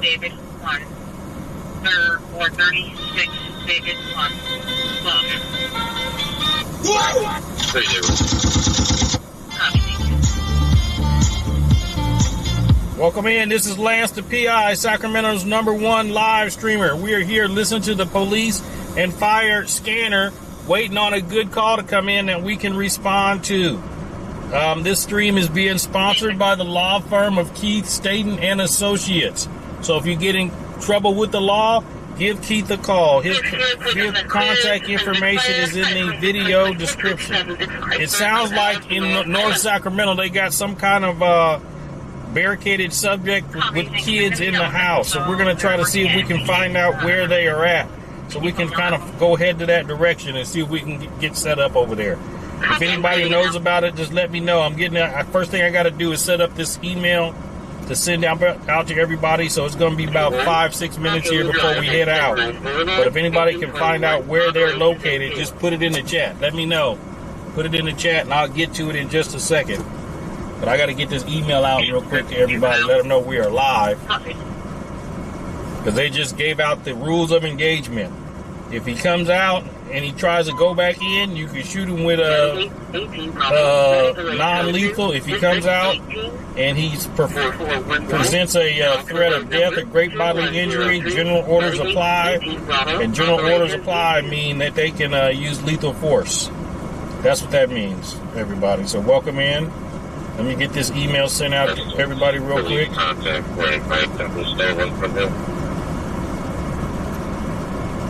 David 1. 436 David 1. What? Welcome in. This is LanceThePI, Sacramento's #1 live streamer. We are here listening to the police and fire scanner, waiting on a good call to come in that we can respond to. This stream is being sponsored by the law firm of Keith, Staten and Associates. So if you get in trouble with the law, give Keith a call. His contact information is in the video description. It sounds like in North Sacramento they got some kind of barricaded subject with kids in the house. So we're going to try to see if we can find out where they are at, so we can kind of go head to that direction and see if we can get set up over there. If anybody knows about it, just let me know. I'm getting first thing I got to do is set up this email to send out to everybody. So it's going to be about 5-6 minutes here before we head out. But if anybody can find out where they're located, just put it in the chat. Let me know. Put it in the chat and I'll get to it in just a second. But I got to get this email out real quick to everybody. Let them know we are live. Because they just gave out the rules of engagement. If he comes out and he tries to go back in, you can shoot him with a non-lethal. If he comes out and he presents a threat of death or great bodily injury, general orders apply. And general orders apply mean that they can use lethal force. That's what that means, everybody. So welcome in. Let me get this email sent out to everybody real quick.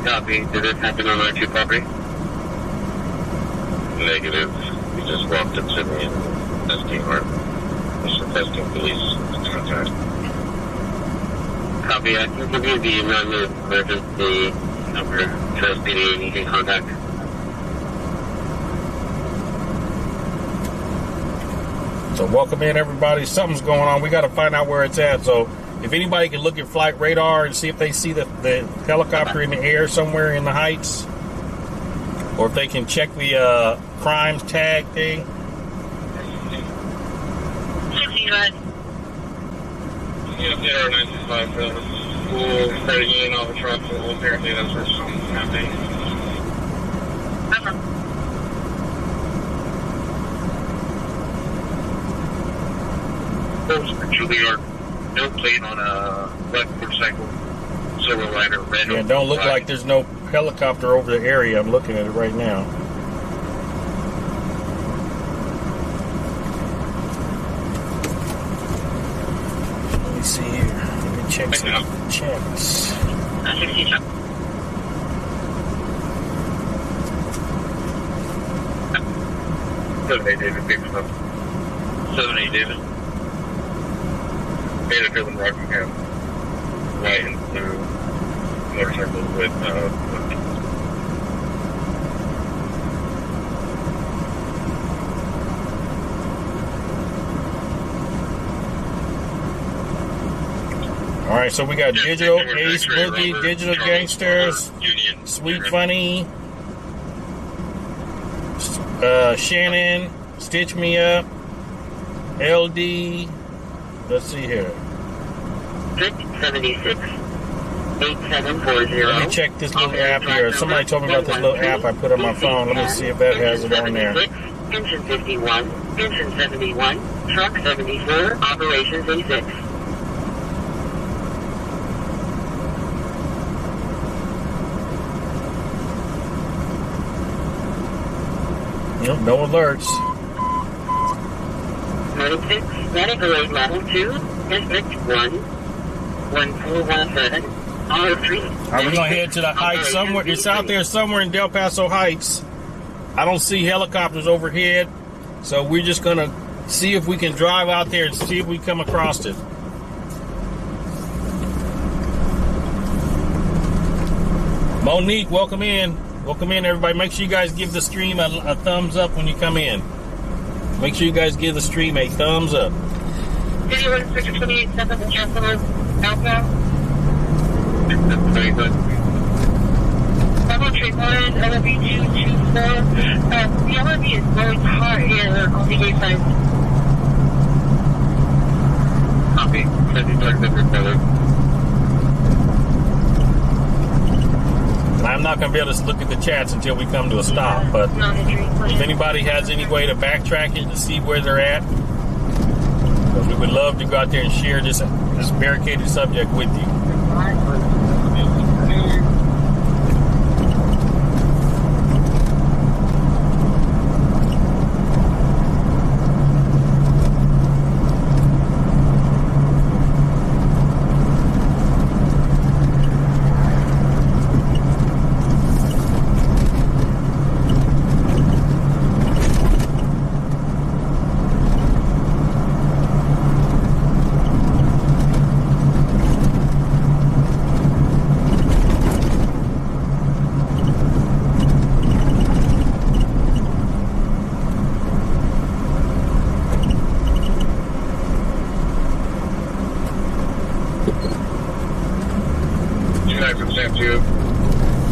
Copy. Did it happen on our 2 property? Negative. We just walked up to the testing arm. Mr. Testing Police contact. Copy. I can give you the emergency number to SPD and you can contact. So welcome in, everybody. Something's going on. We got to find out where it's at. So if anybody can look at flight radar and see if they see the helicopter in the air somewhere in the heights, or if they can check the crimes tag thing. 69. Yeah, 095 for the school, starting in all the trucks. Apparently that's where something's happening. Juilliard, no plate on a left motorcycle, silver lighter, red. Yeah, don't look like there's no helicopter over the area. I'm looking at it right now. Let me see here. Let me check some checks. 7-8 David, big stuff. 7-8 David. Made in Rockingham, white and blue motorcycle with all right, so we got Digital, Ace Boogie, Digital Gangsters, Sweet Funny, Shannon, Stitch Me Up, LD. Let's see here. 676 8740. Let me check this little app here. Somebody told me about this little app I put on my phone. Let me see if that has it on there. Engine 51, Engine 71, Truck 74, Operations A6. Nope, no alerts. 96, Medical Aid Level 2, District 1, 1417, R3. All right, we're going to head to the heights somewhere. It's out there somewhere in Del Paso Heights. I don't see helicopters overhead, so we're just going to see if we can drive out there and see if we come across it. Monique, welcome in. Welcome in, everybody. Make sure you guys give the stream a thumbs up when you come in. Make sure you guys give the stream a thumbs up. 28 seconds, Chancellor, Alpha. Very good. Level 3-1, LRV 224. The LRV is blowing hot here on the A side. Copy. 73rd, not going to be able to look at the chats until we come to a stop. But if anybody has any way to backtrack it to see where they're at, because we would love to go out there and share this barricaded subject with you.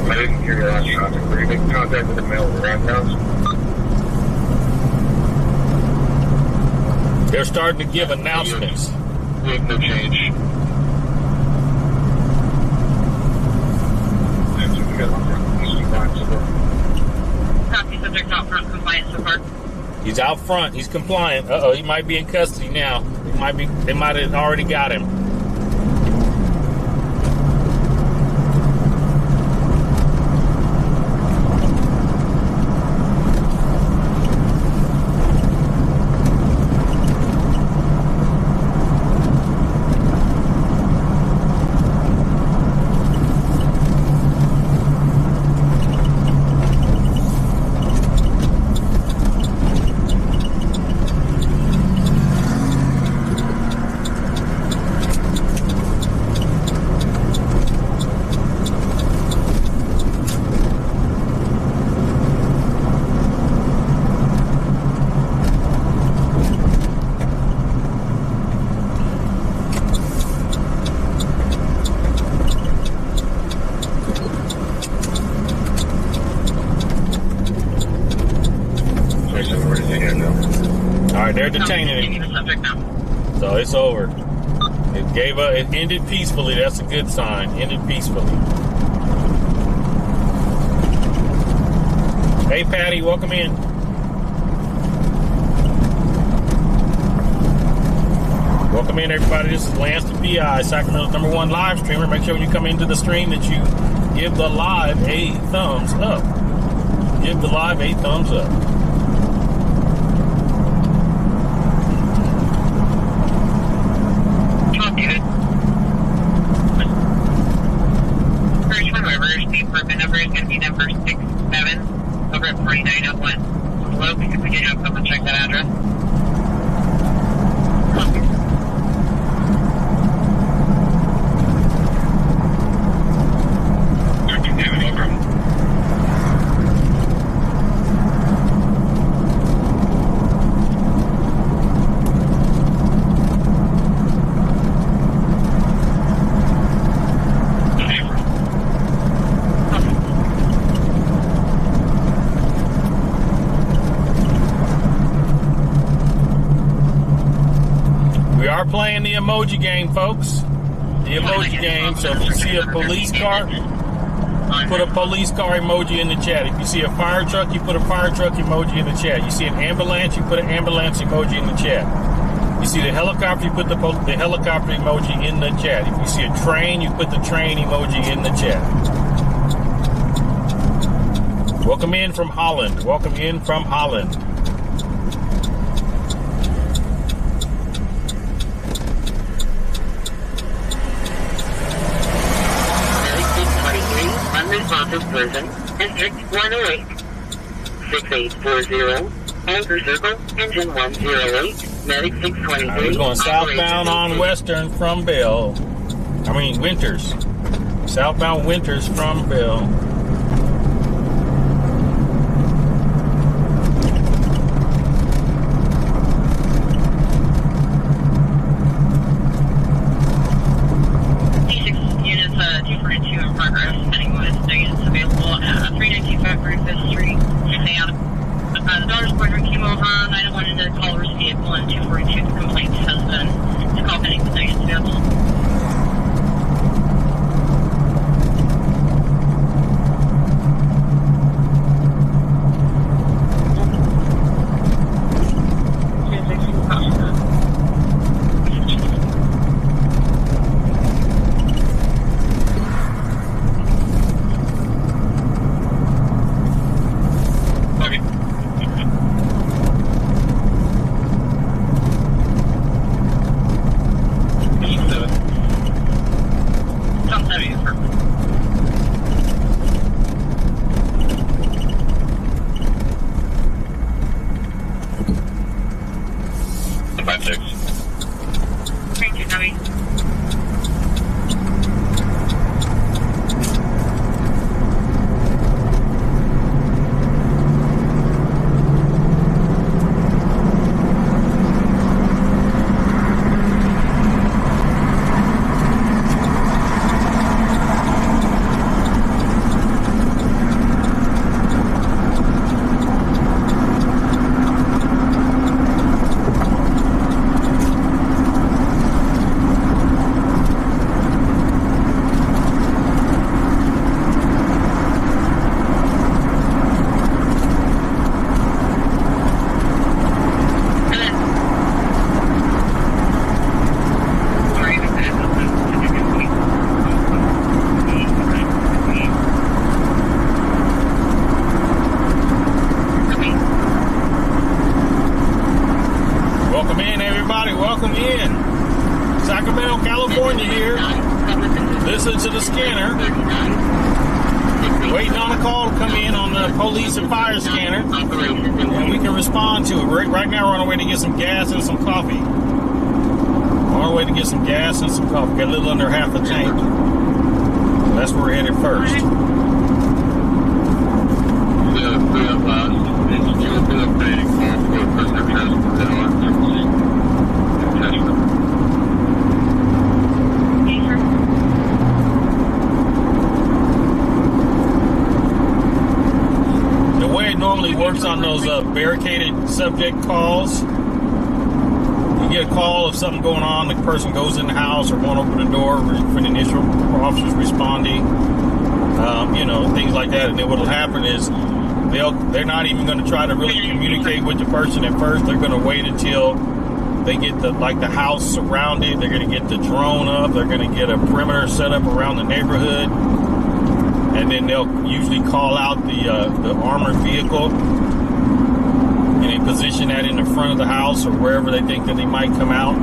I didn't hear your last traffic. Were you making contact with the mail or roundhouse? They're starting to give announcements. We have no change. Copy, subject out front, compliant so far. He's out front. He's compliant. Uh-oh, he might be in custody now. They might have already got him. They're detaining him. So it's over. It ended peacefully. That's a good sign. Ended peacefully. Hey, Patty, welcome in. Welcome in, everybody. This is LanceThePI, Sacramento's #1 live streamer. Make sure when you come into the stream that you give the live a thumbs up. Give the live a thumbs up. Permit number is going to be number 67 over at 4901. Hello, we can begin up. Someone check that address. Playing the emoji game, folks. The emoji game. So if you see a police car, put a police car emoji in the chat. If you see a fire truck, you put a fire truck emoji in the chat. You see an ambulance, you put an ambulance emoji in the chat. You see the helicopter, you put the helicopter emoji in the chat. If you see a train, you put the train emoji in the chat. Welcome in from Holland. Welcome in from Holland. Unresponsive person, District 108, 6840, Anchor Circle, Engine 108, Medic 623. We're going southbound on Western from Bell. Winters. Southbound Winters from Bell. listening to the scanner, waiting on a call to come in on the police and fire scanner, and we can respond to it. Right now, we're on our way to get some gas and some coffee. On our way to get some gas and some coffee. Got a little under half a tank. So that's where we're headed first. Normally works on those barricaded subject calls. You get a call of something going on, the person goes in the house or won't open the door for the initial officers responding, things like that. And then what'll happen is they're not even going to try to really communicate with the person at first. They're going to wait until they get the house surrounded. They're going to get the drone up. They're going to get a perimeter set up around the neighborhood. And then they'll usually call out the armored vehicle, and they position that in the front of the house or wherever they think that they might come out.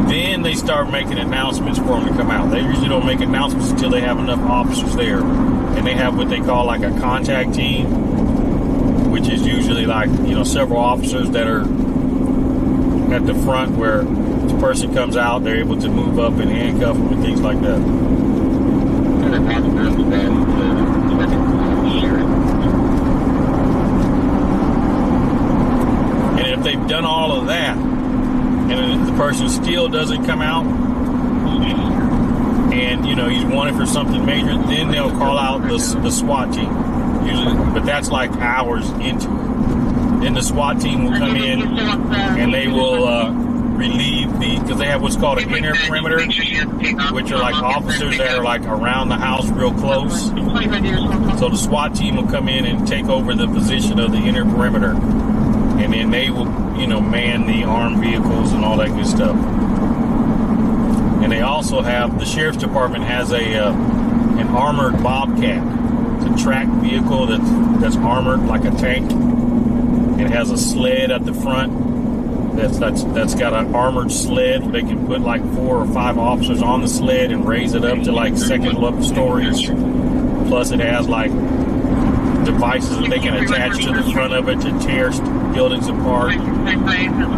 Then they start making announcements for them to come out. They usually don't make announcements until they have enough officers there. And they have what they call like a contact team, which is usually like, several officers that are at the front where the person comes out, they're able to move up and handcuff them and things like that. And if they've done all of that, and the person still doesn't come out, and he's wanted for something major, then they'll call out the SWAT team. Usually, but that's like hours into it. Then the SWAT team will come in and they will relieve because they have what's called an inner perimeter, which are like officers that are like around the house real close. So the SWAT team will come in and take over the position of the inner perimeter, and then they will man the armed vehicles and all that good stuff. And they also have, the sheriff's department has an armored Bobcat. It's a tracked vehicle that's armored like a tank. It has a sled at the front that's got an armored sled where they can put like 4 or 5 officers on the sled and raise it up to like second level storage. Plus it has like devices that they can attach to the front of it to tear buildings apart,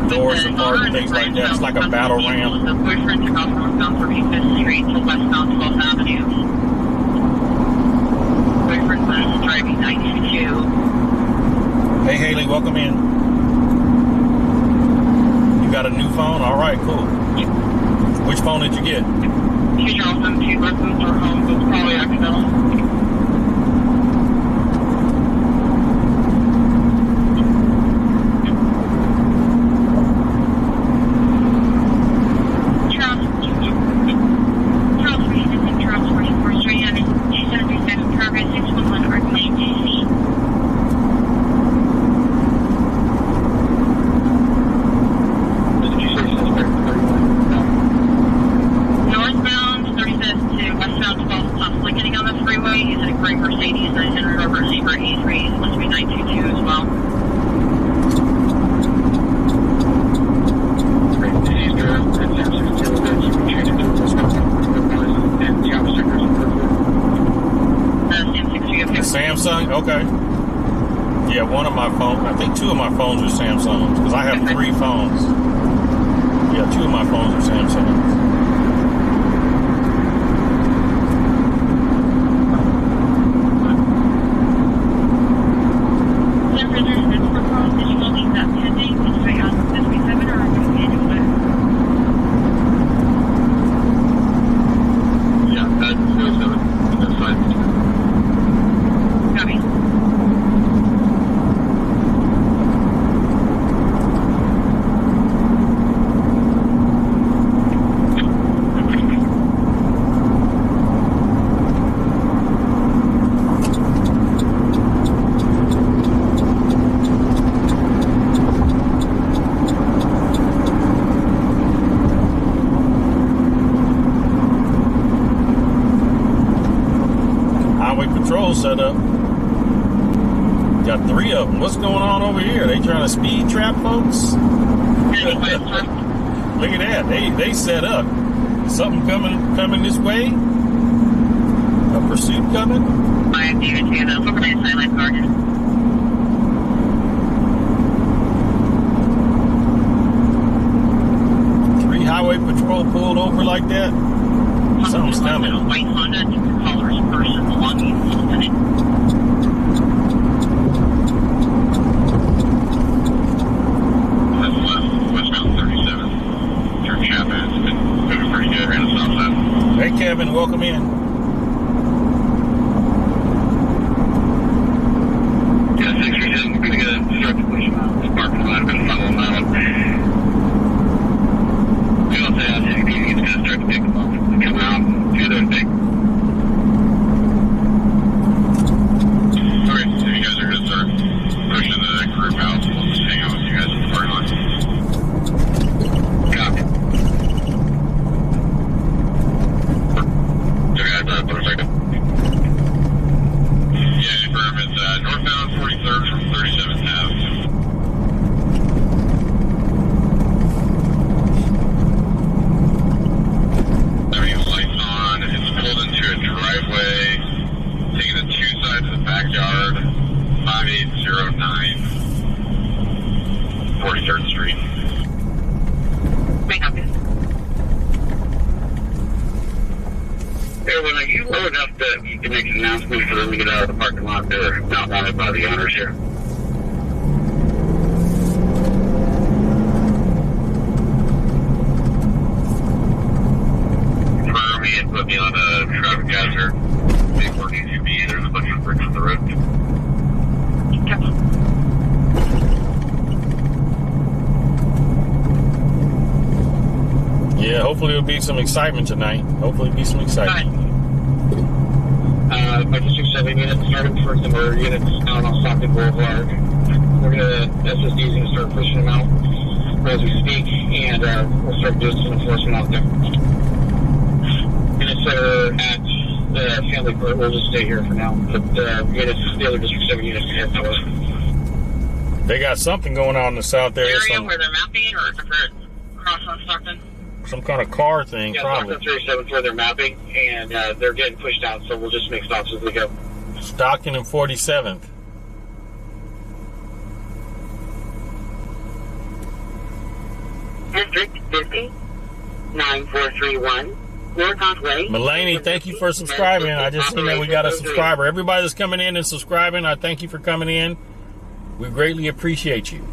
doors apart, and things like that. It's like a battle ram. Hey Haley, welcome in. You got a new phone? All right, cool. Which phone did you get? She dropped them 2 lessons or home, so it's probably accidental. Okay. Yeah, one of my phones, I think 2 of my phones are Samsungs, because I have 3 phones. Yeah, 2 of my phones are Samsungs. Set up. Got 3 of them. What's going on over here? They trying to speed trap folks? Look at that. They set up. Something coming this way? pursuit coming? I am David Tana, overnight silent guardian. 3 highway patrol pulled over like that? Something's coming. A white Honda, 2 callers, person belonging to lieutenant. Westbound 37. Through Chapman. It's been moving pretty good right on the south side. Hey, Kevin, welcome in. Yeah, 637. We're going to get a start to push him out. This parking lot. I've been following that one. We don't say out there. He's going to start to pick them up. Come out and do their thing. Alright, if you guys are going to start pushing the group out, we'll just hang out with you guys in the parking lot. Copy. So guys, motorcycle. Yeah, confirm. It's northbound 43rd from 37th Ave. Having lights on, it's pulled into a driveway, taking the 2 sides of the backyard, 5809 43rd Street. May help you. Hey, when are you low enough that you can make an announcement for them to get out of the parking lot? They're not wanted by the owners here. Confirm me and put me on a traffic hazard. Make work easy to be either the bunch of bricks on the road. Yeah, hopefully there'll be some excitement tonight. Hopefully there'll be some excitement. My District 7 units starting for some of our units out on Stockton Boulevard. We're going to, SSD's going to start pushing them out as we speak, and we'll start doing some enforcement out there. Units that are at the family court, we'll just stay here for now. But units, the other District 7 units can head that way. They got something going on in the south there. Area where they're mapping or different cross on Stockton? Some kind of car thing, Yeah, probably. Stockton 37 where they're mapping, and they're getting pushed out, so we'll just make stops as we go. Stockton and 47th. District 50, 9431, North Way. Mulaney, thank you for subscribing. I just seen that we got a subscriber. Everybody that's coming in and subscribing, I thank you for coming in. We greatly appreciate you.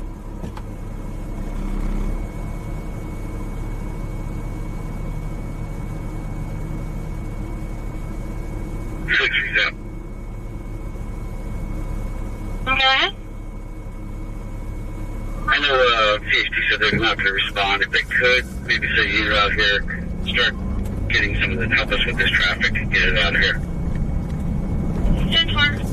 Okay. I know PhD said they're not going to respond. If they could, maybe say you're out here, start getting some of the, help us with this traffic, get it out of here. 10-4.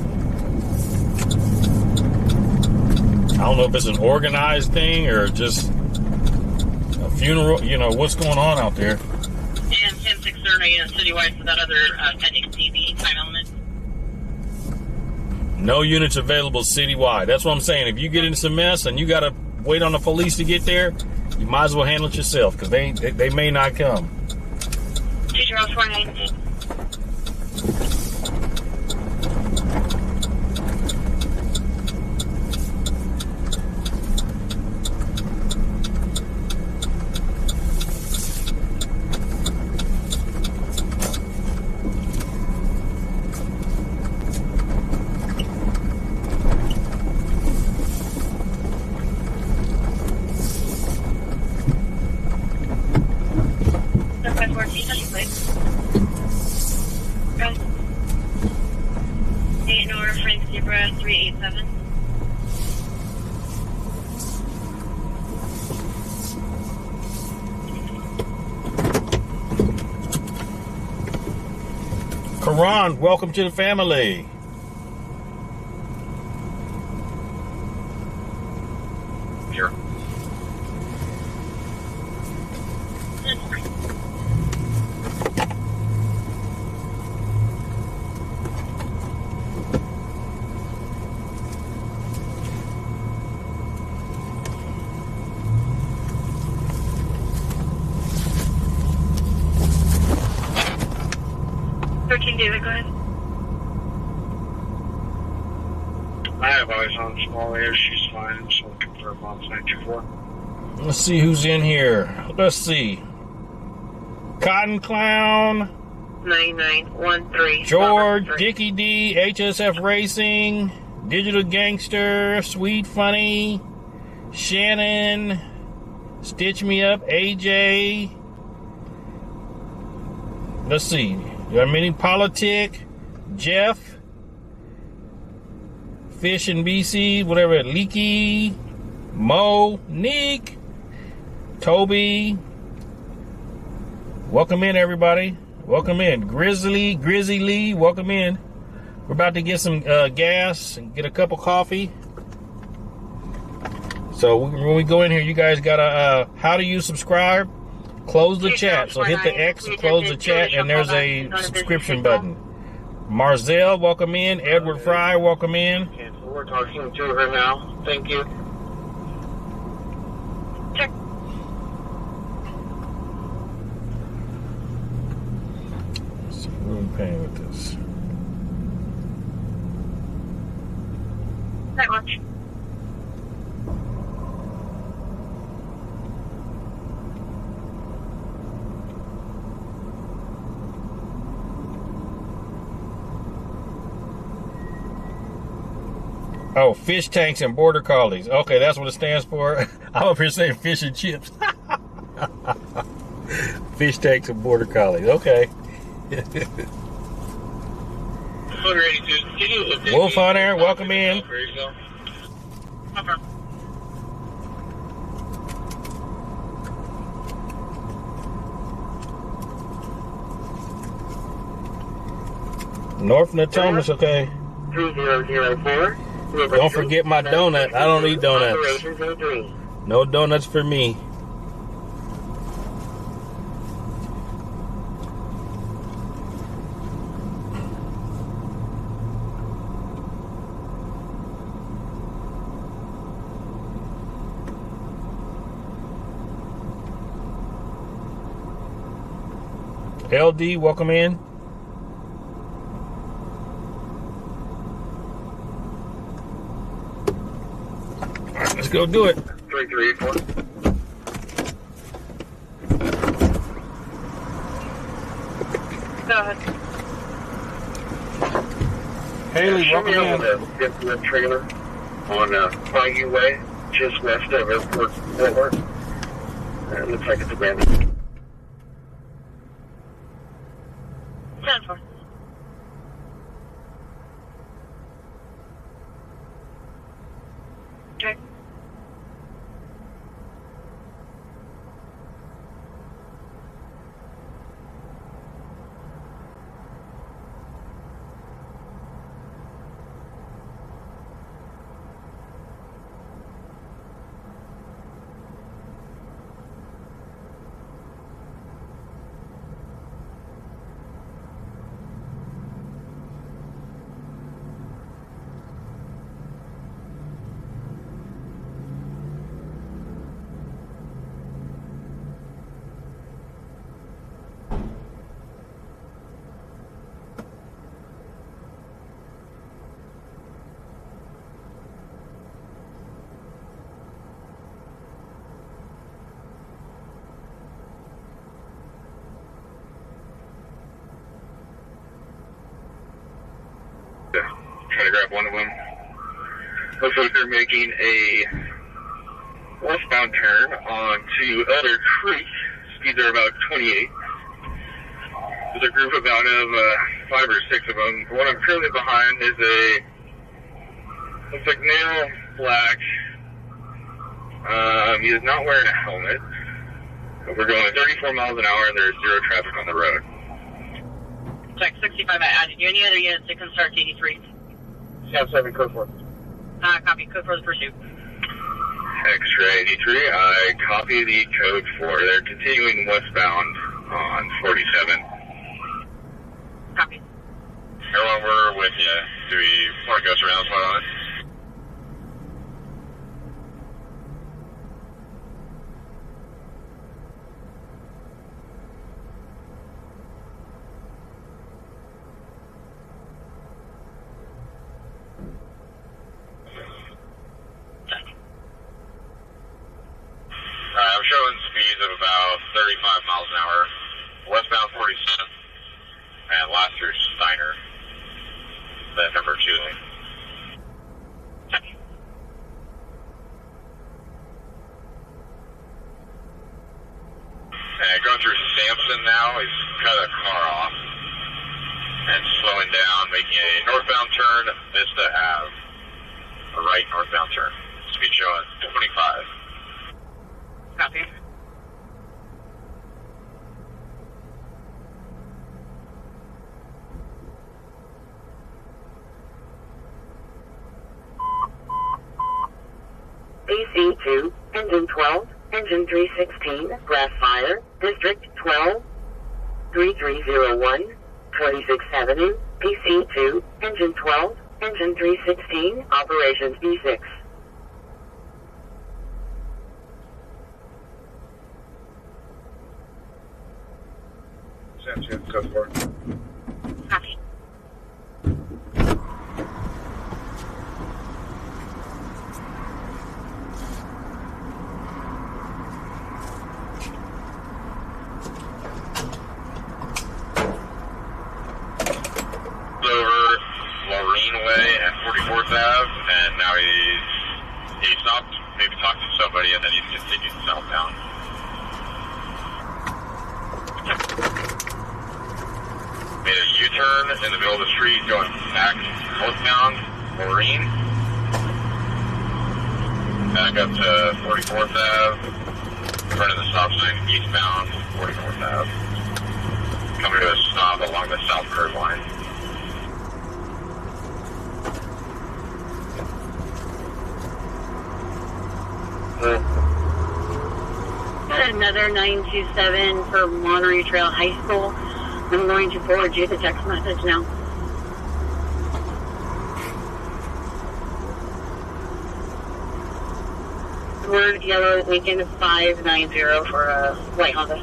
I don't know if it's an organized thing or just a funeral. You know, what's going on out there? And 10-630 citywide for that other pending TV time element. No units available citywide. That's what I'm saying. If you get into some mess and you got to wait on the police to get there, you might as well handle it yourself because they may not come. Teacher House 419. Ignore Frank Zebra 387. Karan, welcome to the family. Sure. David, go ahead. I have eyes on small air. She's fine. I'm just looking for a mom's 924. Let's see who's in here. Let's see. Cotton Clown, 9913. George, Dickie D, HSF Racing, Digital Gangster, Sweet Funny, Shannon, Stitch Me Up, AJ. Let's see. You got Mini Politic, Jeff, Fish and BC, whatever, Leaky, Mo, Nick, Toby. Welcome in, everybody. Welcome in. Grizzly Lee, welcome in. We're about to get some gas and get a cup of coffee. So when we go in here, you guys gotta, how do you subscribe? Close the chat. So hit the X to close the chat, and there's a subscription button. Marzell, welcome in. Edward Fry, welcome in. We're talking to her now. Thank you. Check. Let's see, what are we paying with this? That much. Oh, fish tanks and border collies. Okay, that's what it stands for. I'm up here saying fish and chips. Fish tanks and border collies. Okay. Wolf Hunter, welcome in. Okay. North Natomas, okay. 3004. Don't forget my donut. I don't eat donuts. No donuts for me. LD, welcome in. Let's go do it. 3384. Go ahead. Haley, welcome in. Get the trailer on Bayou Way, just west of Airport Boulevard. It looks like it's abandoned. 10-4. Okay. Try to grab one of them. Looks like they're making a westbound turn onto Elder Creek. Speeds are about 28. There's a group about of 5 or 6 of them. The one I'm currently behind is looks like male, black. He is not wearing a helmet. But we're going at 34 miles an hour and there's zero traffic on the road. Check 65 at added. You any other units that can start 83? South 7, code 4. Copy. Code for the pursuit. X-ray 83, I copy the code 4. They're continuing westbound on 47. Copy. Everyone, we're with you. Do we want to go surround spot on it? signer, the number 2 lane. And going through Sampson now, he's cut a car off and slowing down, making a northbound turn, Vista Ave. A right northbound turn. Speed showing 25. Copy. BC2, engine 12, engine 316, grass fire, district 12, 3301, 26th Avenue, BC2, engine 12, engine 316, operations B6. Sounds good, go for it. Copy. Over Lorraine Way and 44th Ave, and now he stopped, maybe talked to somebody, and then he's continued southbound. Made a U-turn in the middle of the street, going back northbound, Lorraine. Back up to 44th Ave, turning the stop sign eastbound, 44th Ave. Coming to a stop along the south curve line. Another 927 for Monterey Trail High School. I'm going to forward you the text message now. Word yellow Lincoln 590 for a white Honda.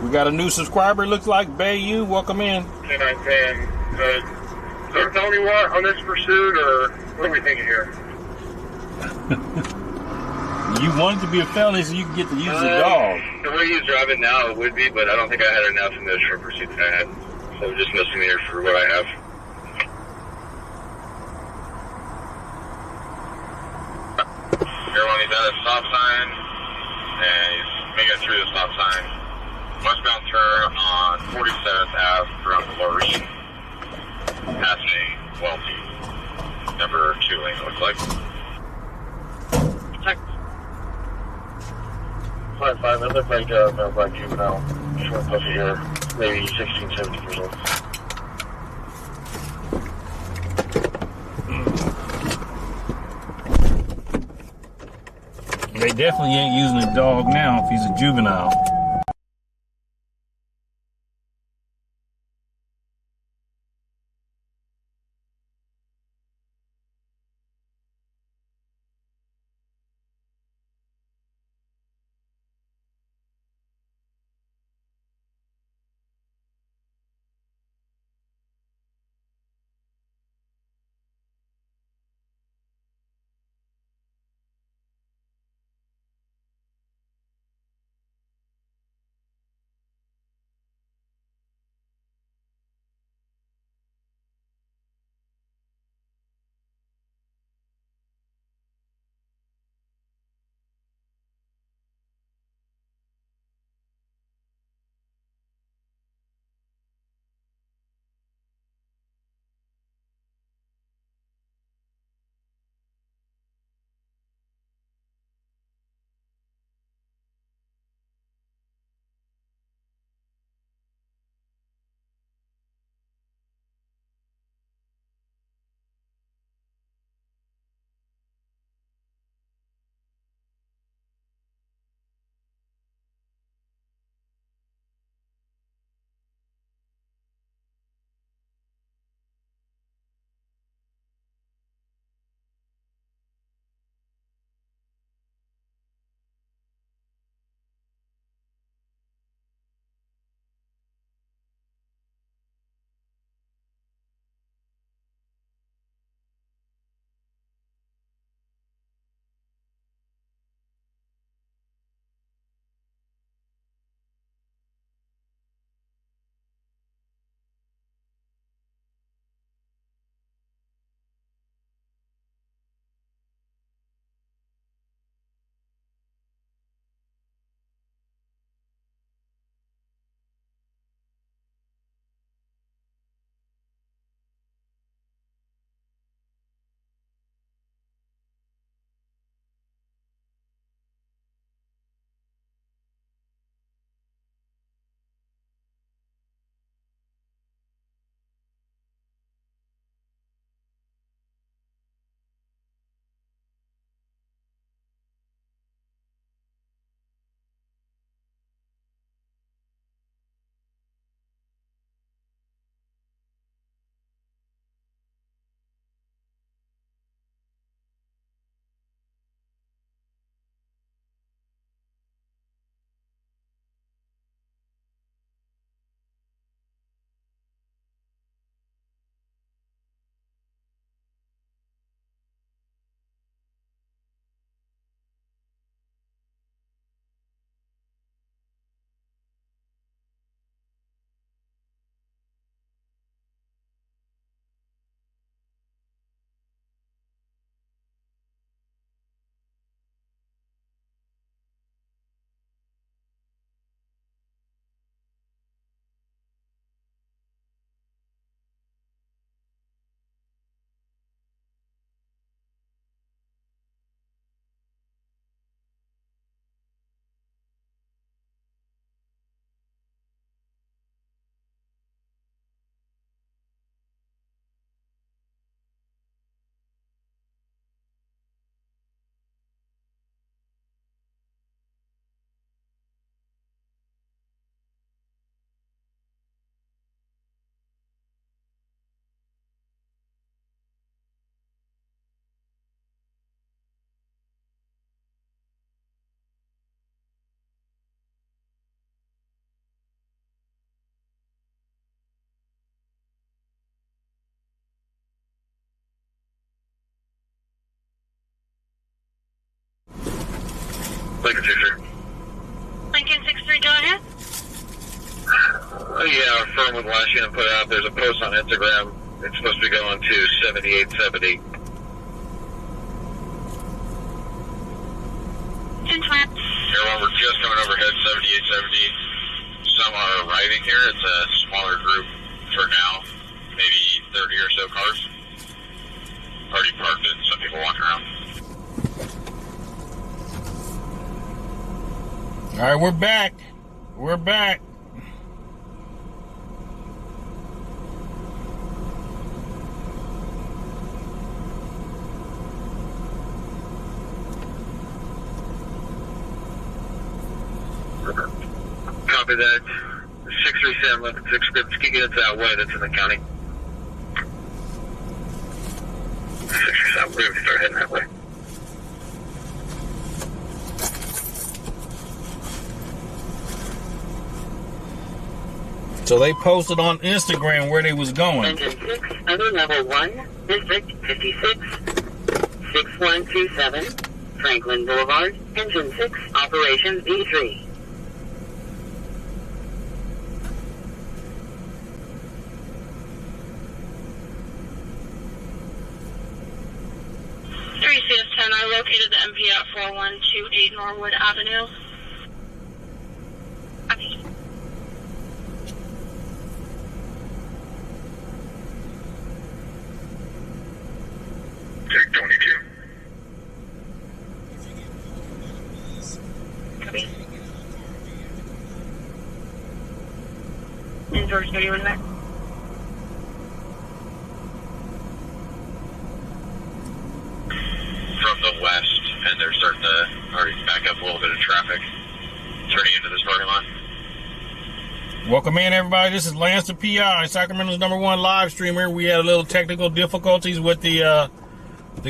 We got a new subscriber, looks like. Bayou, welcome in. 2910, is there a felony warrant on this pursuit, or what are we thinking here? You want it to be a felony so you can get to use the dog. The way he's driving now, it would be, but I don't think I had enough in the short pursuit that I had. So just misdemeanor for what I have. Everyone, he's at a stop sign, and he's making it through the stop sign. Westbound turn on 47th Ave from Lorraine, passing Welty. Number 2 lane, it looks like. Check. 5-5, it looked like a black juvenile. Short puppy here, maybe 16, 17 years old. They definitely ain't using a dog now if he's a juvenile. Lincoln 63. Lincoln 63, go ahead. Yeah, affirm with the last unit put out. There's a post on Instagram. It's supposed to be going to 7870. 10-20. Everyone, we're just coming overhead 7870. Some are arriving here. It's a smaller group for now. Maybe 30 or so cars. Already parked and some people walking around. All right, we're back. We're back. Copy that. 637 Lincoln 6 script. Can you get that way? That's in the county. 637, we're going to start heading that way. So they posted on Instagram where they was going. Engine 6, under level 1, District 56, 6127, Franklin Boulevard, Engine 6, Operations E3. 3CS10, I located the MP at 4128 Norwood Avenue. Copy. Take 22. Copy. And George 31 back. From the west, and they're starting to already back up a little bit of traffic turning into this parking lot. Welcome in, everybody. This is LanceThePI, Sacramento's #1 live streamer. We had a little technical difficulties with the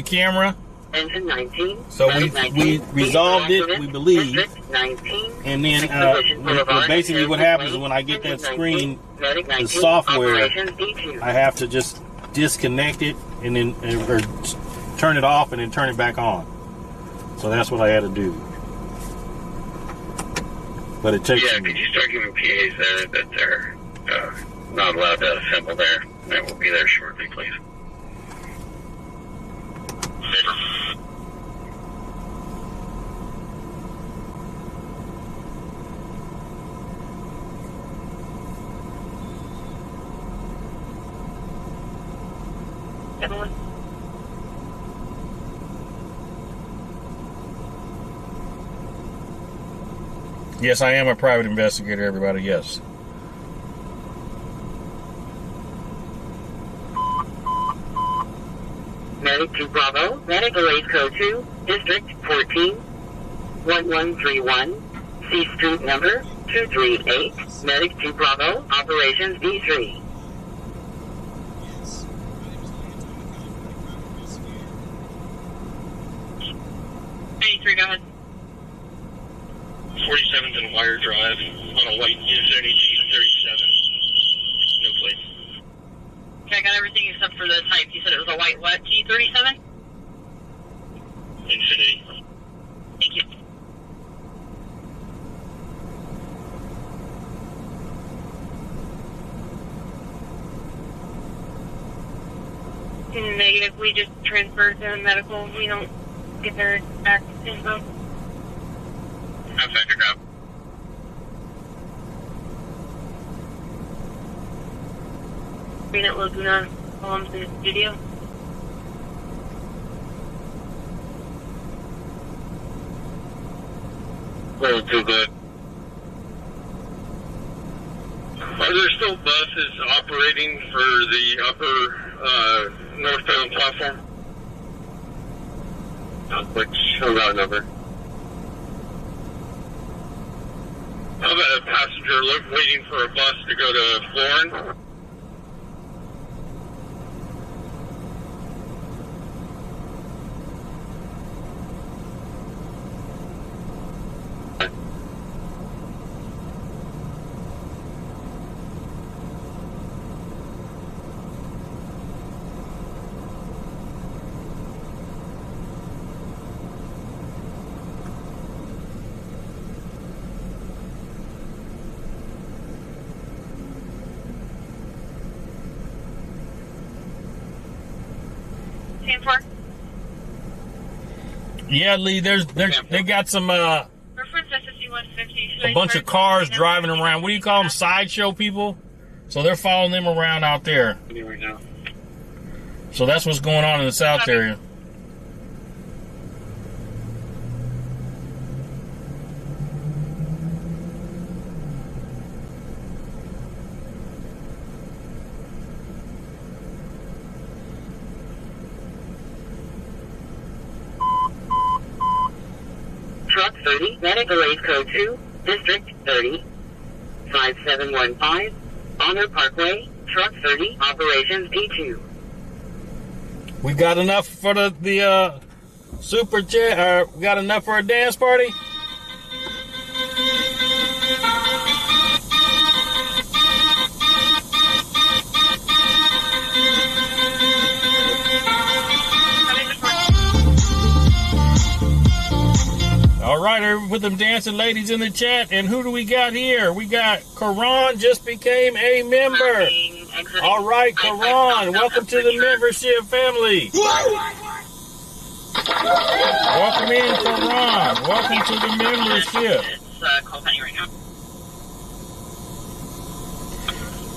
camera. Engine 19. So we resolved it, we believe. 19, And then basically what happens is when I get that screen, the software, I have to just disconnect it and then or turn it off and then turn it back on. So that's what I had to do. But it takes. Yeah, could you start giving PAs that they're not allowed to assemble there? That will be there shortly, please. Paper. Everyone. Yes, I am a private investigator, everybody, yes. Medic 2 Bravo, Medical Aid Code 2, District 14, 1131, C Street number 238, Medic 2 Bravo, Operations D3. Go ahead. 47's in Wire Drive on a white Infiniti G37. No plate. Okay, I got everything except for the type. You said it was a white what? G37? Infiniti. Thank you. Negative. We just transferred to medical. We don't get their exact info. Outside your job. Green at Laguna, Columns in the studio. Oh, too good. Are there still buses operating for the upper northbound platform? Which route number? How about a passenger waiting for a bus to go to Florin? Yeah, Lee, they got some a bunch of cars driving around. What do you call them? Sideshow people? So they're following them around out there. Right now. So that's what's going on in the south area. Truck 30, medical aid code 2, District 30, 5715, Honor Parkway, Truck 30, Operations P2. We got enough for the super chat. We got enough for a dance party. All right, everybody, put them dancing ladies in the chat. And who do we got here? We got Karan just became a member. All right, Karan, welcome to the membership family. Welcome in, Karan. Welcome to the membership. It's Cole County right now.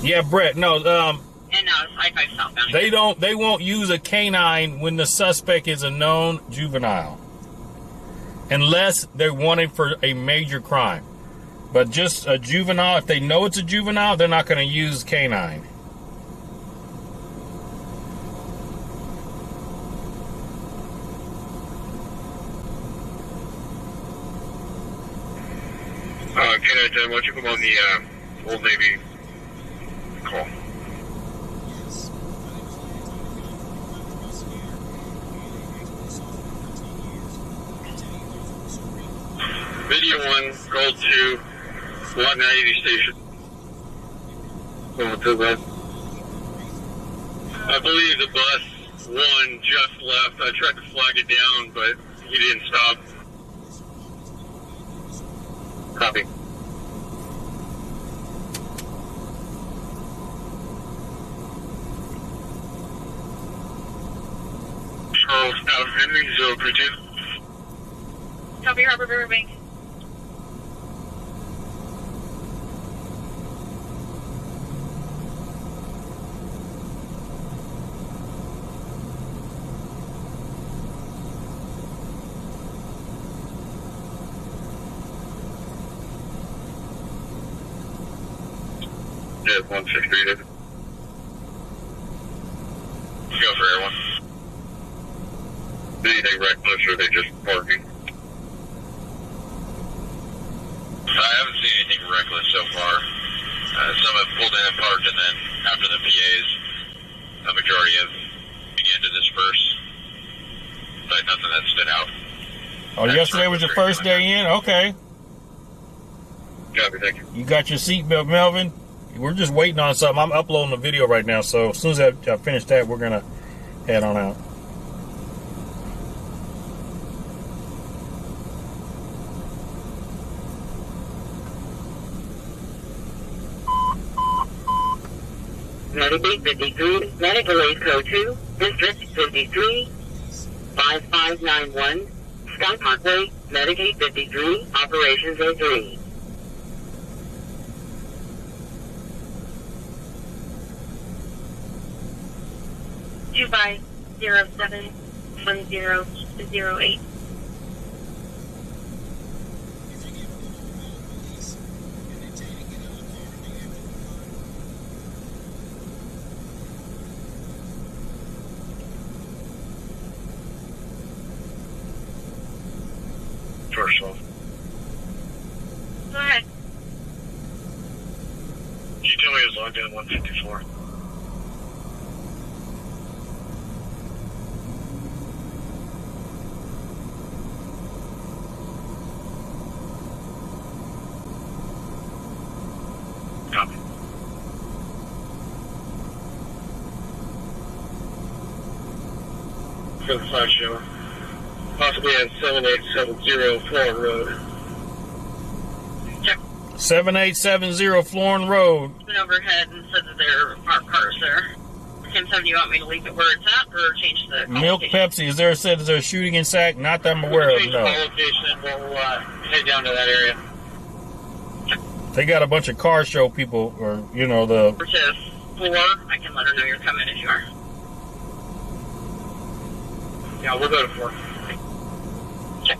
Yeah, Brett. No, And it's I-5 southbound. they won't use a canine when the suspect is a known juvenile, unless they're wanted for a major crime. But just a juvenile, if they know it's a juvenile, they're not going to use canine. Canine 10, why don't you come on the Old Navy call? Video 1, Gold 2, Lot 90 station. Going to that. I believe the bus 1 just left. I tried to flag it down, but he didn't stop. Copy. Charles out of Henry, 032. Copy, Harbor Riverbank. Yeah, 163, David. Let's go for everyone. Anything reckless, or are they just parking? I haven't seen anything reckless so far. Some have pulled in and parked, and then after the PAs, a majority have began to disperse. But nothing that stood out. Oh, yesterday was your first day in? Okay. Copy, thank you. You got your seatbelt, Melvin? We're just waiting on something. I'm uploading a video right now, so as soon as I finish that, we're going to head on out. Medicaid 53, medical aid code 2, District 53, 5591, Sky Parkway, Medicaid 53, Operations A3. Two by 071008. First off. Go ahead. Can you tell me it was logged in 154? Copy. For the Sideshow. Possibly at 7870 Florin Road. Check. 7870 Florin Road. Went overhead and said that there are cars there. 10-7, you want me to leave it where it's at or change the Milk Pepsi. Is there a shooting in Sac? Not that I'm aware of, no. Location, we'll head down to that area. They got a bunch of car show people, or, you know, the... To 4, I can let her know you're coming if you are. Yeah, we'll go to 4. Check.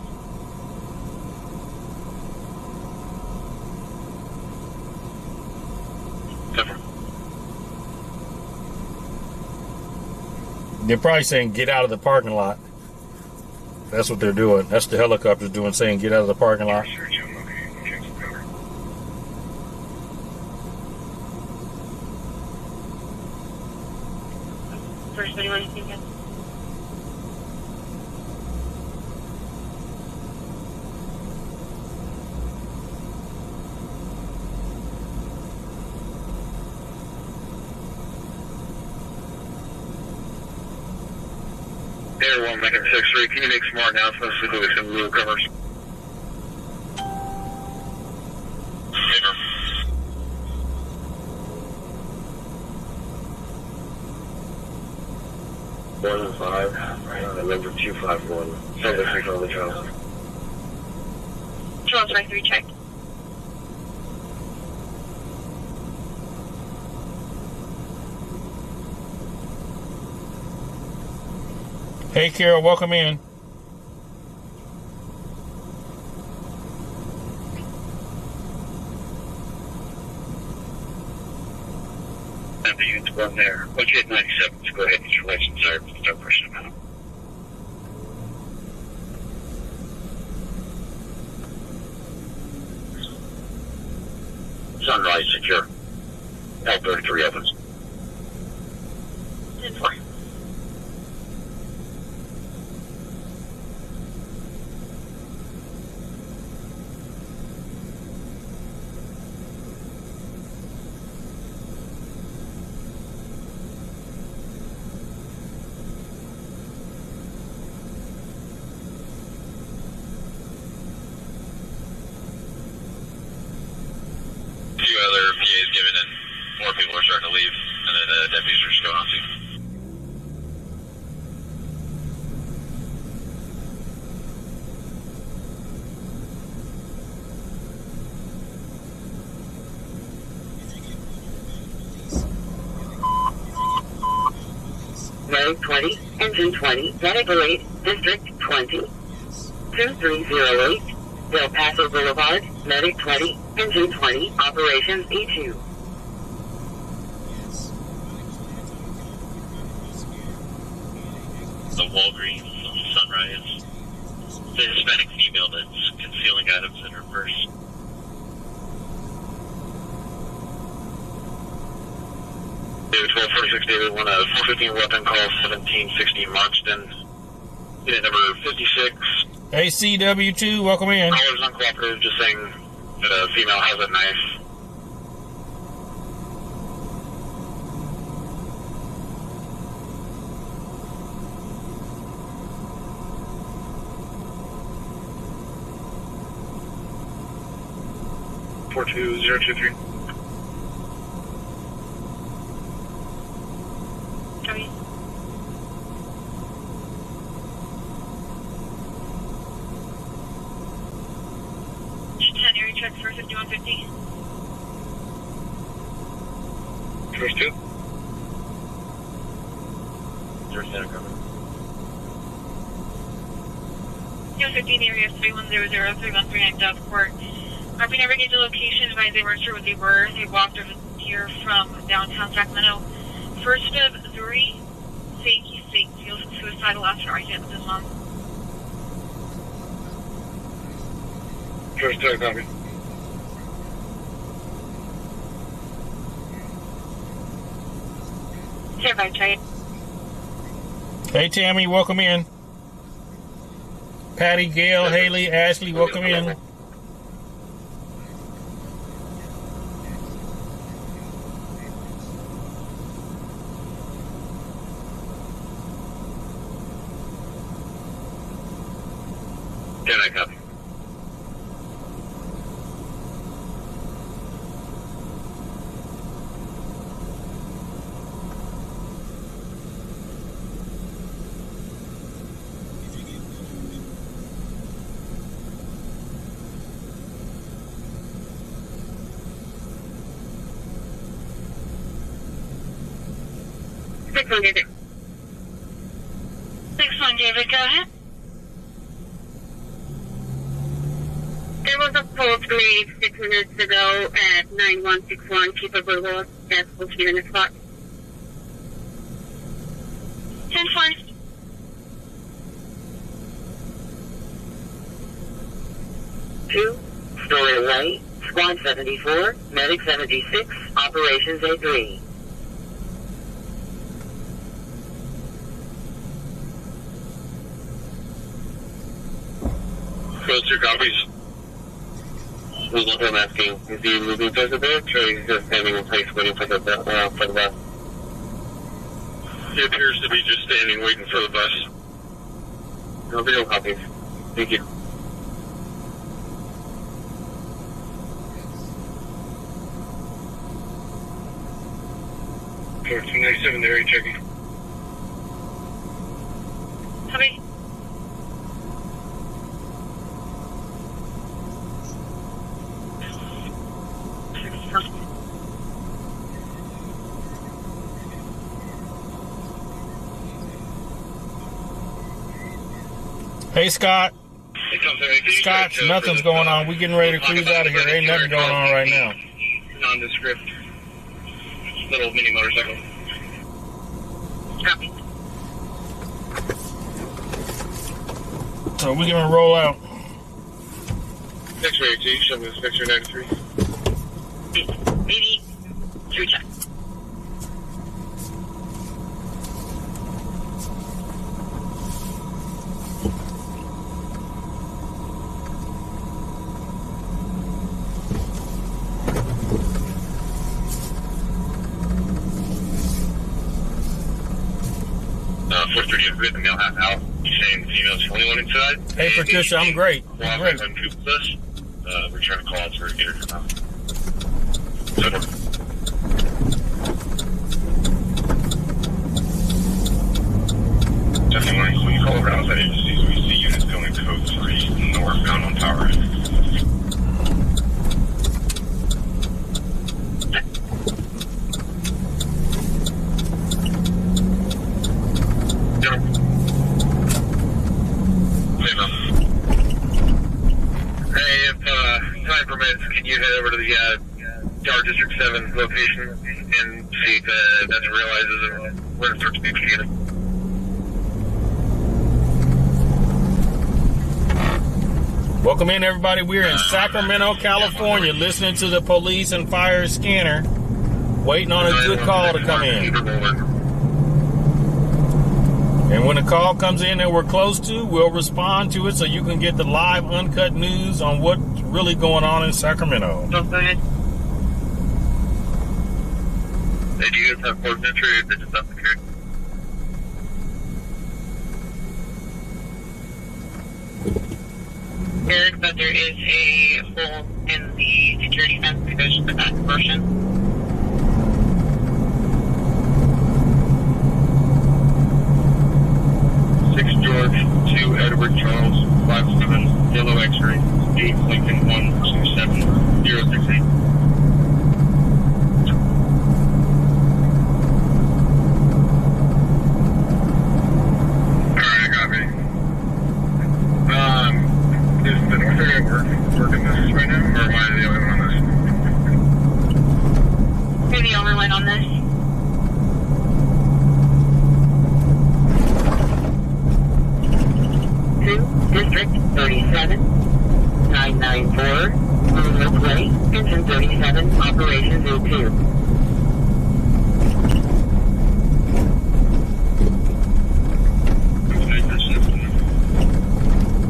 They're probably saying, get out of the parking lot. That's what they're doing. That's the helicopters doing, saying, get out of the parking lot. First, what do you want to think of? Air 1, Mecca 63, can you make some more announcements to do some newcomers? One and 5, right, number 251. Something like on the channel. 1223, check. Hey, Carol, welcome in. And the units run there. Once you hit 97, just go ahead and get your license served and start pushing them out. Sunrise secure. L33 opens. 10-4. Few other PAs given and more people are starting to leave, and then the deputies are just going on to. Road 20, engine 20, Barricaded, District 20, 2308, Del Paso Boulevard, Medic 20, engine 20, operations E2. The Walgreens on Sunrise. The Hispanic female that's concealing items in her purse. David 1246, David, 415 weapon call 1760 Markston. Unit number 56. Hey, CW2, welcome in. Callers uncooperative, just saying that a female has a knife. Four 2023. Copy. Area check for 5150. First 2. Zero center cover. 15 area 3100-313 Dove Court. If we never get to location, advise they weren't sure what they were. They walked over here from downtown Sacramento. First of 3, Fakey Fake feels suicidal after argument with his mom. First 2, copy. Standby, check. Hey, Tammy, welcome in. Patty, Gail, Haley, Ashley, welcome in. Can I copy? 6-1, David. 6-1, David, go ahead. There was a post made 6 minutes ago at 9161. Keep a verbal decibel to unit spot. 10-4. Story away, Squad 74, Medic 76, Operations A3. Close 2 copies. There's what I'm asking. Is he moving towards the bus, or is he just standing in place waiting for the bus? He appears to be just standing waiting for the bus. No video copies. Thank you. Code 297, there, you checking? Copy. Hey, Scott. Scott, nothing's going on. We getting ready to cruise out of here. Ain't nothing going on right now. Nondescript little mini motorcycle. Copy. So we're gonna roll out. X-ray AT, show me this X-ray 93. 80. 3 check. The male half out. Saying the female's the only one inside. Hey, Patricia, I'm great. I'm great. We're trying to call for a gator now. Definitely, when you call around that agencies, we see units going code 3 northbound on Tower. Can you head over to the Tower District 7 location and see if that's realizes and where it starts to be investigated? Welcome in, everybody. We're in Sacramento, California, listening to the police and fire scanner, waiting on a good call to come in. And when a call comes in that we're close to, we'll respond to it so you can get the live, uncut news on what's really going on in Sacramento. Go ahead. Hey, do you guys have port entry or is it just up the creek? Eric, but there is a hole in the security fence that goes to the back portion. George 2 Edward Charles 57 Yellow X-ray 8 Lincoln 127068. Alright, I got me. Is the North area working this right now, or am I the only one on this? You're the only one on this. District 37, 994, Moonlit Way, Engine 37, Operations A2.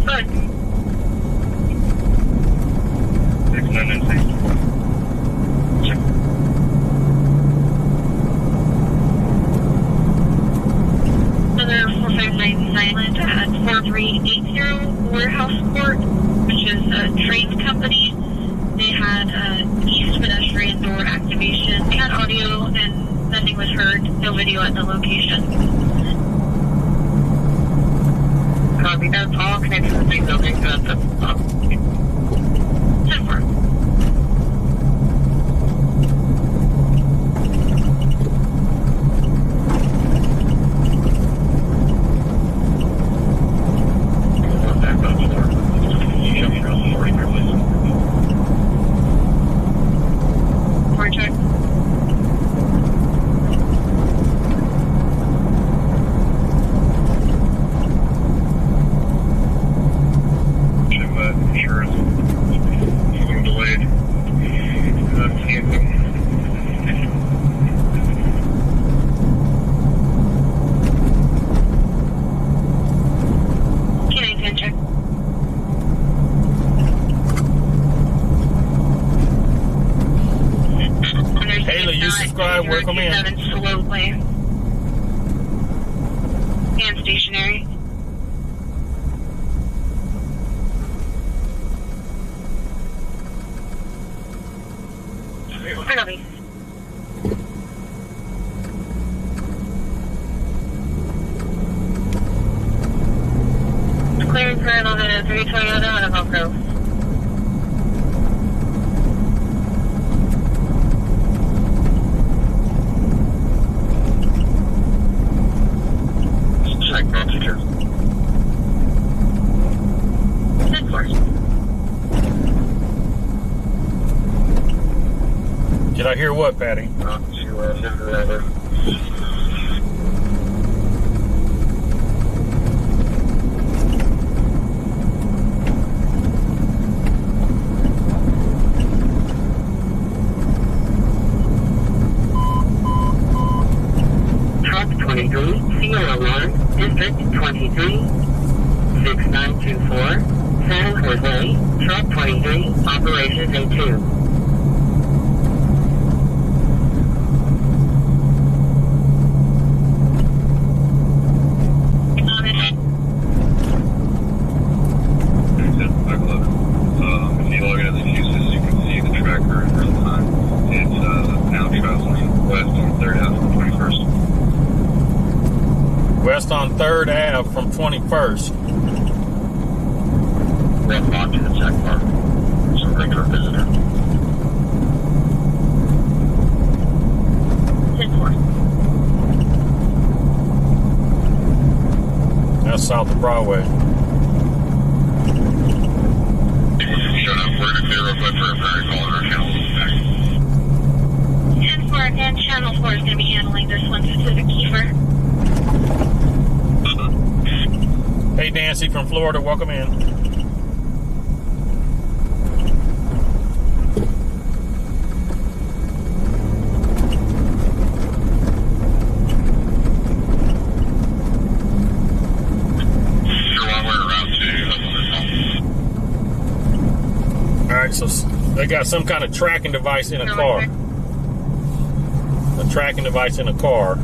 Good. 6996. Another 459 silent at 4380 Warehouse Court, which is a train company. They had east pedestrian door activation. They had audio and nothing was heard. No video at the location. Copy, that's all connected to the big building, so that's up. 10-4. New subscribe, welcome in. 7 slowly. And stationary. Copy. Clearing for 1103 Toyota on a Velcro. Check passenger. 10-4. Did I hear what, Patty? Truck 23, Sierra 1, District 23, 6924, San Jose, Truck 23, Operations A2. If you log into the fuses, you can see the tracker in real time. It's now traveling west on 3rd Ave from 21st. West on 3rd Ave from 21st. Left onto the check mark. It's a regular visitor. 10-4. That's south of Broadway. Shut up. We're going to clear real quick for a very call on our channel. 10-4 and Channel 4 is going to be handling this one specific Kiefer. Hey, Nancy from Florida, welcome in. You're on way around to All right, so they got some kind of tracking device in a car. A tracking device in a car.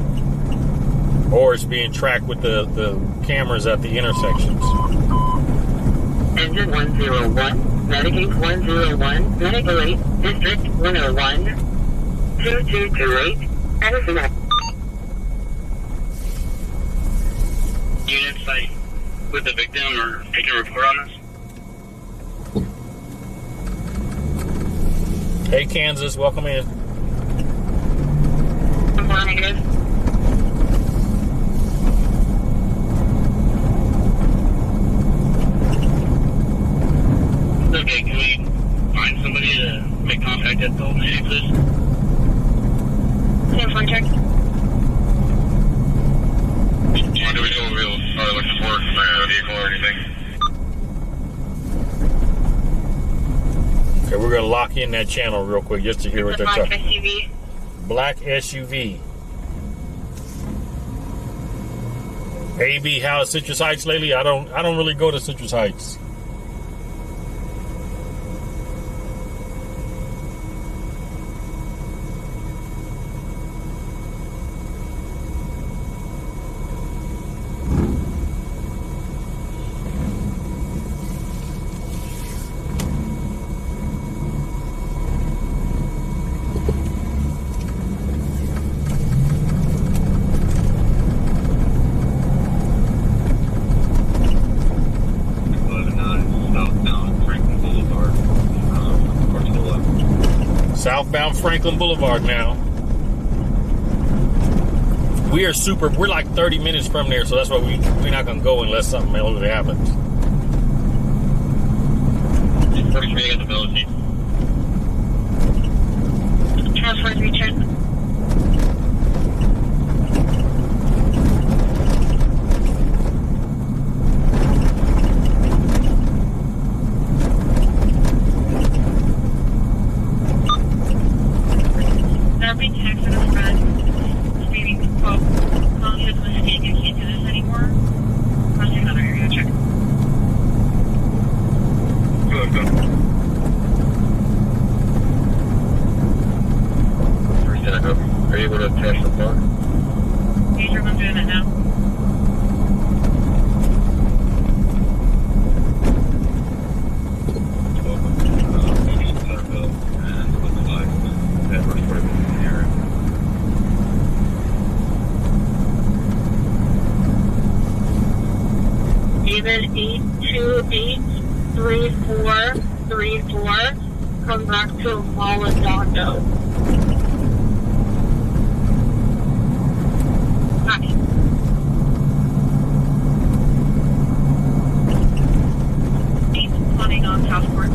Or it's being tracked with the cameras at the intersections. Engine 101, Medicaid 101, Medical 8, District 101, 2228, Edison. unit site with the victim or taking a report on this? Hey, Kansas, welcome in. Negative. Okay, can we find somebody to make contact at the old meeting, please? 10-4 check. Do we know if we'll start looking for a vehicle or anything? Okay, we're going to lock in that channel real quick just to hear what they're Black talking. SUV. Black SUV. AB, how is Citrus Heights lately? I don't really go to Citrus Heights. Southbound Franklin Boulevard now. We're like 30 minutes from there, so that's why we're not gonna go unless something else happens. It's pretty big at the ability. Transfer 3 check. Are you able to attach the plug? Major, I'm doing it now. Even 8283434, come back to Maldonado. Copy. Eight running on passport.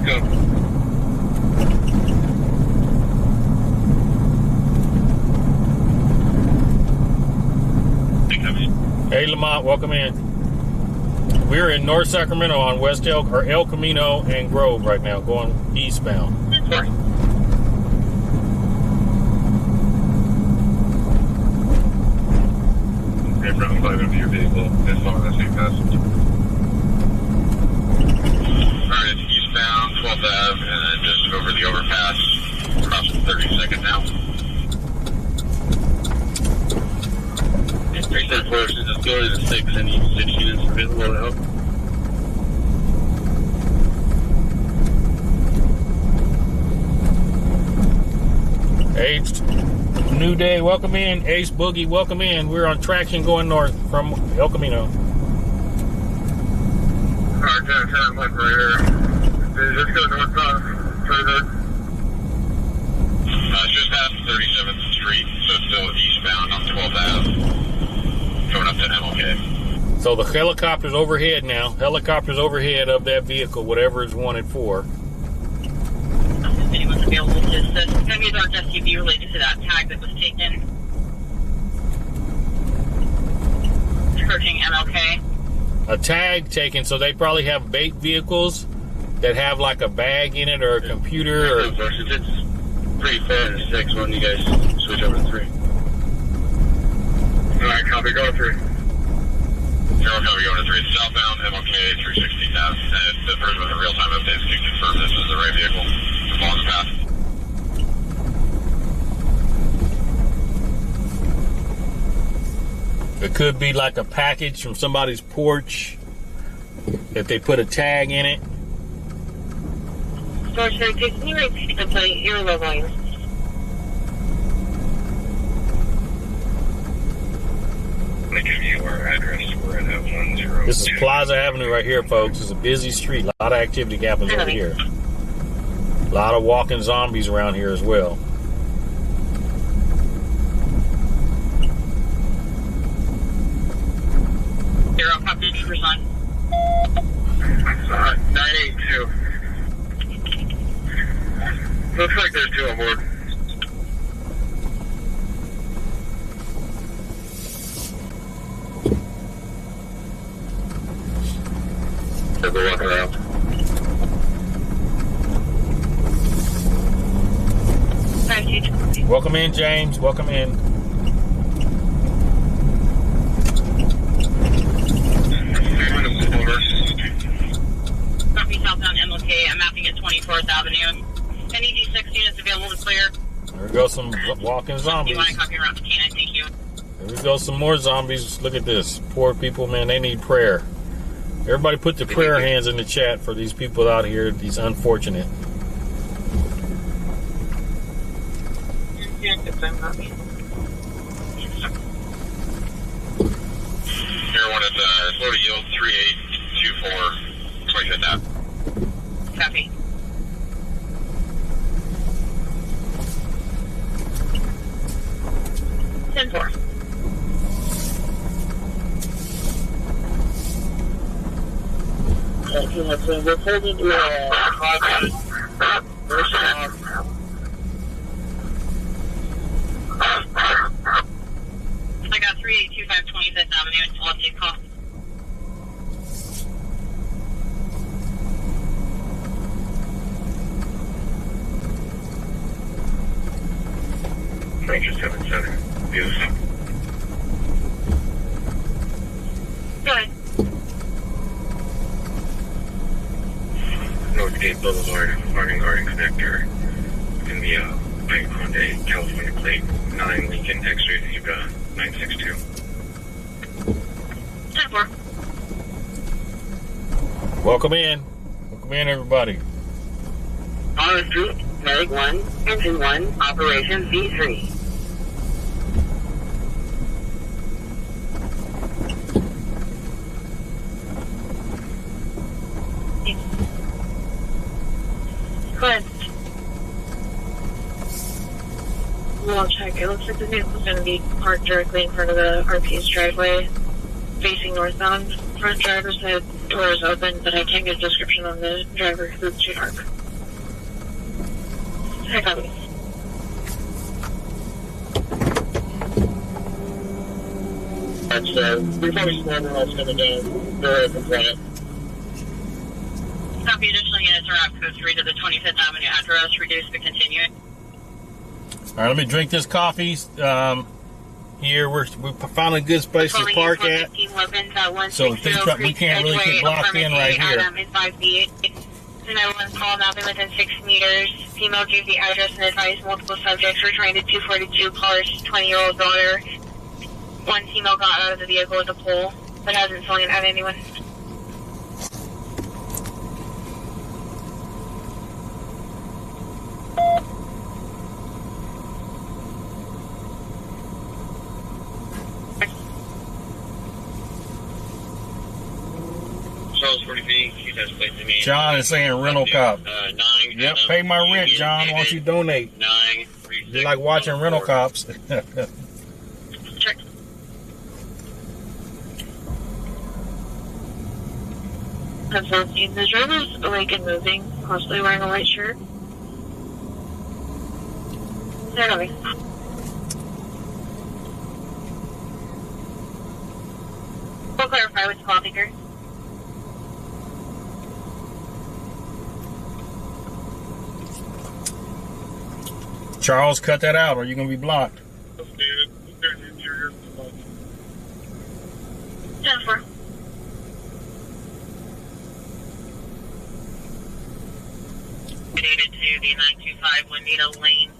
Go. Hey, Lamont, welcome in. We're in North Sacramento on West El Camino and Grove right now, going eastbound. Sorry. Okay, Brown 5 into your vehicle. This long, that's 8 passenger. Alright, it's eastbound, 12th Ave, and then just over the overpass. Crossing 32nd now. State forces is going to 6. Any 6 units available to help? Ace, New Day, welcome in. Ace Boogie, welcome in. We're on traction going north from El Camino. Alright, 10 left right here. Just go northbound, further. Just past 37th Street, so still eastbound on 12th Ave. Going up to MLK. So the helicopter's overhead now. Helicopter's overhead of that vehicle, whatever it's wanted for. If anyone's available to assist, it's going to be a dark SUV related to that tag that was taken. Approaching MLK. A tag taken, so they probably have bait vehicles that have like a bag in it or a computer or... It's pretty fair in 6 when you guys switch over to 3. Alright, copy, go to 3. Zero, copy, going to 3. Southbound, MLK, 360 Ave. And the person with the real-time updates can confirm this is the right vehicle. Follow the path. It could be like a package from somebody's porch if they put a tag in it. Storage Center, can you repeat the plate? You're low volume. I'm going to give you our address. We're at 10. This is Plaza Avenue right here, folks. It's a busy street. A lot of activity happens over here. A lot of walking zombies around here as well. Zero, copy, troopers on. 982. Looks like there's 2 on board. They're walking around. Welcome in, James. Welcome in. Copy southbound MLK. I'm mapping at 24th Avenue. Any D6 units available to clear? There we go, some walking Do zombies. you want to copy around the canine? Thank you. There we go, some more zombies. Look at this. Poor people, man, they need prayer. Everybody put their prayer hands in the chat for these people out here, these unfortunate. Yeah, good time, copy. Here, one at Florida Yield 3824. Twice hit that. Copy. Ten four. We're holding to a hostage. I got 3825 25th Avenue. I'll take call. Ranger 77. Yes. Good. Northgate Boulevard, Martin Garden Connector. California plate 9 Lincoln X-ray Zebra 962. 10-4. Welcome in. Welcome in, everybody. On Street, Medic 1, Engine 1, Operation V3. Good. We'll check. It looks like the vehicle's going to be parked directly in front of the RP's driveway, facing northbound. Front driver's side door is open, but I can't get a description on the driver because it's too dark. I copy. That's 347 that's coming down. They're open front. Copy. Additional units are out code 3 to the 25th Avenue address. Reduce to continue. All right, let me drink this coffee. Here, we found a good space to park at. So we can't really get blocked in right here. It's 5 feet. The 911 call now been within 6 meters. Female gave the address and advised multiple subjects were trying to 242 caller's 20-year-old daughter. One female got out of the vehicle with a pole, but hasn't swung it at anyone. John is saying rental cop. 9. Yep, pay my rent, John. Why don't you donate? 9. You like watching rental cops. Check. Confirm the driver's awake and moving, possibly wearing a white shirt. They're coming. We'll clarify with the call taker. Charles, cut that out or you're going to be blocked. 10-4. Dated to the 925 Juanita Lane.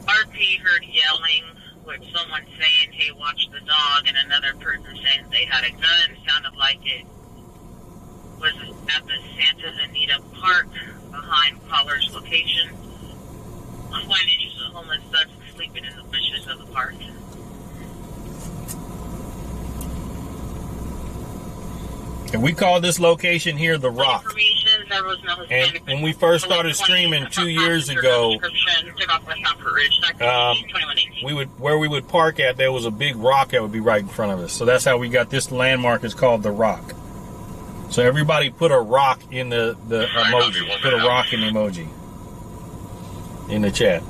RP heard yelling with someone saying, hey, watch the dog, and another person saying they had a gun. Sounded like it was at the Santa Anita Park behind caller's location. On one inches of homeless thugs sleeping in the bushes of the park. And we call this location here The Rock. There was no And when we first started streaming 2 years ago, where we would park at, there was a big rock that would be right in front of us. So that's how we got this landmark. It's called The Rock. So everybody put a rock in the emoji. Put a rock in the emoji in the chat.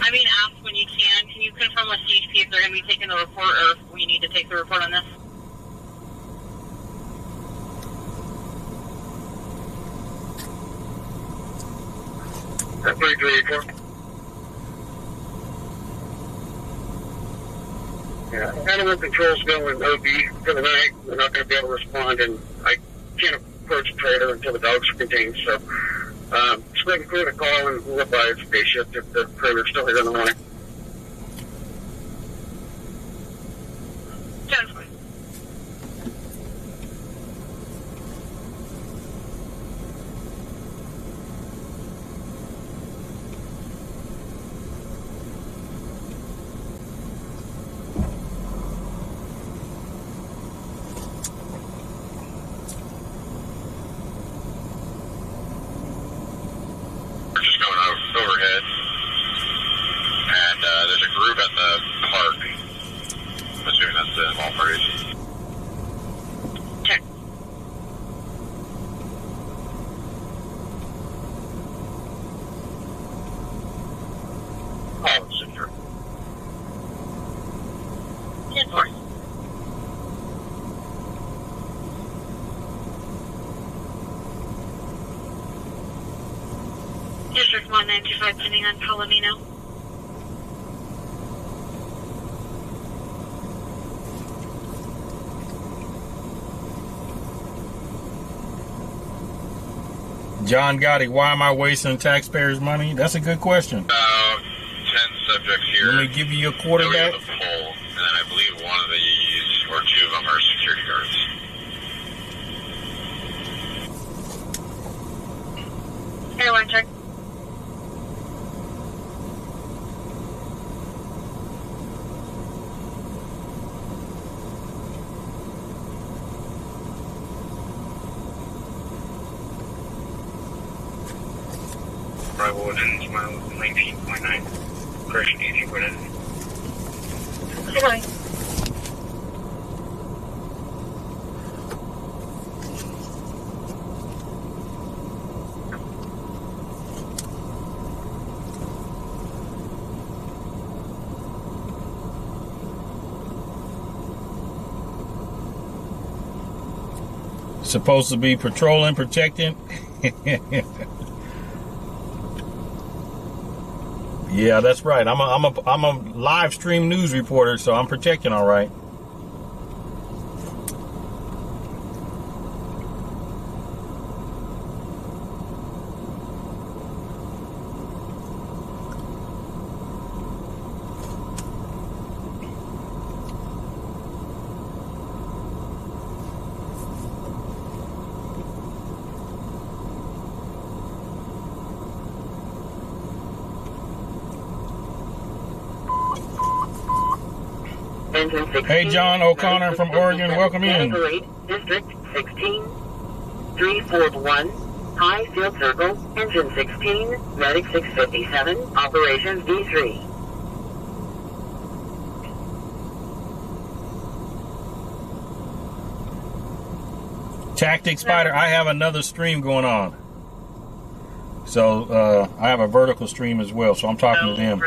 I mean, ask when you can. Can you confirm with CHP if they're going to be taking the report or if we need to take the report on this? That's 334. Yeah, animal control's going OB for the night. We're not going to be able to respond, and I can't approach the trailer until the dogs are contained. So, just make a clear to call and we'll advise day shift if the trailer's still here in the morning. Overhead, and there's a group at the park. I'm assuming that's the mall parties. Check. Oh, secure. 10-4. District 1925 pending on Palomino. John Gotti, why am I wasting taxpayers' money? That's a good question. 10 subjects here. Let me give you a quarterback. We have a poll, and I believe one of these, or two of them, are security guards. Airline check. Arrival within miles 19.9. Correction 18.9. Airline. Supposed to be patrolling, protecting. Yeah, that's right. I'm a live stream news reporter, so I'm protecting all right. Hey, John O'Connor from Oregon, welcome in. District 16, 341, High Field Circle, Engine 16, Medic 657, Operations D3. Tactic Spider, I have another stream going on. So, I have a vertical stream as well, so I'm talking to them.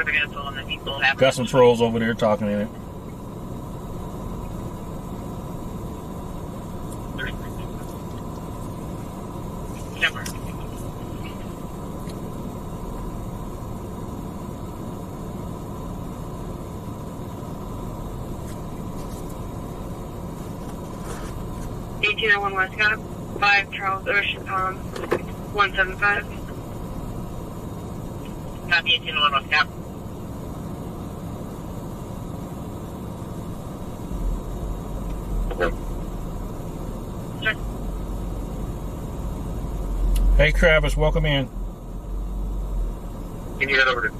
Got some trolls over there talking in it. One West Cap, 5 Charles Ocean Palm, 175. Copy 1801 West Cap. Sure. Hey Travis, welcome in. Can you head over to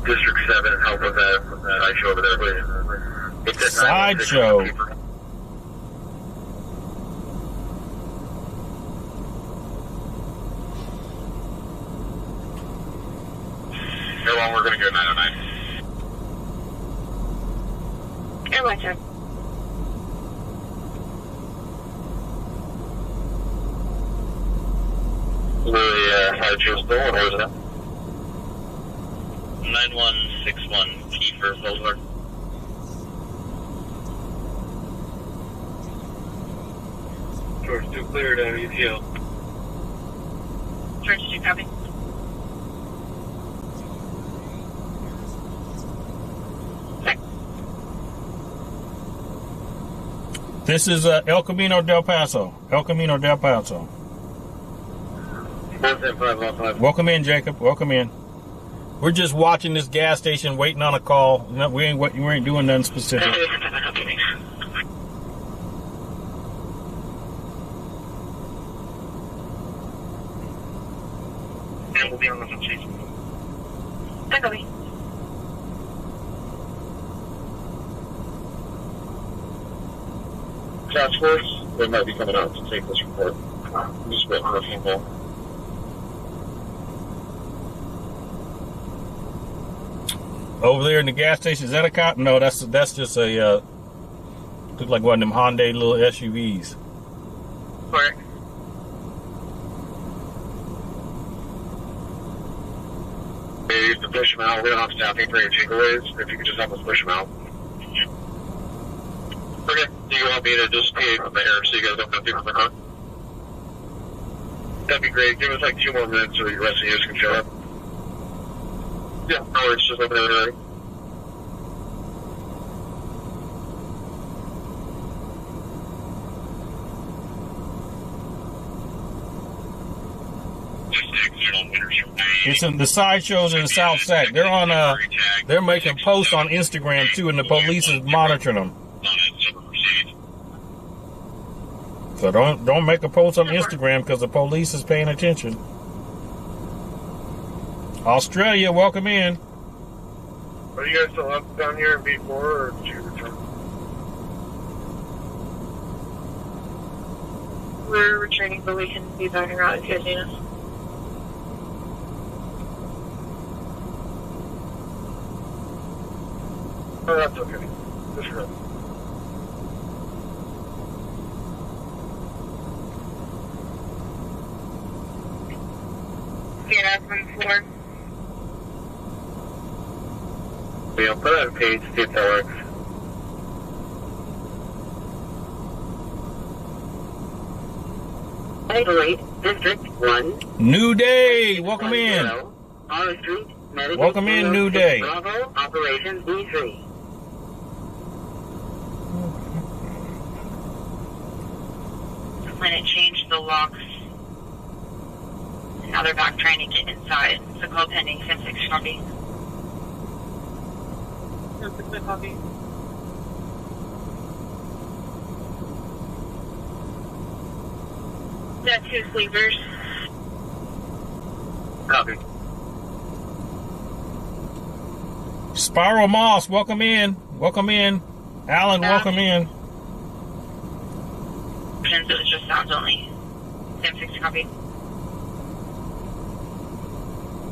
District 7 and help with that sideshow over there, please? Sideshow. Airline, we're going to go 909. Airline check. The sideshow still, or where is it? 9161 Kiefer Boulevard. George 2 cleared UTL. George 2 copy. This is El Camino del Paso. El Camino del Paso. 475. Welcome in, Jacob. Welcome in. We're just watching this gas station, waiting on a call. No, we ain't doing nothing specific. And we'll be on the front seat. Copy. Task Force, they might be coming out to take this report. I'm just waiting for a phone call. Over there in the gas station, is that a cop? No, that's just a look like one of them Hyundai little SUVs. Correct. They used to push them out. We don't have staffing for any takeaways. If you could just help us push them out. Okay. Do you want me to just pay from there so you guys don't have to from the car? That'd be great. Give us like 2 more minutes so the rest of you guys can show up. Yeah, no worries. Just open it already. It's in the Sideshows in the South Sac. They're on they're making posts on Instagram too, and the police is monitoring them. So don't make a post on Instagram because the police is paying attention. Australia, welcome in. Are you guys still up down here in B4 or did you return? We're returning, but we can be back around if you guys need us. Oh, that's okay. Just good. Yeah, that's 1-4. We'll put it on page, see if that works. Adelaide, District 1. New Day, welcome in. R Street, Medical Welcome in, New Day. Bravo, Operations B3. When it changed the locks, now they're back trying to get inside. So call pending 10-6 copy. 10-6 copy. Got 2 sleepers. Copy. Spiral Moss, welcome in. Welcome in. Alan, welcome in. It was just sounds only. 10-6 copy.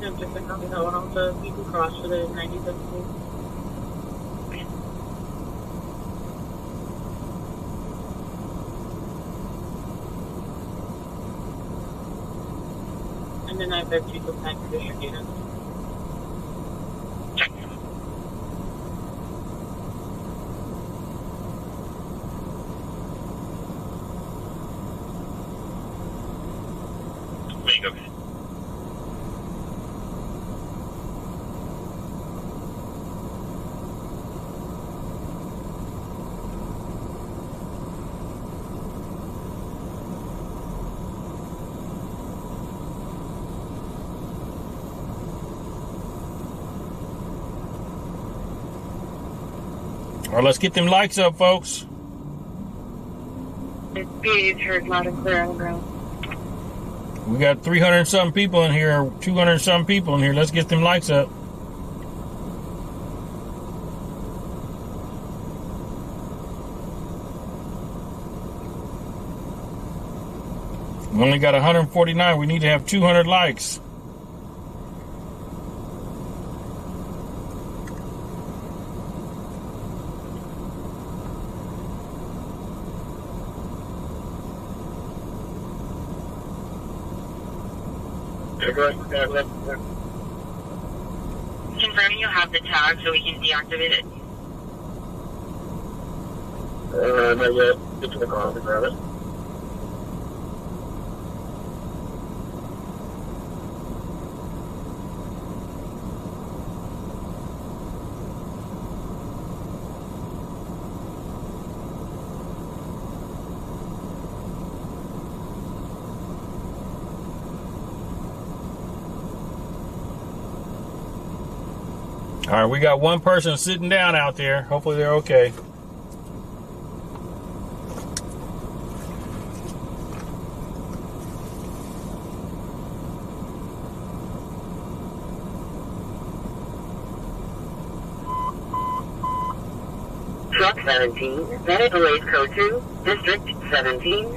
10-6 copy. That one on the people cross for the 97th. And then I've got people back to your data. Check. Bingo. All right, let's get them likes up, folks. It's heard loud and clear on the ground. We got 300 and some people in here, 200 and some people in here. Let's get them likes up. We only got 149. We need to have 200 likes. Confirming you have the tag so we can deactivate it. Not yet. Get to the car and grab it. All right, we got one person sitting down out there. Hopefully they're okay. Truck 17, Medical Aid Code 2, District 17,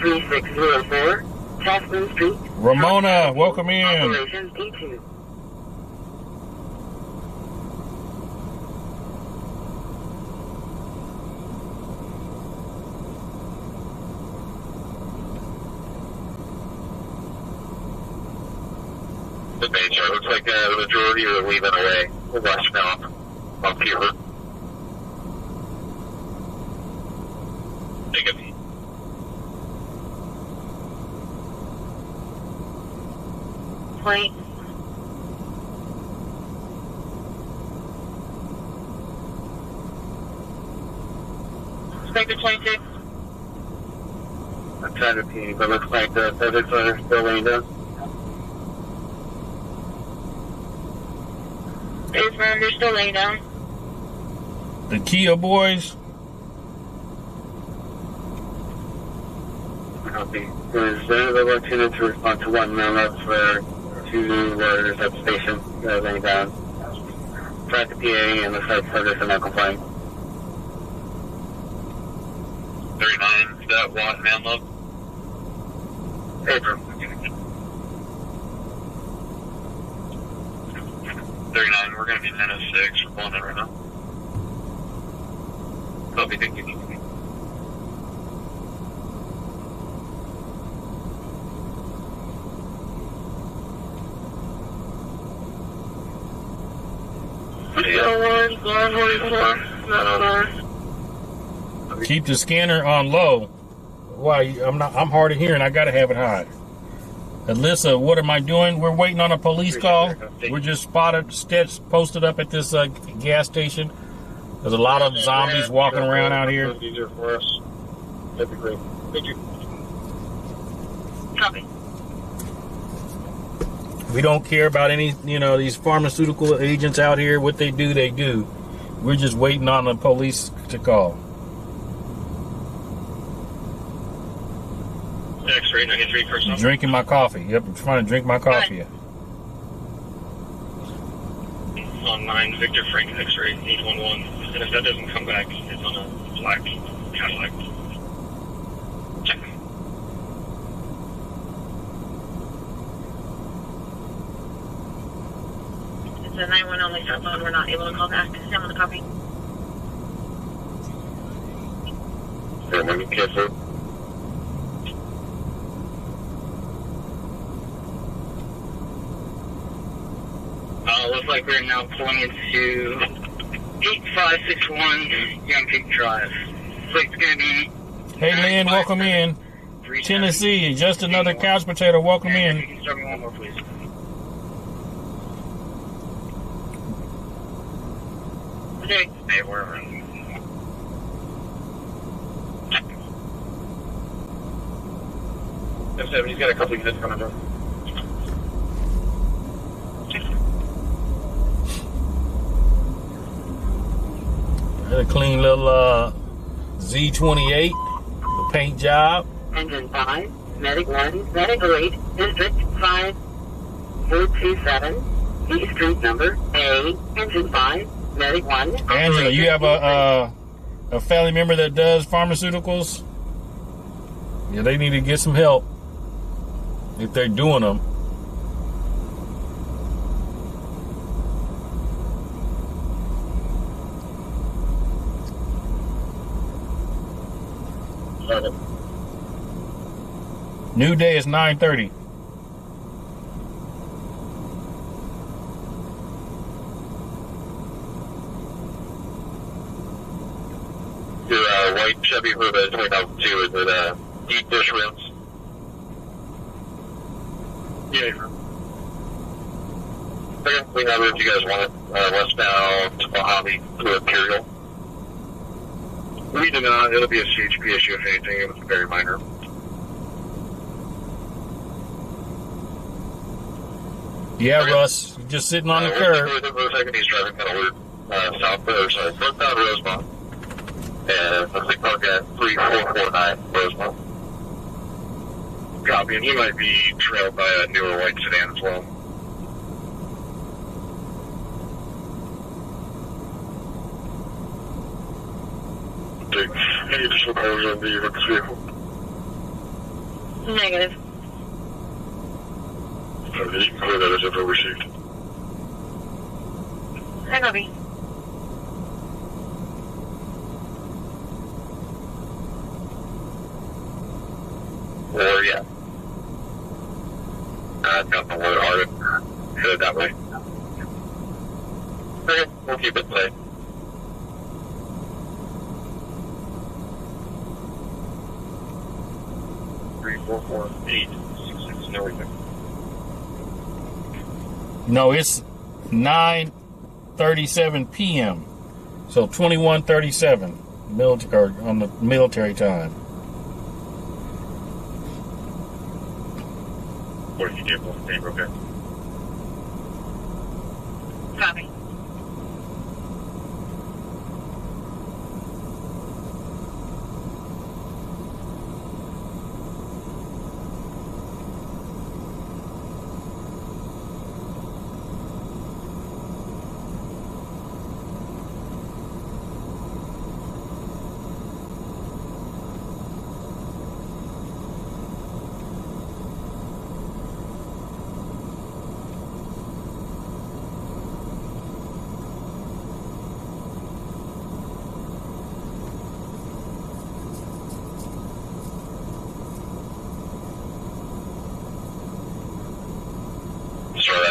3604, Tasman Street. Ramona, welcome in. Operations D2. The major. Looks like the majority are leaving away. Westbound on Peter. Take a peek. Point. Inspector 26. I'm trying to pee, but looks like the subjects are still laying down. Affirm, they're still laying down. The Kia boys. Copy. Is there the lieutenant to respond to one memo for 2 new warriors at the station laying down? Track the PA and the site service are not complying. 39, is that one man love? April. 39, we're going to be 10:06. We're pulling in right now. Copy, thank you. Keep the scanner on low. Why? I'm hard of hearing. I gotta have it high. Alyssa, what am I doing? We're waiting on a police call. We're just posted up at this gas station. There's a lot of zombies walking around out here. Easier for us. That'd be great. Thank you. Copy. We don't care about any, these pharmaceutical agents out here. What they do, they do. We're just waiting on the police to call. X-ray 93 first off. Drinking my coffee. Yep, I'm trying to drink my coffee. On 9, Victor Frank X-ray 811. And if that doesn't come back, it's on a black Cadillac. Check. It's a 911 only cell phone. We're not able to call back. I'm on the copy. When you kiss it. Looks like we're now pulling into 8561 Young Peak Drive. Flight's going to be... Hey, Lynn, welcome in. Tennessee, just another couch potato. Welcome in. You can start me one more, please. Okay. Hey, we're... He's got a couple units coming down. A clean little Z28, the paint job. Engine 5, Medic 1, Medic 8, District 5, 427, B Street number A, Engine 5, Medic 1. Angela, you have a family member that does pharmaceuticals? Yeah, they need to get some help if they're doing them. New day is 9:30. Your white Chevy Hoover 2002, is it deep dish rims? Yeah, Okay, we have it if you guys want it. Westbound Mojave to Imperial. We do not. It'll be a CHP issue if anything. It was very minor. Yeah, Russ, you're just sitting on the curb. We're taking these driving kind of weird northbound Rosemont. And let's say park at 3449 Rosemont. Copy, and he might be trailed by a newer white sedan as well. Any additional calls on the Ruckus vehicle? Negative. Okay, you can clear that as info received. Hi, copy. Or, yeah. Got the word Arden. Headed that way. Okay, we'll keep it safe. Three, 4, 4, 8, 6, 6. No, we No, it's 9:37 p.m. So 21:37 military on the military time. What did you do? Okay. Copy.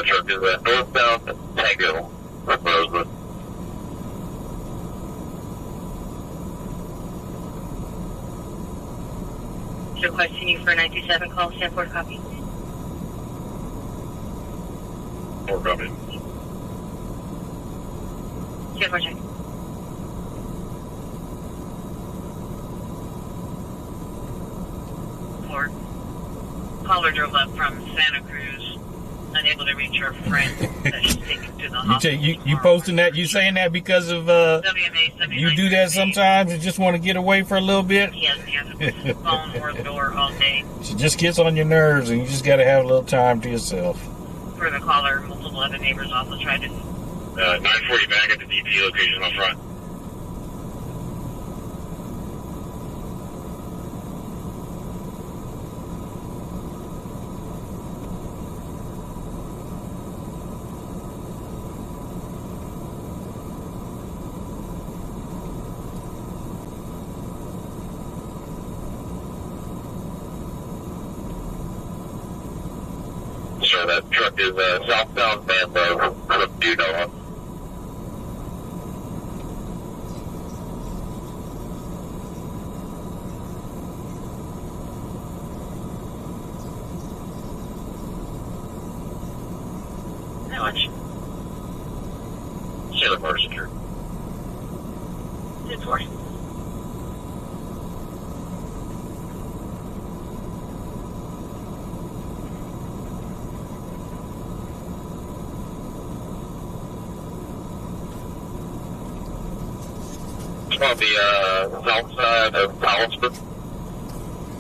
that truck is northbound Tango from Rosewood. Requesting you for a 927 call, stand for copy. Or copy. Stand for check. Caller drove up from Santa Cruz, unable to reach her friend that she's taken to the hospital. You posting that? You saying that because of WMA you do that sometimes and just want to get away for a little bit? He hasn't answered the phone or the door all day. She just gets on your nerves, and you just got to have a little time to yourself. For the caller, multiple other neighbors also tried to. 940 back at the DP location up front. So that truck is southbound Bambo from Duno. How much? Sailor Motor Secure. 240. On the south side of Collinsburg,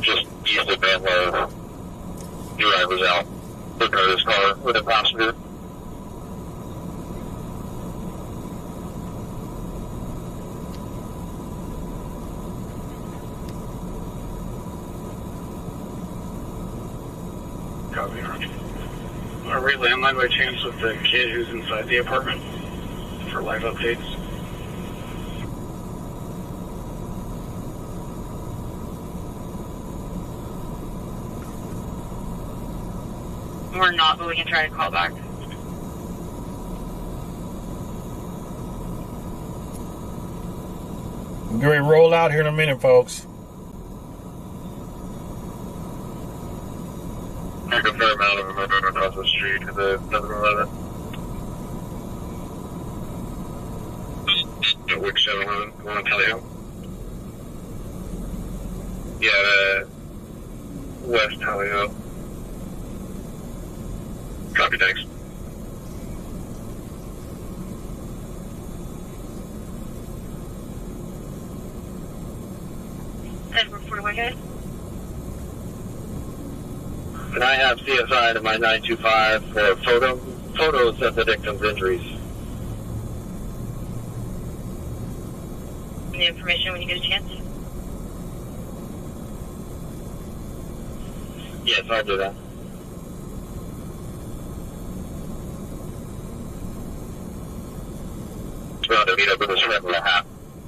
just east of Banlow. Driver's out looking at his car with a passenger. Copy, Roger. Are we landline by chance with the kid who's inside the apartment for live updates? We're not, but we can try to call back. We're going to roll out here in a minute, folks. Took a fair amount of them over across the street to the 7-Eleven. Which 7-Eleven? One in Toledo? Yeah, West Toledo. Copy, thanks. Edward 41 guys. And I have CSI to my 925 for photos of the victim's injuries. Any information when you get a chance? Yes, I'll do that. Well, to meet up with his friend with a hat.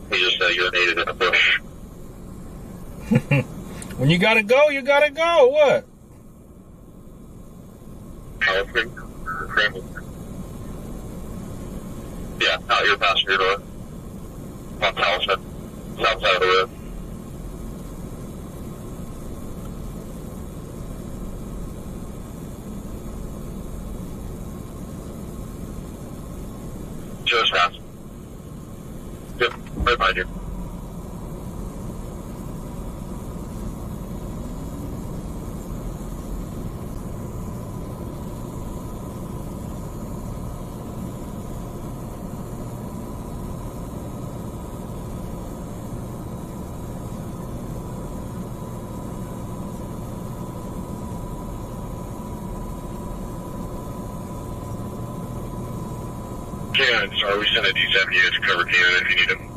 He just urinated in a bush. When you gotta go, you gotta go. What? Talisman? Yeah, out your passenger door. On Talisman. South side of the road. Just fast. Yep, right behind you. Cannon, sorry, we sent a D7 unit to cover Cannon if you need him.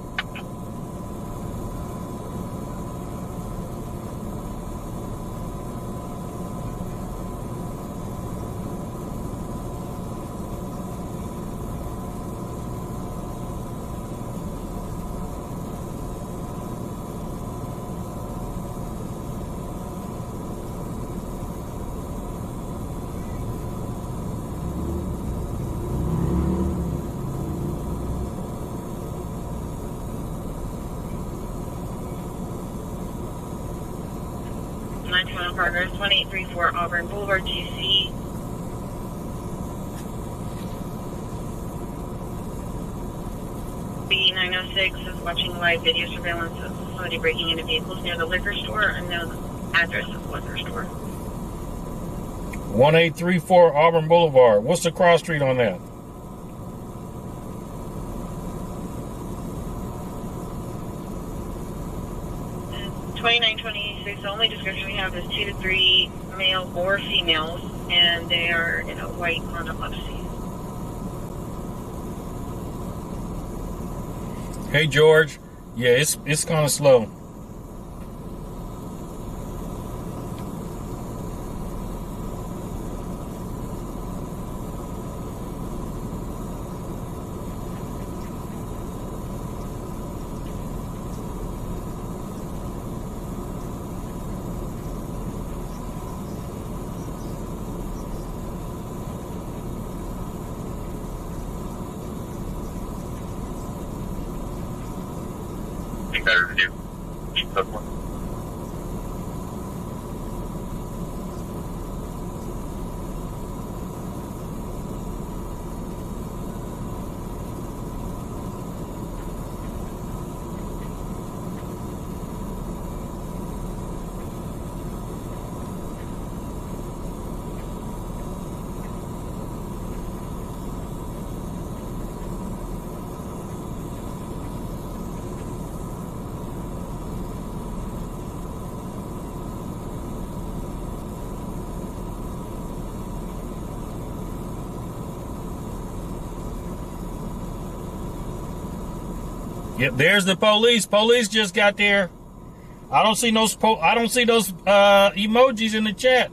Partners, 1834 Auburn Boulevard, GC. B906 is watching live video surveillance of somebody breaking into vehicles near the liquor store. Unknown address of the liquor store. 1834 Auburn Boulevard. What's the cross street on that? And 2926. The only description we have is 2 to 3 male or females, and they are in a white Honda Odyssey. Hey George. Yeah, it's kind of slow. Better to do. That's one. Yep, there's the police. Police just got there. I don't see those emojis in the chat.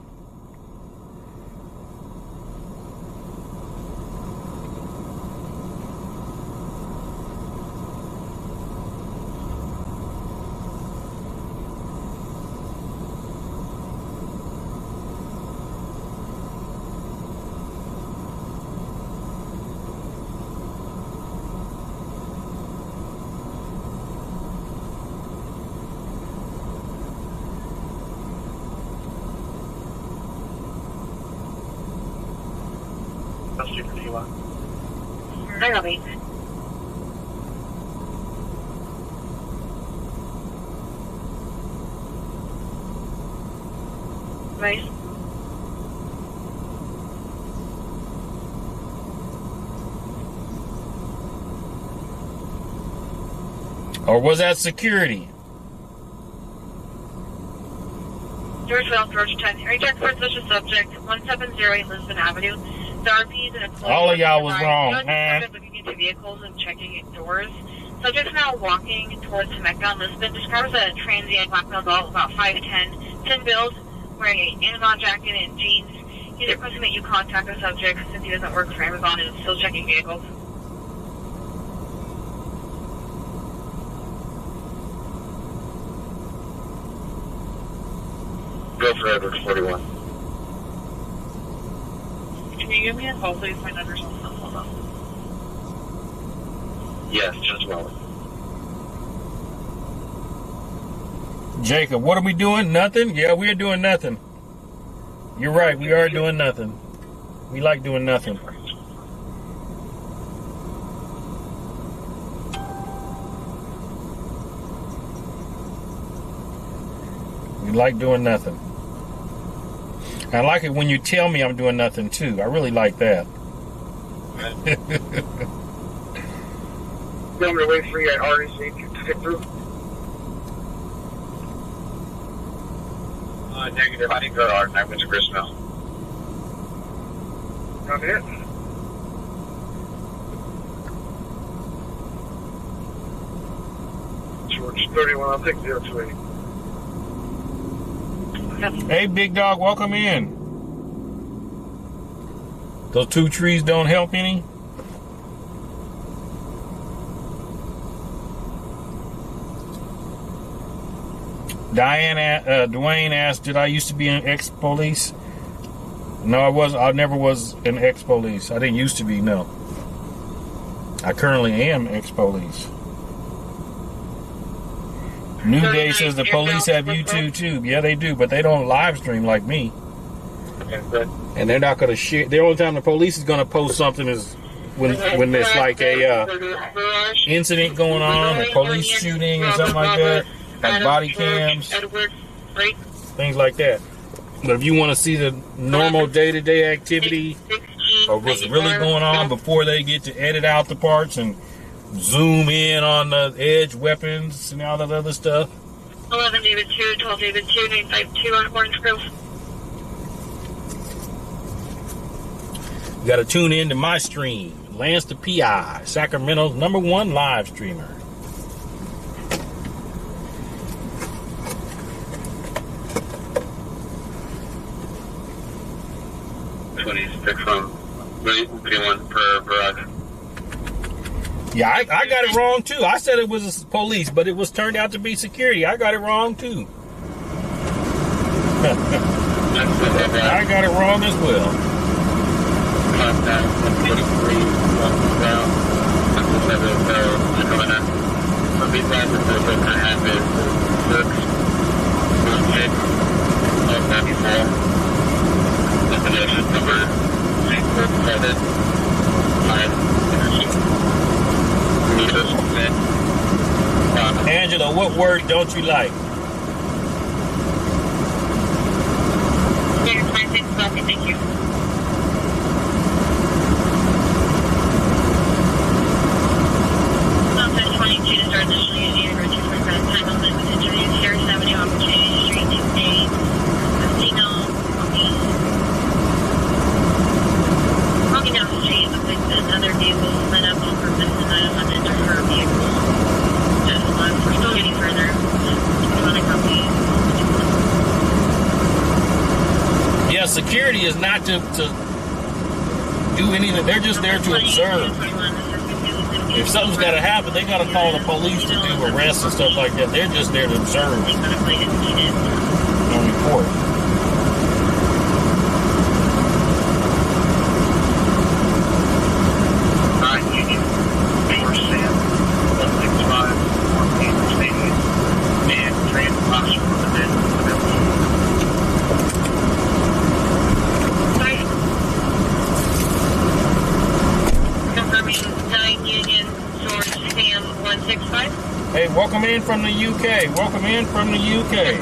Really? Nice. Or was that security? Georgeville, Georgia 10. Recheck for such a subject, 1708 Lisbon Avenue. The RP is in a closed All of y'all was wrong, man. man. Looking into vehicles and checking doors. Subject's now walking towards Temecula, Lisbon. Describes a transient black male adult, about 5'10", thin build, wearing an Amazon jacket and jeans. He's requesting that you contact the subject since he doesn't work for Amazon and is still checking vehicles. Go for Edward 41. Can you give me a call, please? My number's on the phone. Yes, just well. Jacob, what are we doing? Nothing? Yeah, we are doing nothing. You're right, we are doing nothing. We like doing nothing. We like doing nothing. I like it when you tell me I'm doing nothing too. I really like that. You want me to wait for you at REC to get through? Negative. I didn't go to REC. I went to Grismell. Not it? George 31. I'll take 028. Hey, big dog, welcome in. Those two trees don't help any? Dwayne asked, did I used to be an ex-police? No, I never was an ex-police. I didn't used to be, no. I currently am ex-police. New Day says the police have YouTube too. Yeah, they do, but they don't live stream like me. And they're not going to share. The only time the police is going to post something is when there's like a incident going on, or police shooting or something like that, like body cams, things like that. But if you want to see the normal day-to-day activity or what's really going on before they get to edit out the parts and zoom in on the edge weapons and all that other stuff. 11 David 2, 12 David 2, 952 on Orange Grove. You got to tune in to my stream, LanceThePI, Sacramento's #1 live streamer. Yeah, I got it wrong too. I said it was police, but it was turned out to be security. I got it wrong too. I got it wrong as well. Angela, what word don't you like? Yeah, my thing's welcome, thank you. Southwest 22 to start initially at University for time limit with introduce Harris Avenue, Opportunity Street, 2A, Casino, walking down the street with another vehicle lit up on purpose and I don't want to enter her vehicle. We're still getting further. Yeah, security is not to do anything. They're just there to observe. If something's got to happen, they got to call the police to do arrests and stuff like that. They're just there to observe and report. Hey, welcome in from the UK. Welcome in from the UK.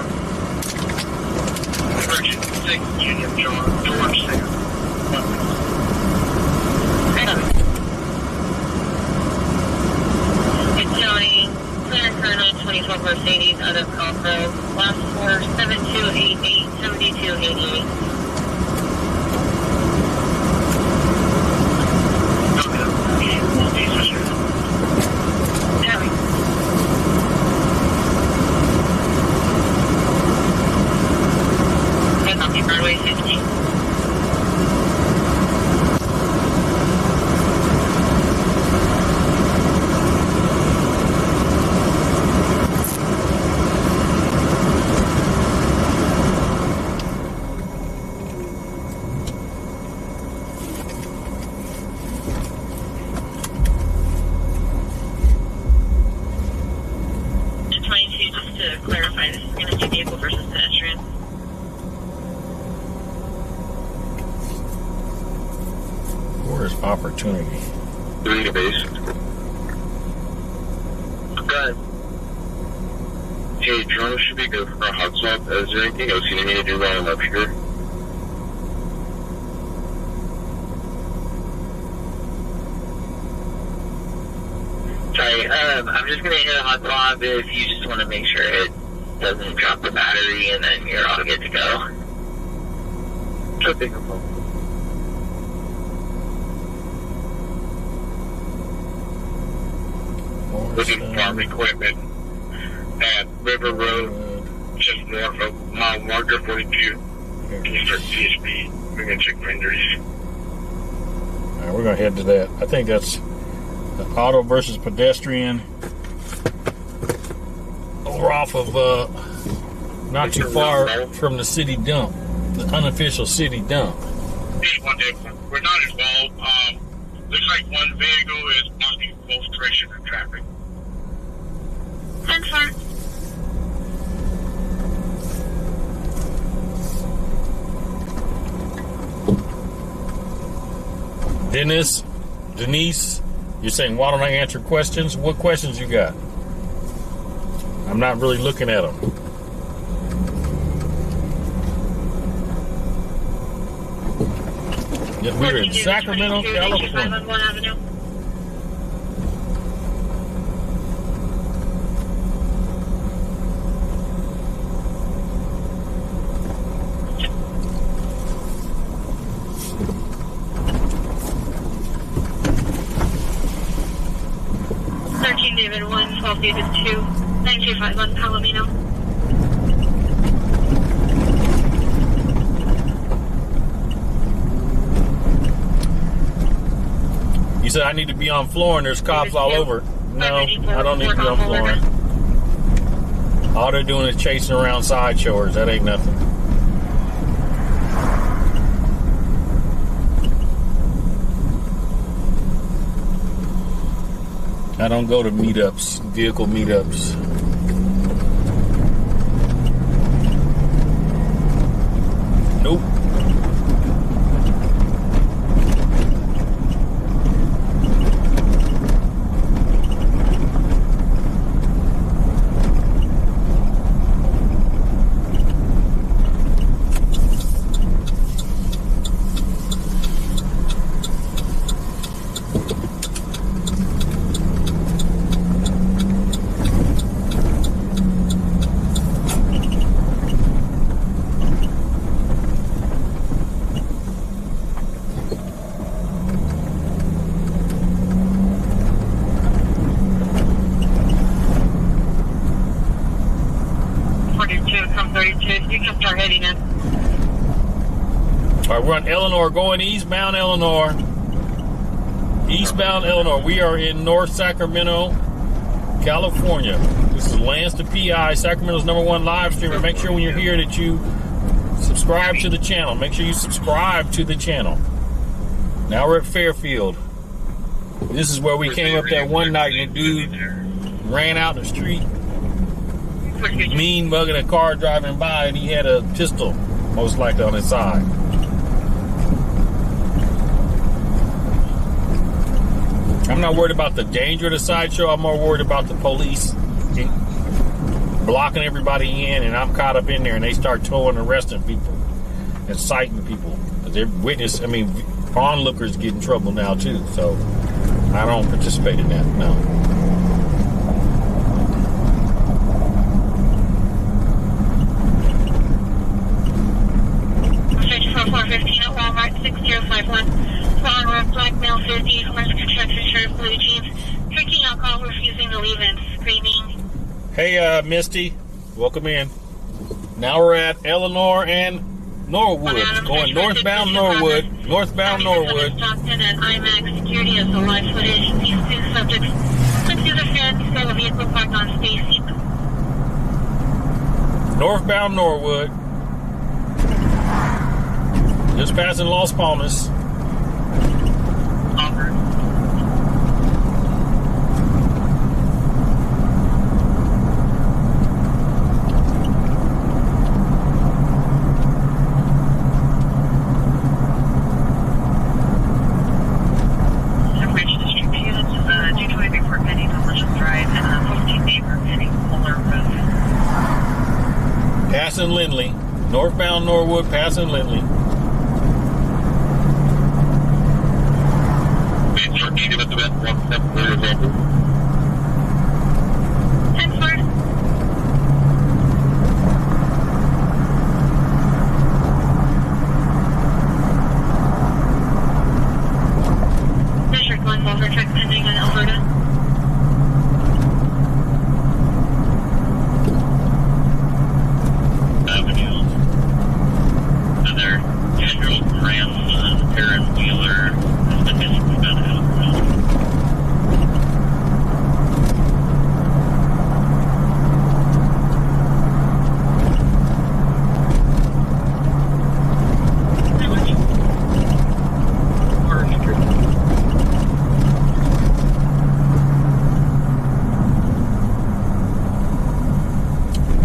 It's Johnny, Clear Colonel 24 Mercedes out of Cockrell. Last 4 7288 7288. Broadway 15. And 22, just to clarify, this is going to be vehicle versus pedestrian. Where's opportunity? Database. Okay. Hey, drone should be good for a hot swap. Is there anything else you need to do while I'm up here? Sorry, I'm just gonna hit a hot swap if you just want to make sure it doesn't drop the battery, and then you're all good to go. Okay. Looking for farm equipment at River Road, just north of mile marker 42. Can you start CSP? We're going to check for injuries. All right, we're going to head to that. I think that's the auto versus pedestrian. Over off of, not too far from the city dump, the unofficial city dump. We're not involved. Looks like one vehicle is blocking both directions of traffic. 10-4. Denise, you're saying, why don't I answer questions? What questions you got? I'm not really looking at them. Yes, we're in Sacramento, California. David 1, 12 David 2, 9251 Palomino. You said I need to be on floor and there's cops all over. No, I don't need to be on floor. All they're doing is chasing around sideshowers. That ain't nothing. I don't go to meetups, vehicle meetups. Nope. We're on Eleanor, going eastbound Eleanor. Eastbound Eleanor. We are in North Sacramento, California. This is LanceThePI, Sacramento's #1 live streamer. Make sure when you're here that you subscribe to the channel. Make sure you subscribe to the channel. Now we're at Fairfield. This is where we came up that one night and the dude ran out in the street, mean mugging a car driving by, and he had a pistol, most likely on his side. I'm not worried about the danger of the sideshow. I'm more worried about the police blocking everybody in, and I'm caught up in there, and they start towing and arresting people and citing people. They're onlookers get in trouble now too. So I don't participate in that. No. Walmart 6051. Black male 50, orange construction shirt, blue jeans, drinking alcohol, refusing to leave, and screaming. Hey, Misty, welcome in. Now we're at Eleanor and Norwood, going northbound Norwood. Northbound Norwood. Stockton and IMAX security as the live footage. These two subjects went to the fence, saw the vehicle parked on Stacy. Northbound Norwood. Just passing Las Palmas. Passing Lindley. Northbound Norwood, passing Lindley. District 1, Boulder truck pending in Alberta.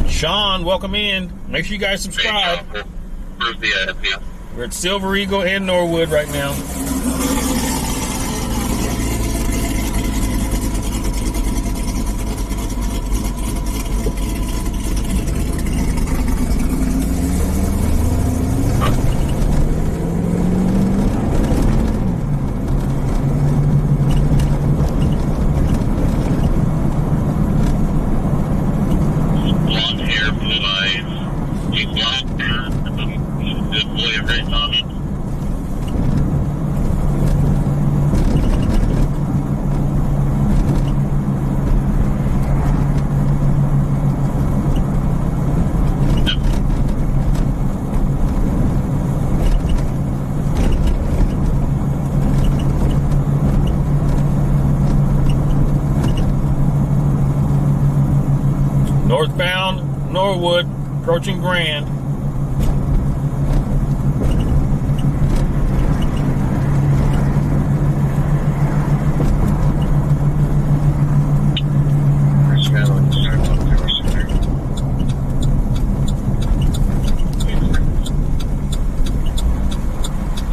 Sean, welcome in. Make sure you guys subscribe. Where's the We're at Silver Eagle and Norwood right now. Norwood, approaching Grand.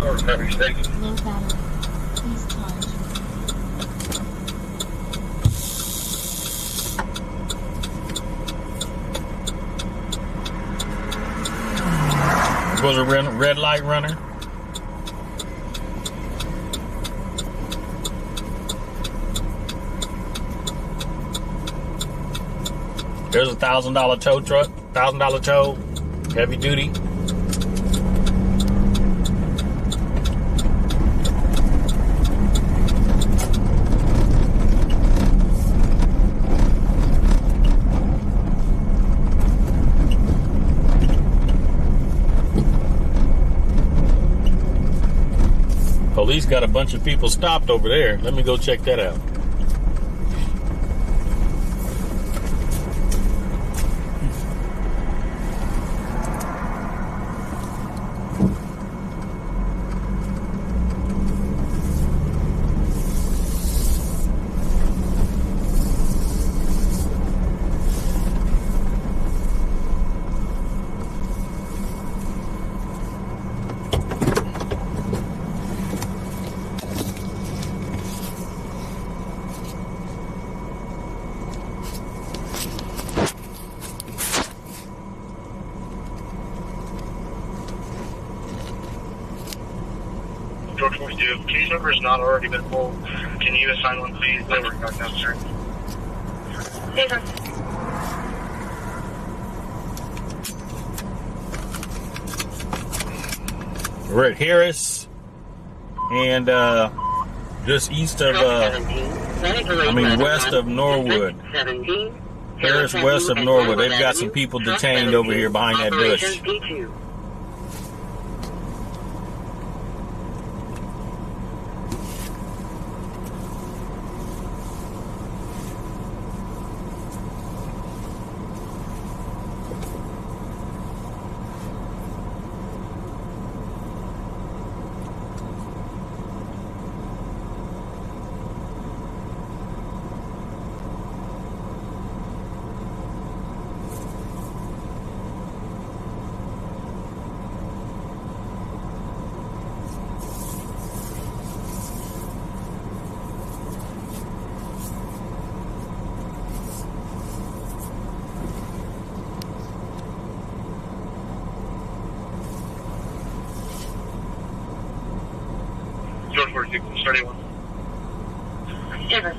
Low battery. Please charge. Was a red light runner. There's a $1,000 tow truck, $1,000 tow, heavy duty. Police got a bunch of people stopped over there. Let me go check that out. George 42, case number has not already been pulled. Can you assign one, please? They were not necessary. Yes, sir. We're at Harris and just east of, west of Norwood. Harris, west of Norwood. They've got some people detained over here behind that bush. George 42, starting one. Yes, sir.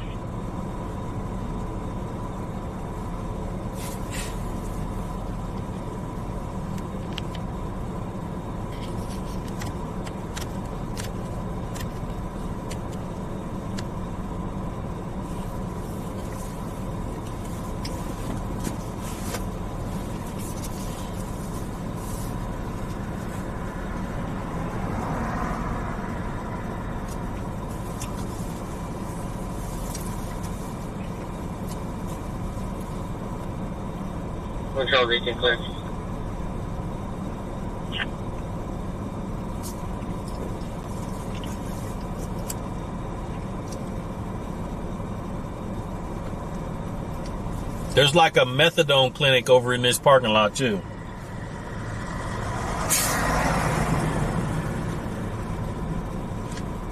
Control region clear. There's like a methadone clinic over in this parking lot too.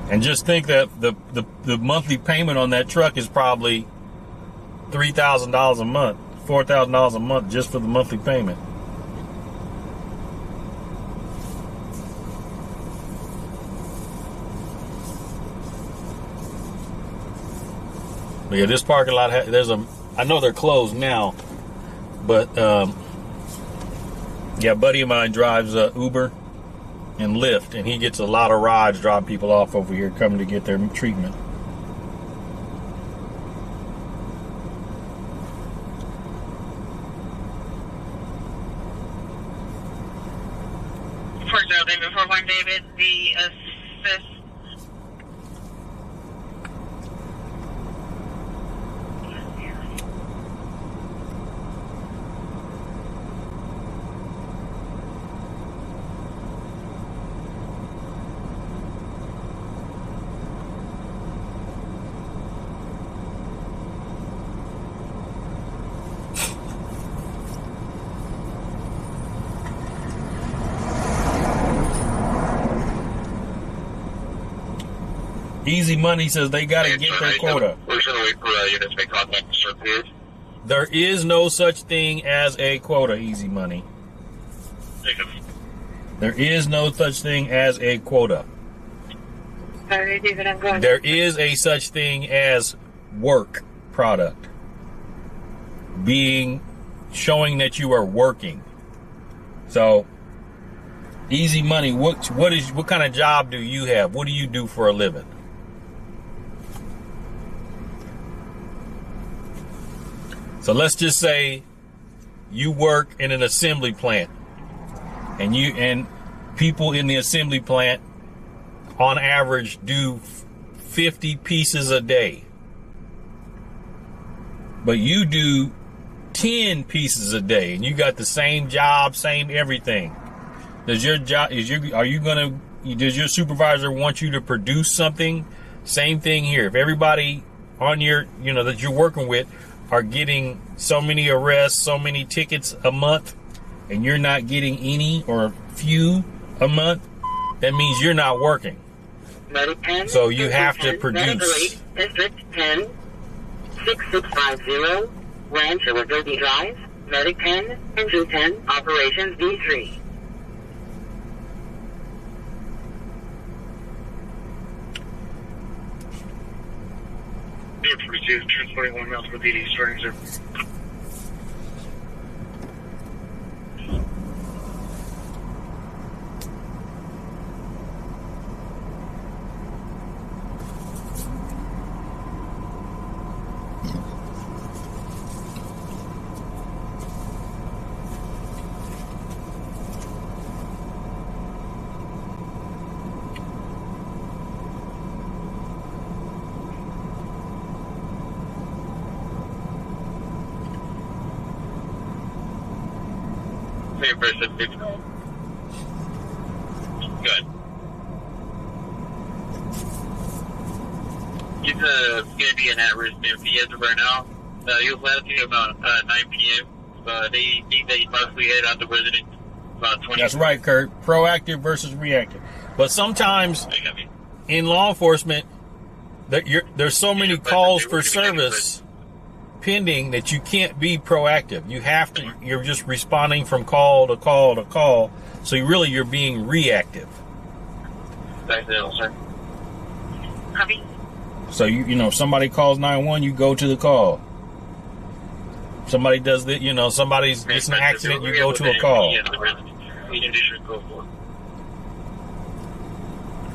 And just think that the monthly payment on that truck is probably $3,000 a month, $4,000 a month just for the monthly payment. But yeah, this parking lot I know they're closed now, but yeah, a buddy of mine drives Uber and Lyft, and he gets a lot of rides dropping people off over here coming to get their treatment. David, 41 David, the assist. Easy Money says they got to get their quota. We're just going to wait for units to make contact with Sir, please. There is no such thing as a quota, Easy Money. There is no such thing as a quota. Sorry, David, I'm going. There is a such thing as work product. Showing that you are working. So, Easy Money, what kind of job do you have? What do you do for a living? So let's just say you work in an assembly plant, and people in the assembly plant on average do 50 pieces a day. But you do 10 pieces a day, and you got the same job, same everything. Does your supervisor want you to produce something? Same thing here. If everybody on your, that you're working with are getting so many arrests, so many tickets a month, and you're not getting any or few a month, that means you're not working. So you have to produce. District 10, 6650, Rancho Adobe Drive, Medic 10, Engine 10, Operations D3. You're 42, transporting 1 mile for PD, starting 0. Same person, good. He's going to be an at-risk MP as of right now. He was latitude about 9 p.m. They think that he possibly head out the residence about 20. That's right, Kurt. Proactive versus reactive. But sometimes in law enforcement, there's so many calls for service pending that you can't be proactive. You're just responding from call to call to call. So you're being reactive. Thanks, sir. Copy. So if somebody calls 911, you go to the call. Somebody does that, somebody's gets in an accident, you go to a call.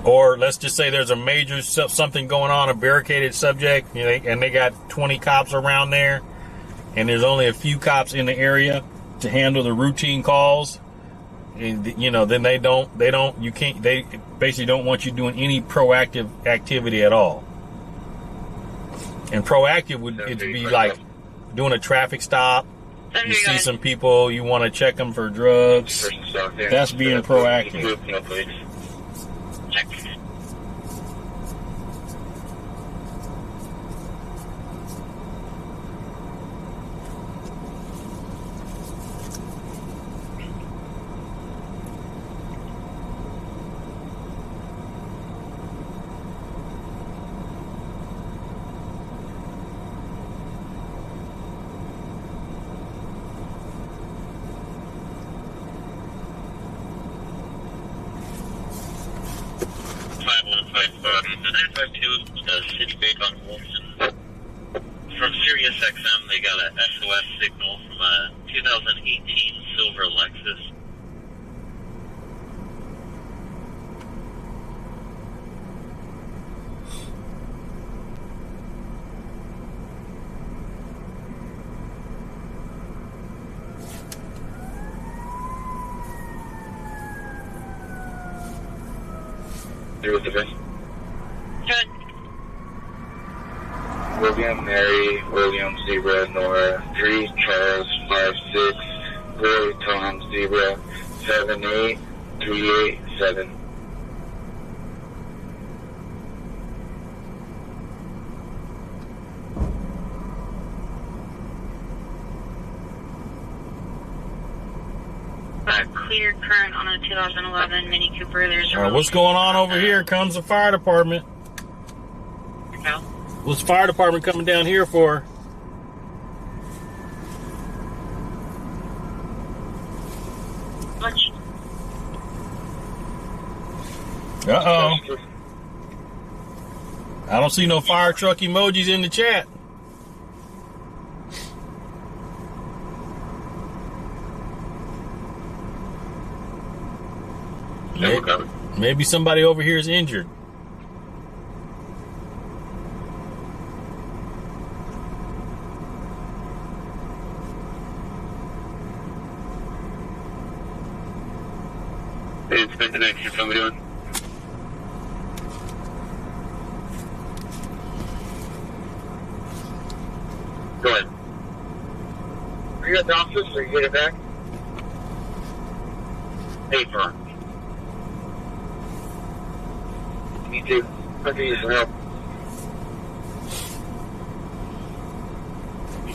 Or let's just say there's a major something going on, a barricaded subject, and they got 20 cops around there, and there's only a few cops in the area to handle the routine calls. And, then they basically don't want you doing any proactive activity at all. And proactive would be like doing a traffic stop. You see some people, you want to check them for drugs. That's being proactive. Check. 952 City Bank on Wilson. From Sirius XM, they got a SOS signal from a 2018 silver Lexus. What's the best? Good. William, Mary, William, Zebra, Nora, 3, Charles, 5, 6, Roy, Tom, Zebra, 7, 8, 3, 8, 7. Clear current on a 2011 Mini Cooper. There's All right, what's going on over here? Comes the fire department. Cal. What's the fire department coming down here for? Much. Uh-oh. I don't see no fire truck emojis in the chat. Maybe somebody over here is injured. Hey, it's been tonight. How's somebody doing? Go ahead. Are you at the office or you get it back? Hey, Fern. Me too. I can use some help.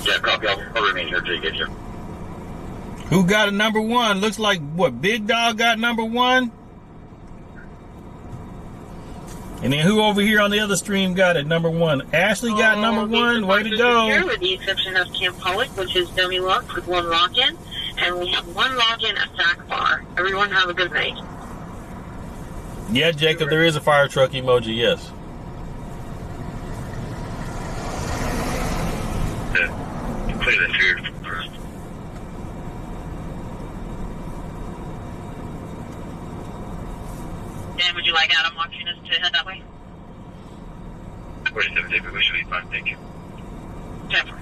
Yeah, copy. I'll remain here until you get here. Who got a number one? Looks like, what, Big Dog got number one? And then who over here on the other stream got it, number one? Ashley got number one. Way to go. Here, with the exception of Camp Pollock, which is dummy locked with one login. And we have one login at Sac Bar. Everyone have a good night. Yeah, Jacob, there is a fire truck emoji, yes. Yeah. Clear that here first. Dan, would you like Adam watching us to head that way? 47, David, we should be fine, thank you. Jeffrey.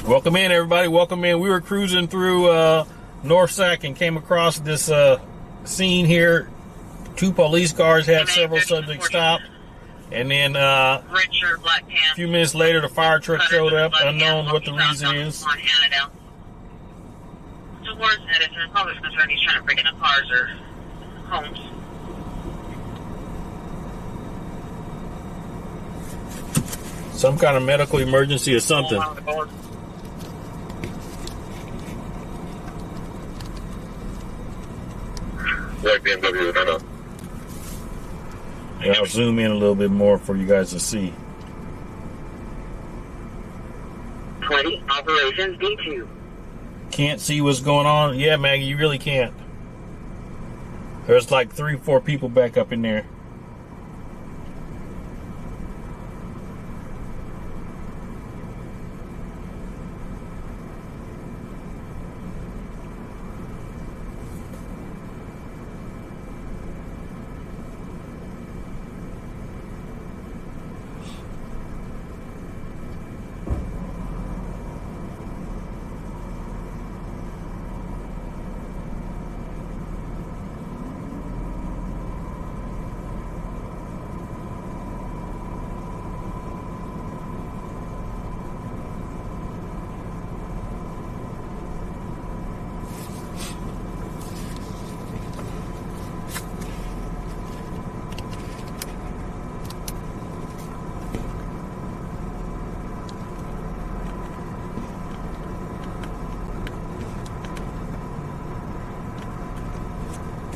Welcome in, everybody. Welcome in. We were cruising through North Sac and came across this scene here. 2 police cars had several subjects stopped. And then a few minutes later, the fire truck showed up, unknown what the reason is. Towards Edison, as far as concerned, he's trying to break into cars or homes. Some kind of medical emergency or something. Black BMW, I know. Yeah, I'll zoom in a little bit more for you guys to see. 20, Operations D2. Can't see what's going on? Yeah, Maggie, you really can't. There's like 3-4 people back up in there.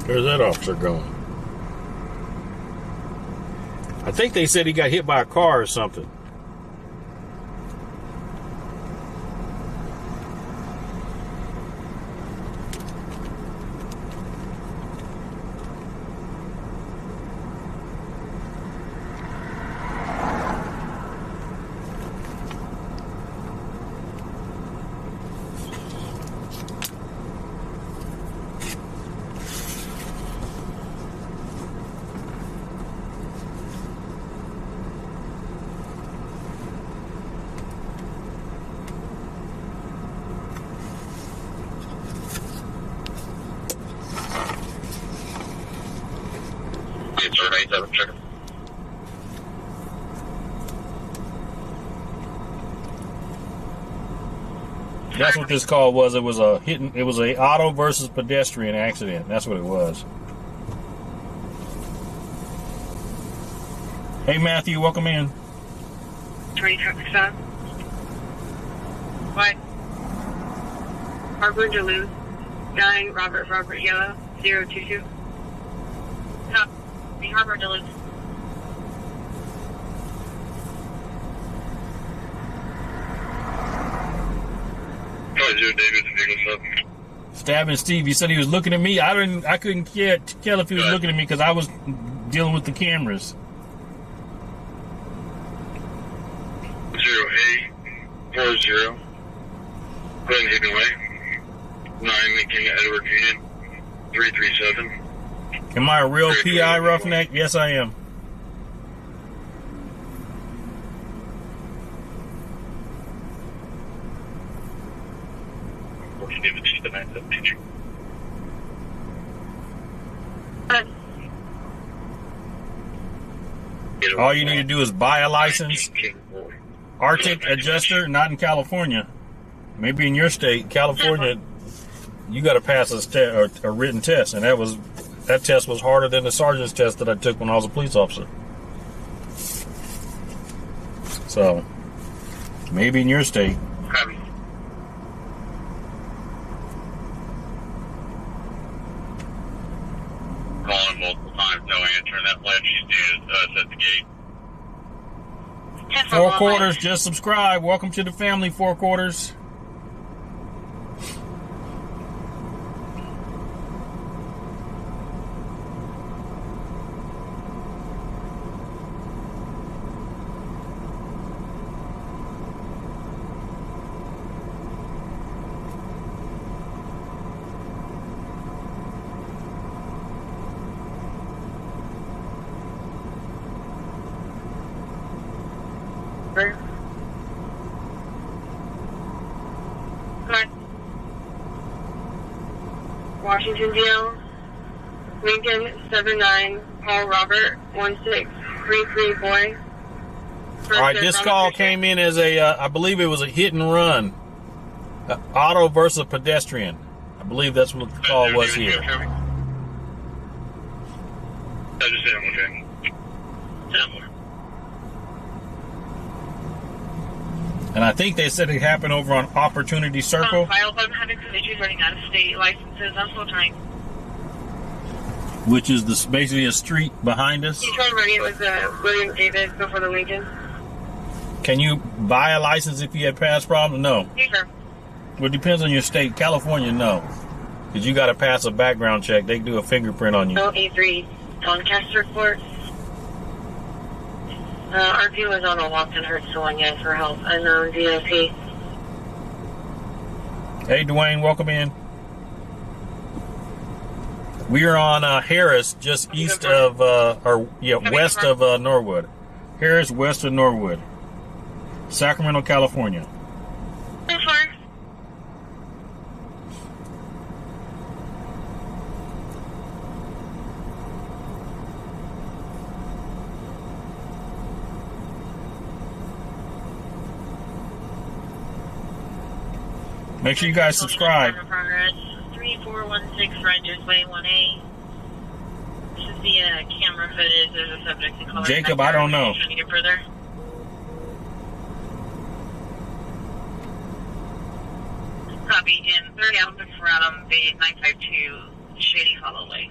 Where's that officer going? I think they said he got hit by a car or something. That's what this call was. It was a auto versus pedestrian accident. That's what it was. Hey, Matthew, welcome in. 20 traffic stop. What? Harbor Duluth. 9 Robert Yellow 022. Stop. The Harbor Duluth. David, Stabbing Steve. You said he was looking at me. I couldn't tell if he was looking at me because I was dealing with the cameras. 0840. Go ahead and hit away. 9 Lincoln Edward Union 337. Am I a real PI roughneck? Yes, I am. All you need to do is buy a license. Arctic adjuster, not in California. Maybe in your state, California, you got to pass a written test, and that test was harder than the sergeant's test that I took when I was a police officer. So, maybe in your state. Calling multiple times, no answer, and that flash you see is at the gate. Four Quarters, just subscribe. Welcome to the family, Four Quarters. Washington DL, Lincoln 79, Paul Robert 1633 boy. All right, this call came in as I believe it was a hit and run, auto versus pedestrian. I believe that's what the call was here. And I think they said it happened over on Opportunity Circle. File, but I'm having some issues running out of state licenses. I'm still trying. Which is basically a street behind us. You tried running it with William David before the Lincoln. Can you buy a license if you had past problems? No. Sure. Well, it depends on your state. California, no. Because you got to pass a background check. They do a fingerprint on you. 083 Doncaster Court. Our view is on a Walkton Hertz to one yes for help. Unknown DOP. Hey, Dwayne, welcome in. We are on Harris, just east of, west of Norwood. Harris, west of Norwood. Sacramento, California. So far. Make sure you guys subscribe. 3416 Rangers Way 1A. This is the camera footage. There's a subject in color. Jacob, I don't know. Trying to get further. Copy. In 30 Alpha Ferratum Bay 952 Shady Hollow Way.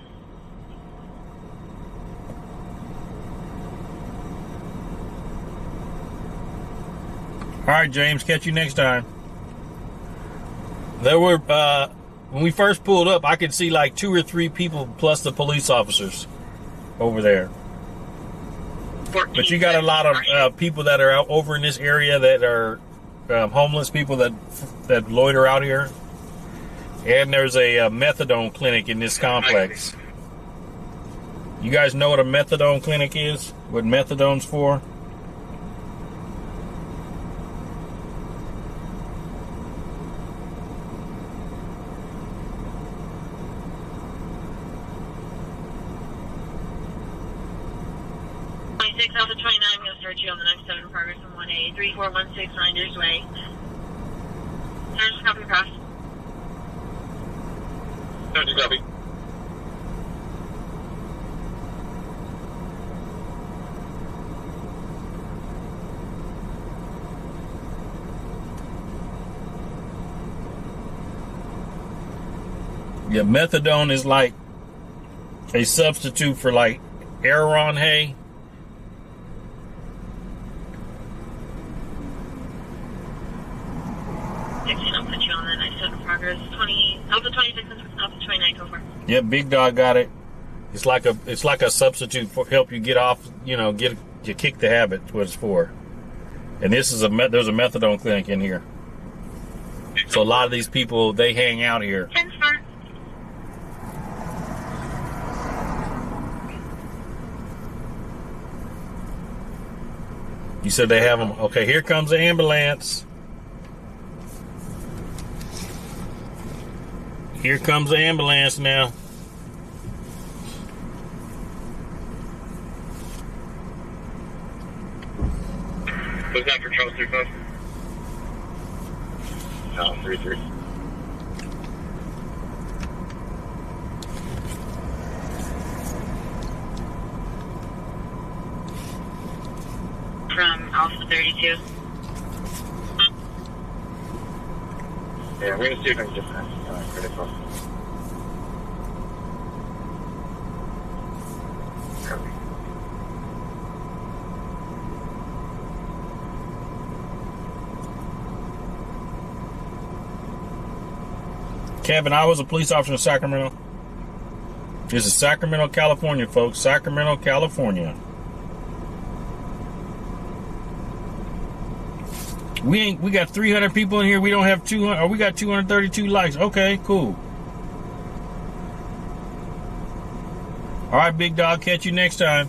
All right, James. Catch you next time. There were, when we first pulled up, I could see like 2 or 3 people plus the police officers over there. But you got a lot of people that are out over in this area that are homeless people that loiter out here. And there's a methadone clinic in this complex. You guys know what a methadone clinic is? What methadone's for? Alpha 29, I'm going to start you on the next 7 progress from 1A, 3416 Rangers Way. Just copy across. Copy. Yeah, methadone is like a substitute for like Aeron hay. I'll put you on the next set of progress. 20, Alpha 26 and Alpha 29, go for it. Yeah, Big Dog got it. It's like a substitute for help you get off, you kick the habit. What it's for. And this is there's a methadone clinic in here. So a lot of these people, they hang out here. 10 start. You said they have them. Okay, here comes the ambulance. Here comes the ambulance now. Was that for Charles 35? No, 33. From Alpha 32. Yeah, we're going to see if I can get that. Critical. Kevin, I was a police officer in Sacramento. This is Sacramento, California, folks. Sacramento, California. We got 300 people in here. We don't have 200. Or we got 232 likes. Okay, cool. All right, Big Dog. Catch you next time.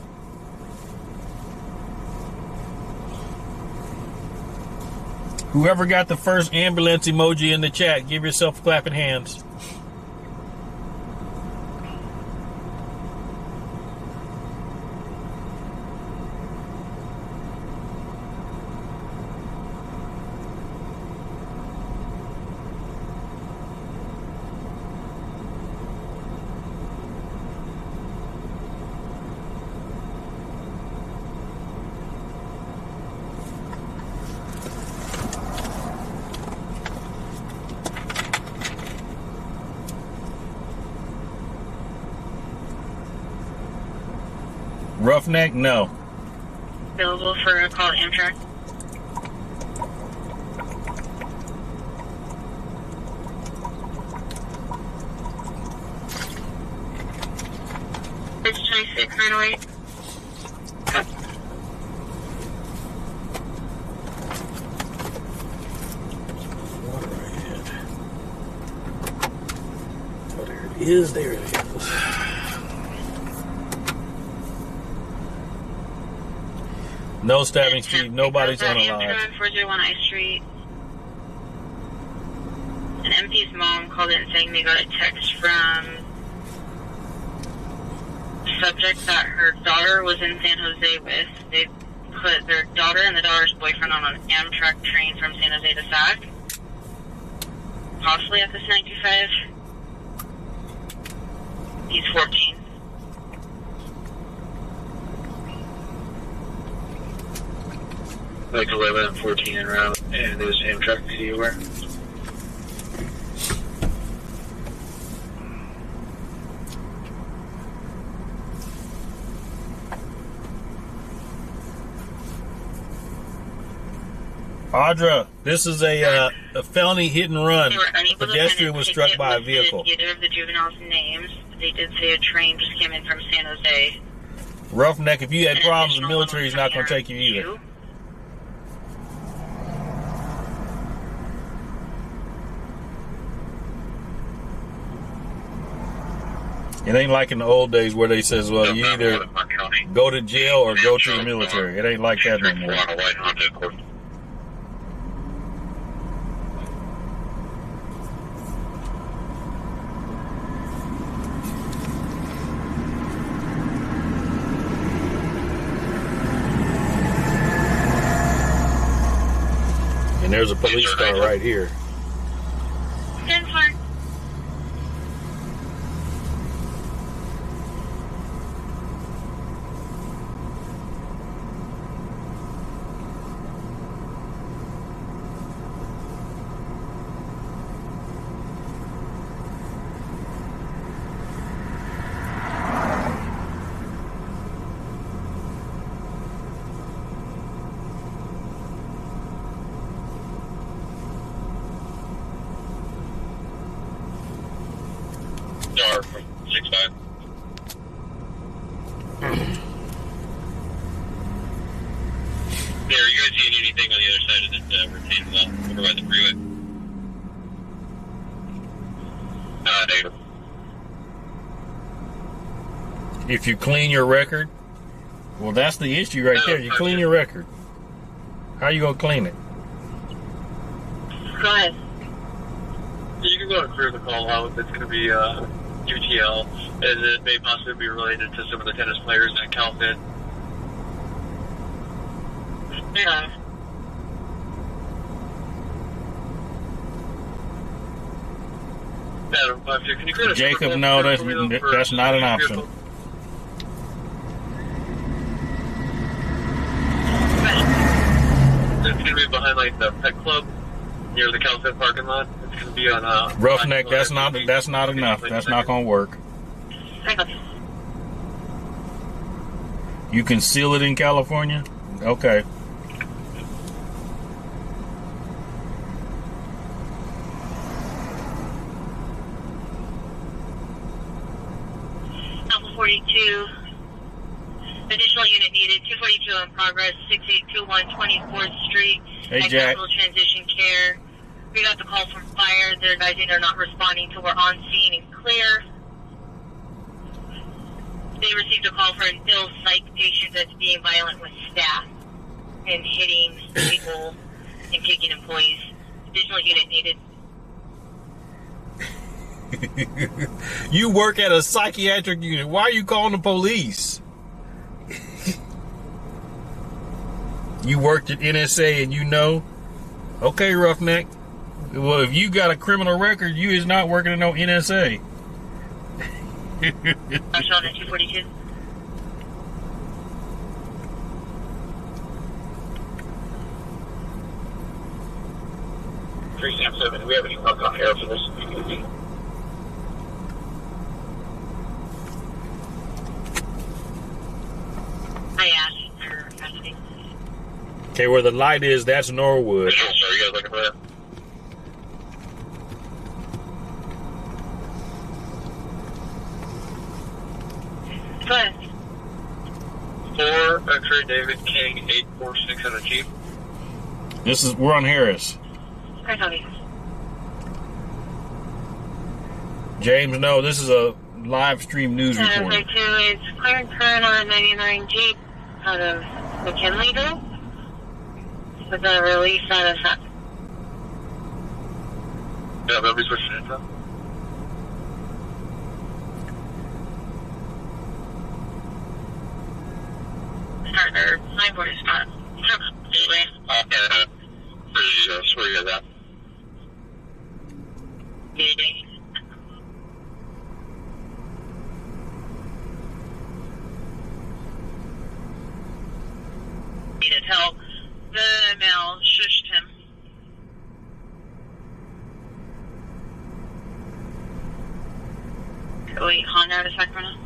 Whoever got the first ambulance emoji in the chat, give yourself clapping hands. Roughneck? No. Available for a call to Amtrak. It's 26, 908. Oh, there it is. There it is. No stabbing, Steve. Nobody's on the line. 401 I Street. An MP's mom called in saying they got a text from a subject that her daughter was in San Jose with. They put their daughter and the daughter's boyfriend on an Amtrak train from San Jose to Sac. Possibly at this 925. He's 14. Like 11 and 14 en route, and there's Amtrak to you where? Audra, this is a felony hit and run. Pedestrian was struck by a vehicle. Either of the juveniles' names. They did say a train just came in from San Jose. Roughneck, if you had problems, the military is not going to take you either. It ain't like in the old days where they says, well, you either go to jail or go to the military. It ain't like that no more. And there's a police car right here. 10-4. Yeah, are you guys seeing anything on the other side of this retaining wall over by the freeway? Negative. If you clean your record, well, that's the issue right there. You clean your record. How you gonna clean it? Go ahead. You can go and clear the call out. It's going to be UTL, and it may possibly be related to some of the tennis players that Calvin. Yeah. Adam, can you create a Jacob, no, that's not an option. It's going to be behind like the pet club near the Calvin parking lot. It's going to be on Roughneck. That's not enough. That's not going to work. You can seal it in California? Okay. Alpha 42. Additional unit needed. 242 in progress. 6821 24th Street. Hey, at Jack. Capital Transition Care. We got the call from fire. They're advising they're not responding till we're on scene and clear. They received a call for an ill psych patient that's being violent with staff and hitting people and kicking employees. Additional unit needed. You work at a psychiatric unit. Why are you calling the police? You worked at NSA and you know? Okay, Roughneck. Well, if you got a criminal record, you is not working at no NSA. I'm showing at 242. Do we have any luck on air for this? Hi, Ash. Or Ashley. Okay, where the light is, that's Norwood. Sorry, you guys looking for that? Go ahead. 4 X-ray David King 846 on the Chief. We're on Harris. Hi, Tony. James, no, this is a live stream news report. It's clear turn on 99 Jeep out of McKinleyville with a release on a shot. Yeah, nobody's switching info. Start their 940 spot. Where you guys at? Need to tell the male shushed him. Wait, Honda out of Sacramento.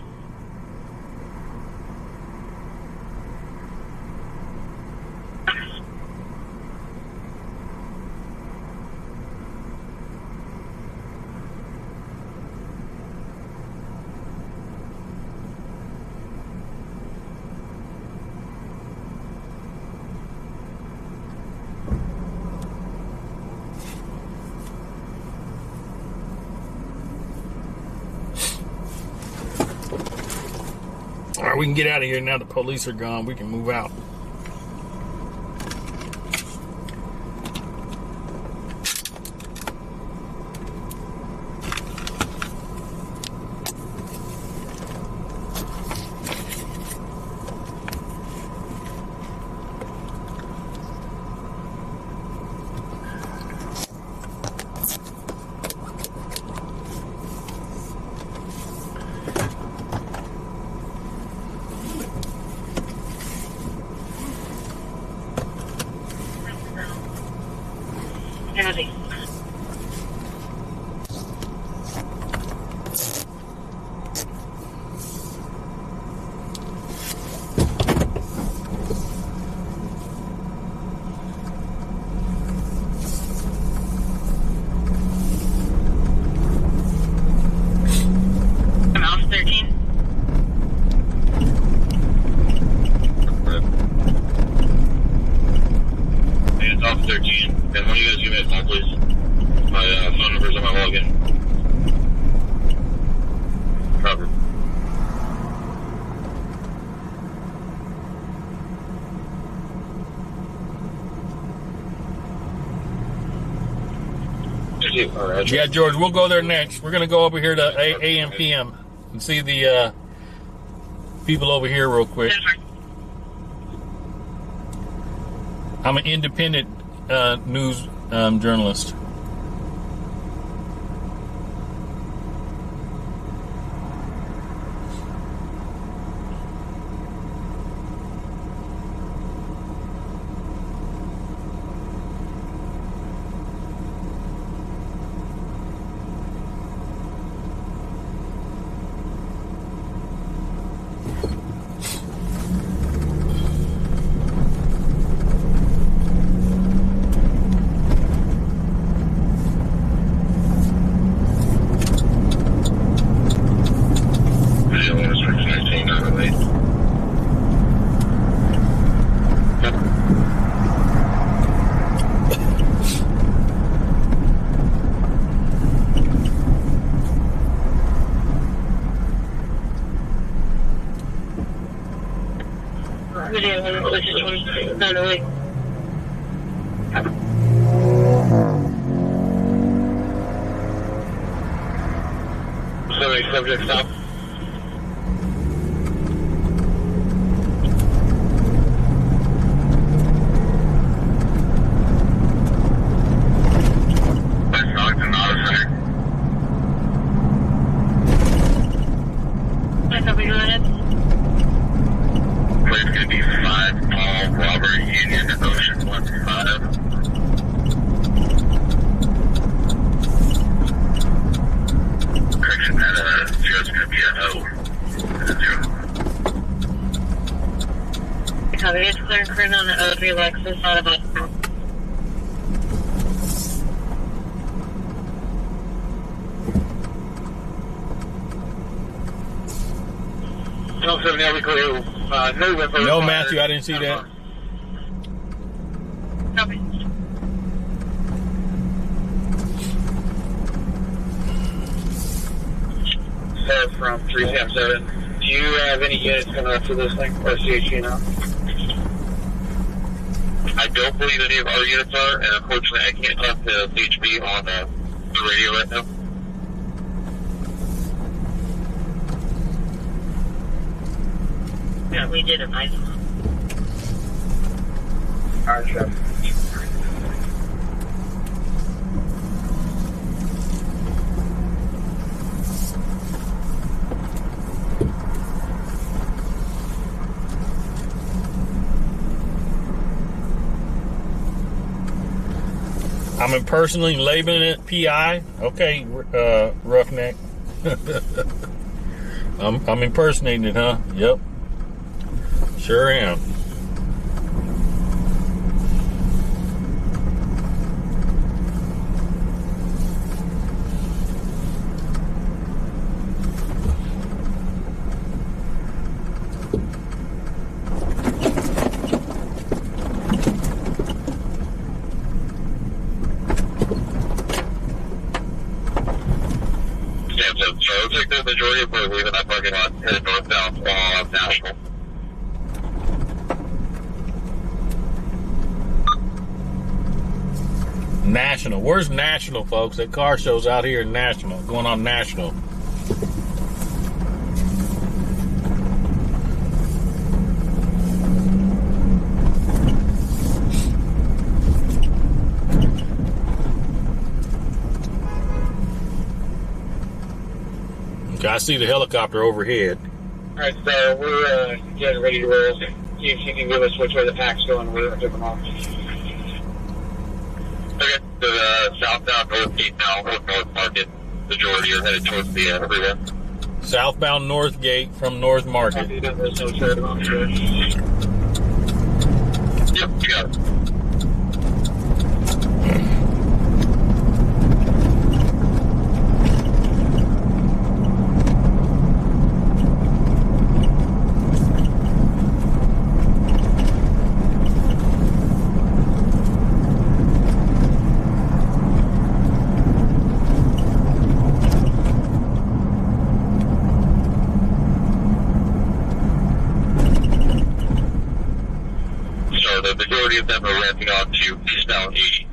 All right, we can get out of here now. The police are gone. We can move out. please. My phone number's on my login. Covered. Yeah, George, we'll go there next. We're going to go over here to AM PM and see the people over here real quick. I'm an independent news journalist. Subject stop. Place going to be 5 Paul Robert Union Ocean 125. Correction, that zero's going to be an O. Zero. Copy, it's clear and current on the O3 Lexus out of Austin. No, Matthew, I didn't see that. Copy. From 377. Do you have any units coming up for this thing? Or CHU now? I don't believe any of our units are, and unfortunately I can't talk to HB on the radio right now. Yeah, we did a nice one. Alright, Chef. I'm impersonating labeling it PI. Okay, Roughneck. I'm impersonating it, huh? Yep. Sure am. So it looks like the majority of people leaving that parking lot headed northbound National. National. Where's National, folks? That car show's out here in National, going on National. Okay, I see the helicopter overhead. Alright, so we're getting ready to roll. See if you can give us which way the pack's going. We're going to take them off. Okay, so the southbound North Gate now, North Market, majority are headed towards the freeway. Southbound North Gate from North Market. Yep, you got it. the majority of them are ramping on to eastbound 80.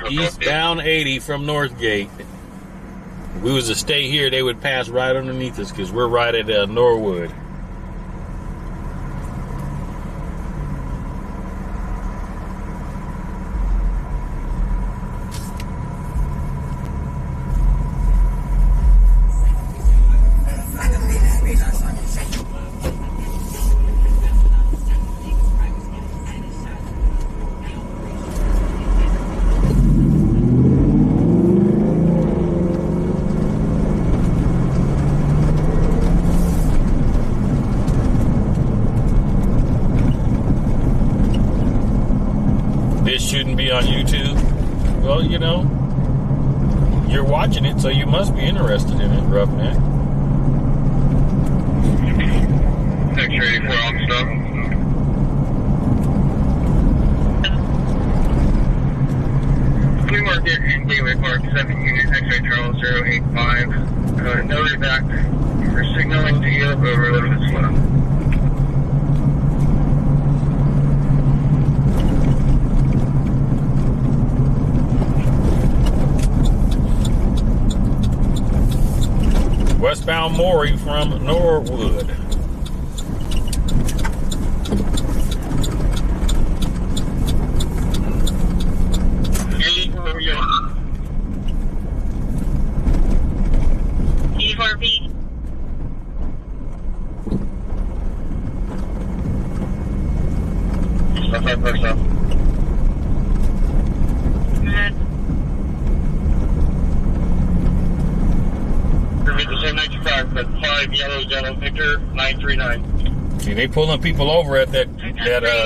Eastbound 80 from Northgate. If we was to stay here, they would pass right underneath us because we're right at Norwood. Shouldn't be on YouTube. Well, you know, you're watching it, so you must be interested in it, Roughneck. X-ray for Armstrong. Flea Market and Gateway Park, 7 unit X-ray Charles 085. No reback. We're signaling to you, but we're a little bit slow. Westbound Maury from Norwood. E4P. That's our first up. Go ahead. The same 95, but 5 yellow, Victor, 939. See, they pulling people over at that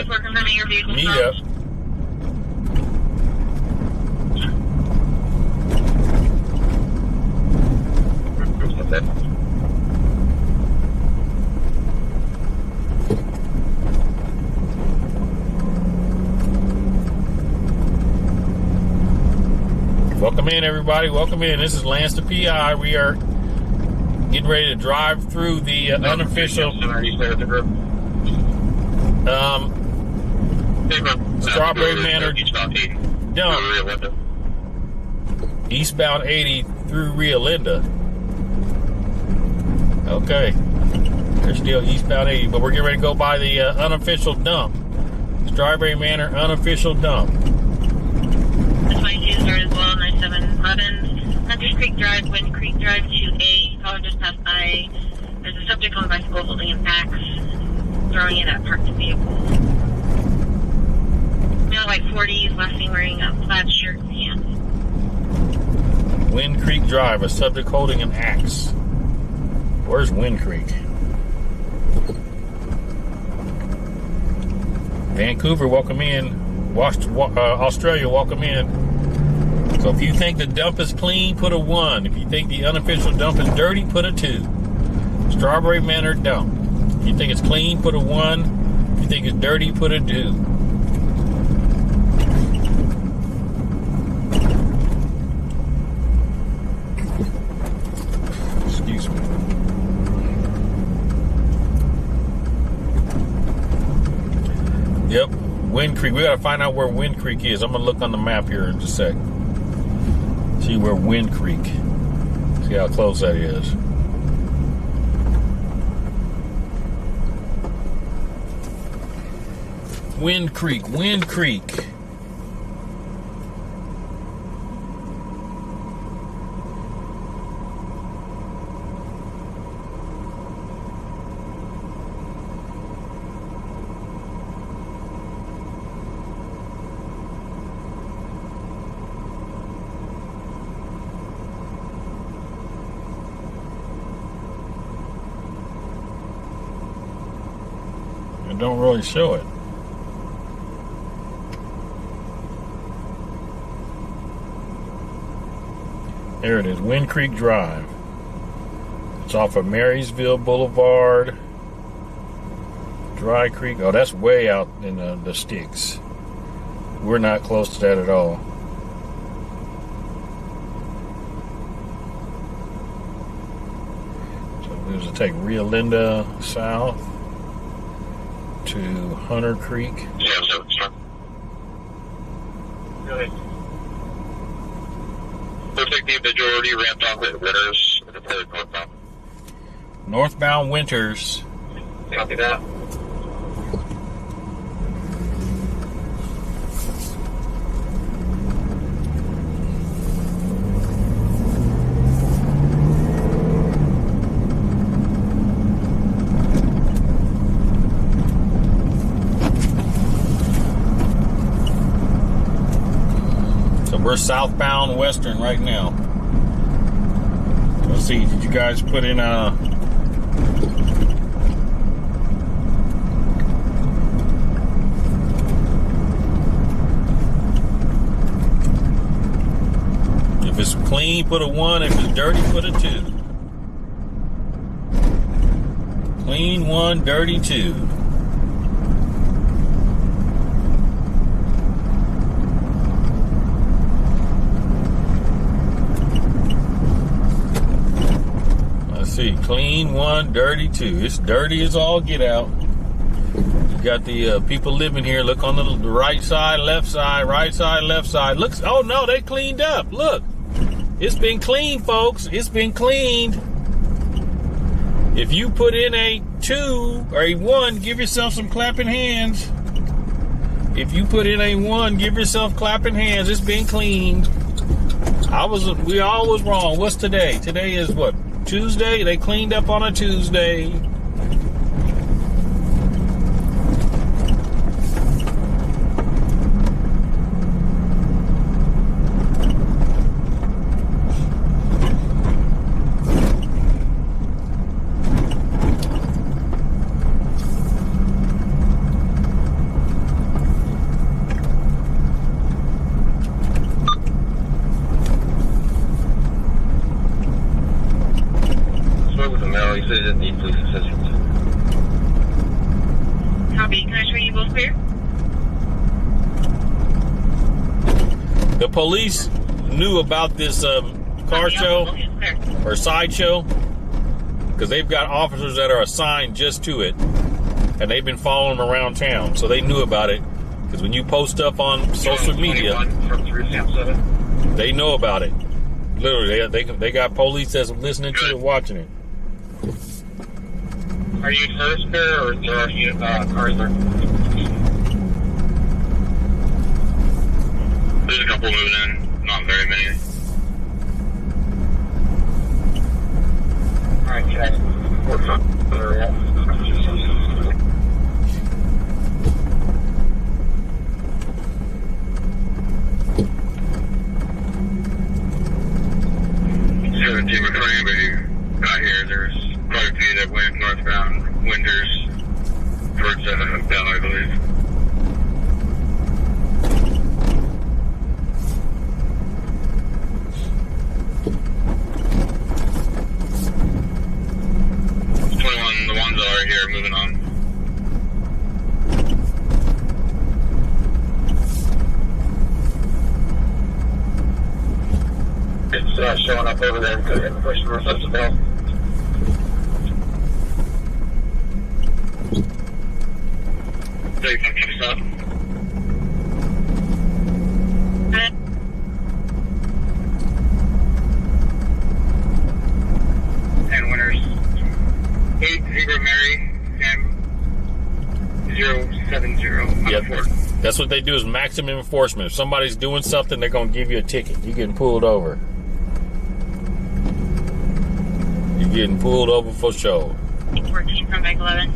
We're confirming your vehicle meetup. Welcome in, everybody. Welcome in. This is LanceThePI. We are getting ready to drive through the unofficial Strawberry Manor dump. Eastbound 80 through Rio Linda. Okay. They're still eastbound 80, but we're getting ready to go by the unofficial dump. Strawberry Manor unofficial dump. That's my user as well, 9711. Hunters Creek Drive, Wind Creek Drive, 2A. Caller just passed by. There's a subject on a bicycle holding an axe, throwing it at parked vehicles. Male, white 40s, last seen wearing a plaid shirt and pants. Wind Creek Drive, a subject holding an axe. Where's Wind Creek? Vancouver, welcome in. Australia, welcome in. So if you think the dump is clean, put a 1. If you think the unofficial dump is dirty, put a 2. Strawberry Manor dump. If you think it's clean, put a 1. If you think it's dirty, put a 2. Excuse me. Yep, Wind Creek. We gotta find out where Wind Creek is. I'm gonna look on the map here in just a sec. See where Wind Creek. See how close that is. Wind Creek, Wind Creek. It don't really show it. There it is, Wind Creek Drive. It's off of Marysville Boulevard. Dry Creek. Oh, that's way out in the sticks. We're not close to that at all. So we was to take Rio Linda south. to Hunter Creek. Yeah, so it's fine. Go ahead. Looks like the majority ramped off at Winners with the third northbound. Northbound Winters. Copy that. So we're southbound Western right now. Let's see, did you guys put in a... If it's clean, put a 1. If it's dirty, put a 2. Clean 1, dirty 2. Let's see, clean 1, dirty 2. It's dirty as all get out. You got the people living here. Look on the right side, left side, right side, left side. Look, oh no, they cleaned up. Look. It's been cleaned, folks. It's been cleaned. If you put in a 2 or a 1, give yourself some clapping hands. If you put in a 1, give yourself clapping hands. It's been cleaned. We all was wrong. What's today? Today is what? Tuesday? They cleaned up on a Tuesday. He said he didn't need police assistance. Copy. Can I show you both clear? The police knew about this car show or sideshow because they've got officers that are assigned just to it, and they've been following them around town, so they knew about it. Because when you post stuff on social media, From 377. they know about it. Literally, they got police that's listening to it, watching it. Are you first there, or is there already cars there? There's a couple moving in, not very many. Alright, check. What's up? Team of Cranberry got here. There's quite a few that went northbound Winters towards Bell, I believe. It's 21, the ones that are here moving on. It's showing up over there because it's pushing for us to Bell. Take some stop. And Winners 80 Mary and 070. Yep. That's what they do is maximum enforcement. If somebody's doing something, they're going to give you a ticket. You're getting pulled over. You're getting pulled over for show. 14 from Bike 11.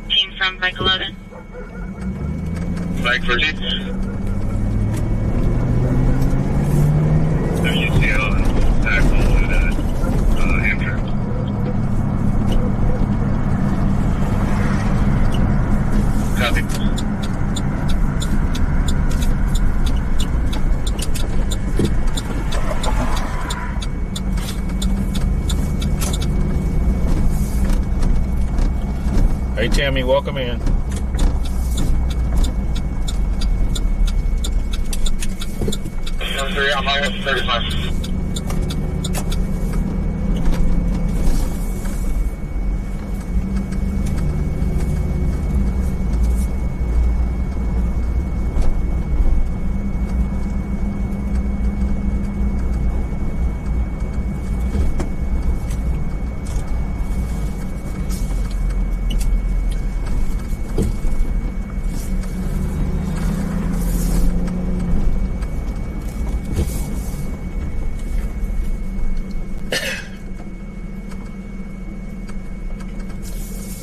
Team from Bike 11. Bike 13. WCL and back all the way to Hampshire. Copy. Hey, Tammy, welcome in. I'm almost 35.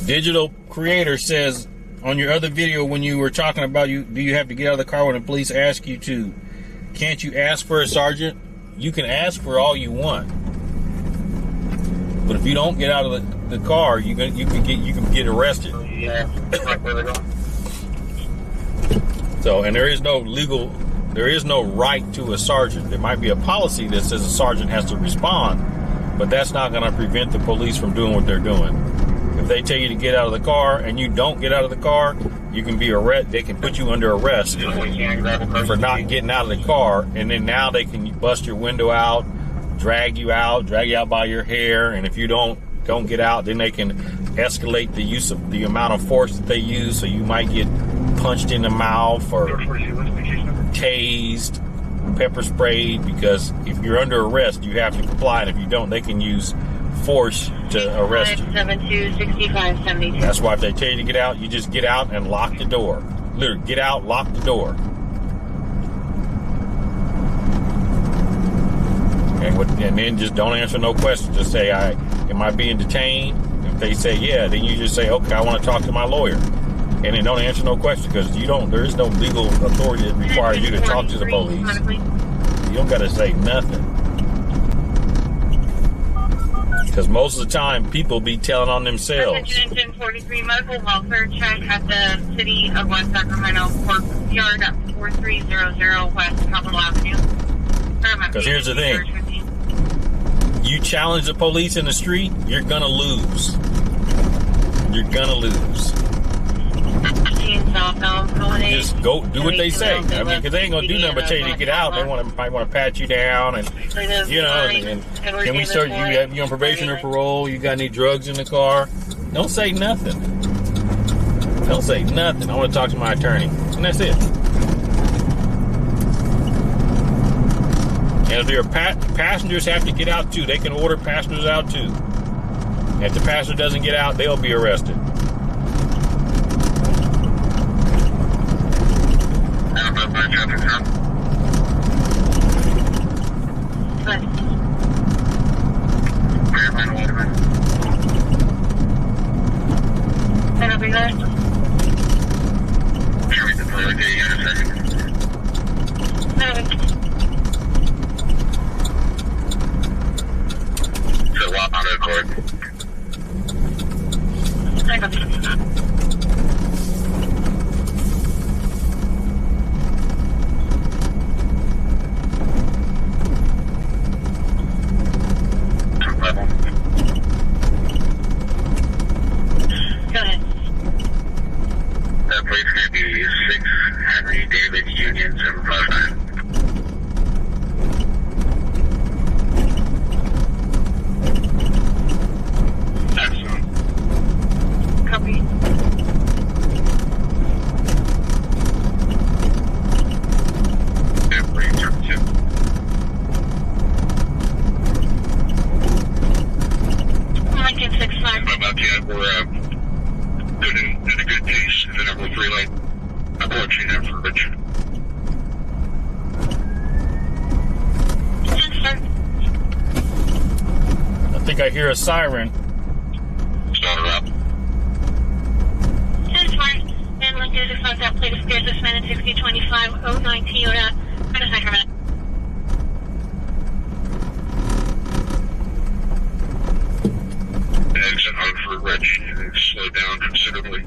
Digital Creator says on your other video when you were talking about do you have to get out of the car when the police ask you to? Can't you ask for a sergeant? You can ask for all you want, but if you don't get out of the car, you can get arrested. Yeah. So, and there is no right to a sergeant. There might be a policy that says a sergeant has to respond, but that's not going to prevent the police from doing what they're doing. If they tell you to get out of the car and you don't get out of the car, you can be arrested. They can put you under arrest for not getting out of the car, and then now they can bust your window out, drag you out by your hair, and if you don't get out, then they can escalate the amount of force that they use. So you might get punched in the mouth or tased, pepper sprayed, because if you're under arrest, you have to comply, and if you don't, they can use force to arrest you. 572-6572. That's why if they tell you to get out, you just get out and lock the door. Literally, get out, lock the door. And then just don't answer no questions. Just say, am I being detained? If they say yeah, then you just say, okay, I want to talk to my lawyer. And then don't answer no questions, because there is no legal authority that requires you to talk to the police. You don't got to say nothing. Because most of the time, people be telling on themselves. 143 medical welfare check at the City of West Sacramento Courtyard at 4300 West Capitol Avenue. Because here's the thing. You challenge the police in the street, you're going to lose. You're going to lose. Just go do what they say. I mean, because they ain't gonna do nothing but tell you to get out. They might want to pat you down, and and can we start? You on probation or parole? You got any drugs in the car? Don't say nothing. Don't say nothing. I want to talk to my attorney, and that's it. And if there are passengers have to get out too, they can order passengers out too. And if the passenger doesn't get out, they'll be arrested. I hear a siren. Start her up. 10-4, and look at the front out plate of stairs this minute 602509 Toyota, out of Sacramento. Exit Hartford Ridge. They've slowed down considerably.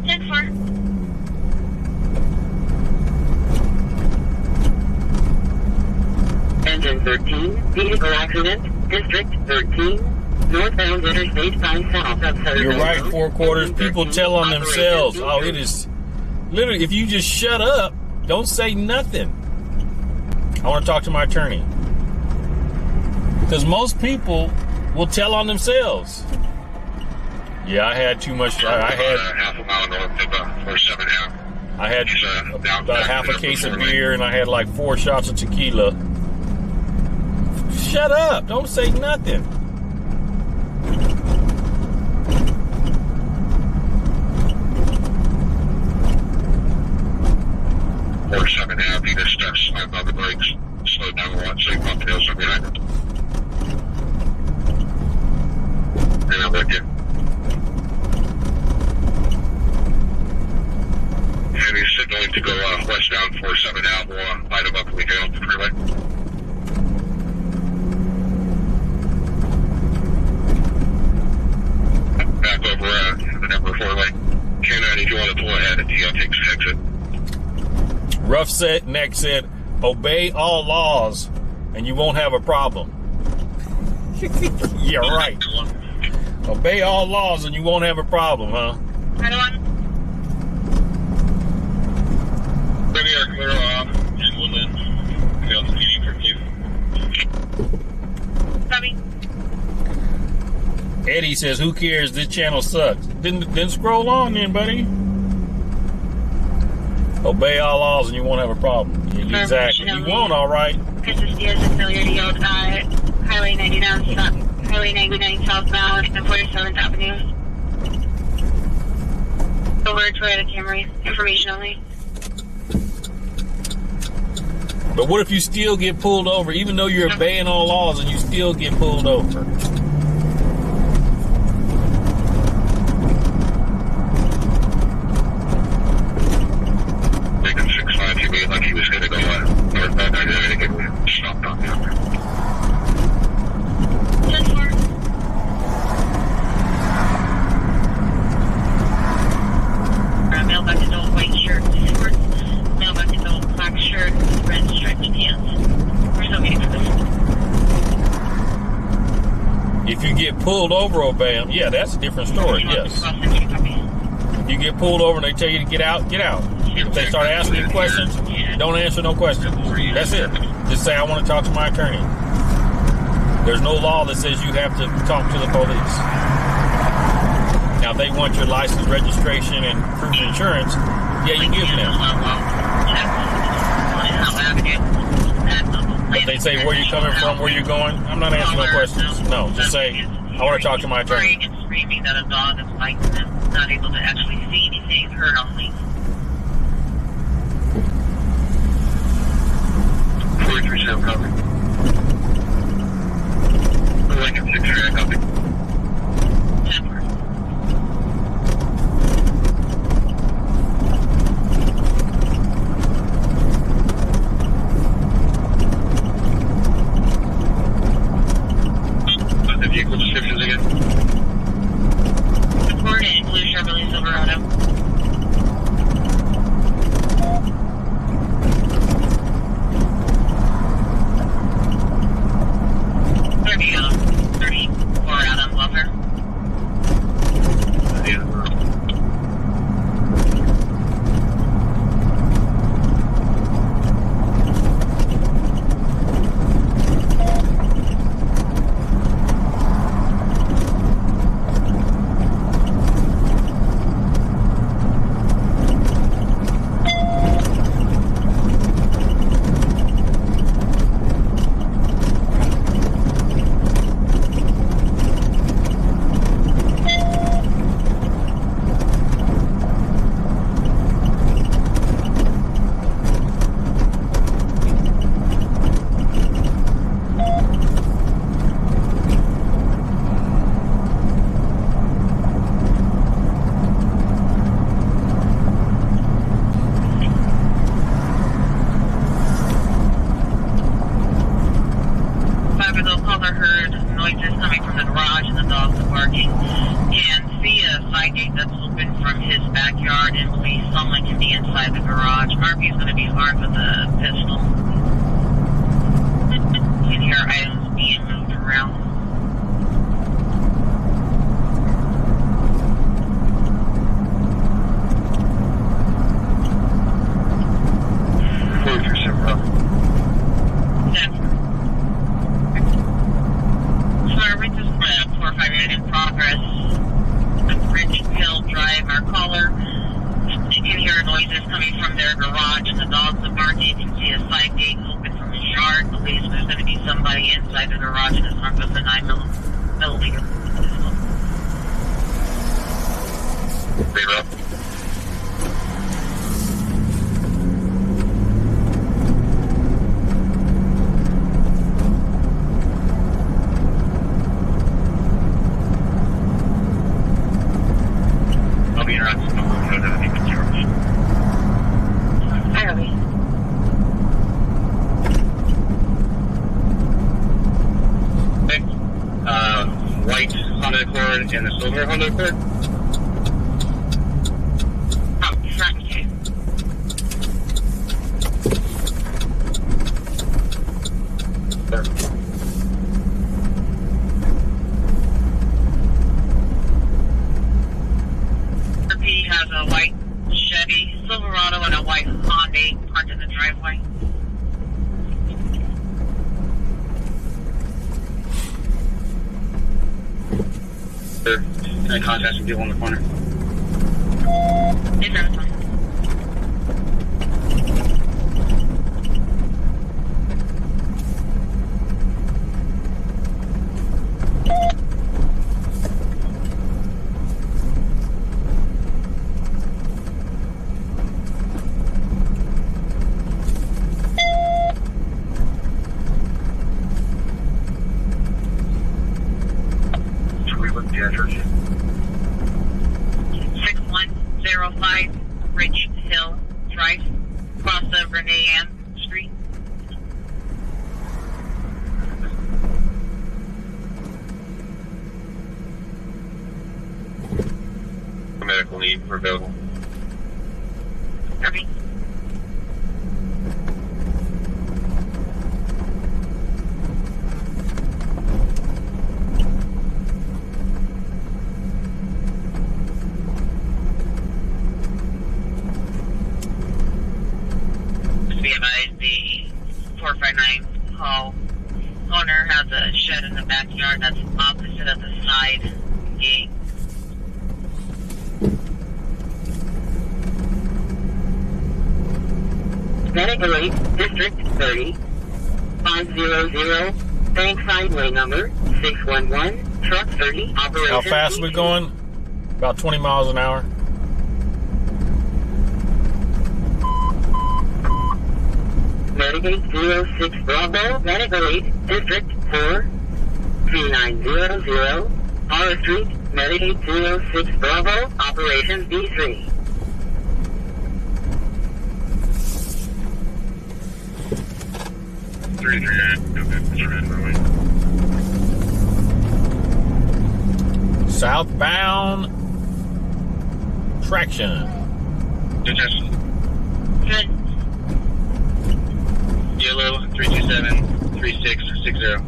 10-4. Engine 13, vehicle accident, District 13. Northbound Interstate 5 South of Southern. You're right, Four Quarters. People tell on themselves. Oh, it is literally, if you just shut up, don't say nothing. I want to talk to my attorney. Because most people will tell on themselves. Yeah, I had too much. I had half a mile north of 47 now. I had about half a case of beer and I had like 4 shots of tequila. Shut up. Don't say nothing. Or 7.5, he just slammed on the brakes, slowed down a lot, so he bumped into something behind him. And I'm with you. And he's signaling to go westbound 47 now. We'll light him up when we get off the freeway. Back over the number 4 lane. K9, if you want to pull ahead, and he takes the exit. Rough Set Neck said, obey all laws and you won't have a problem. Yeah, right. Obey all laws and you won't have a problem, huh? Right on. Maybe our clear off in Woodland. Get out the PD for you. Copy. Eddie says, who cares? This channel sucks. Then scroll on then, buddy. Obey all laws and you won't have a problem. Exactly. You won't, all right. This is Diaz and failure to yield at Highway 99 southbound and 47th Avenue. Over Toyota Camry. Information only. But what if you still get pulled over, even though you're obeying all laws and you still get pulled over? Like he was going to go northbound, I didn't get stopped on down there. 10-4. Mailbox adult white shirt, shorts. Mailbox adult black shirt, red striped pants. We're still waiting for this. If you get pulled over, obey them. Yeah, that's a different story, yes. If you get pulled over and they tell you to get out, get out. If they start asking you questions, don't answer no questions. That's it. Just say, I want to talk to my attorney. There's no law that says you have to talk to the police. Now, if they want your license, registration, and proof of insurance, yeah, you give them. If they say where you're coming from, where you're going, I'm not answering no questions. No, just say, I want to talk to my attorney. And screaming that a dog is biting them, not able to actually see anything, heard only. 43-7 copy. Lincoln 6-3 copy. 10-4. The vehicle descriptions again. Ford and blue Chevrolet Silverado. their garage and the dogs are barking. You can see a side gate open from his yard. Believes there's going to be somebody inside the garage and it's armed with a 9mm pistol. Zero. I'll be around. Fairly. White Honda Accord and the silver Honda Accord. Front you. He has a white Chevy Silverado and a white Honda parked in the driveway. Can I contact some people on the corner? It's on the phone. Should we look at the address? 6105 Ridge Hill Drive, across the Renee Ann Street. Medical need for available. Copy. Be advised, the 459 call owner has a shed in the backyard that's opposite of the side gate. Barricaded, District 30, 500, Bank Highway number 611, Truck 30, operation. How fast are we going? About 20 miles an hour. Barricade 06 Bravo, Barricade, District 4, 2900, R Street, Barricade 06 Bravo, Operation B3. Southbound traction. Detention. Good. Yellow 327-3660.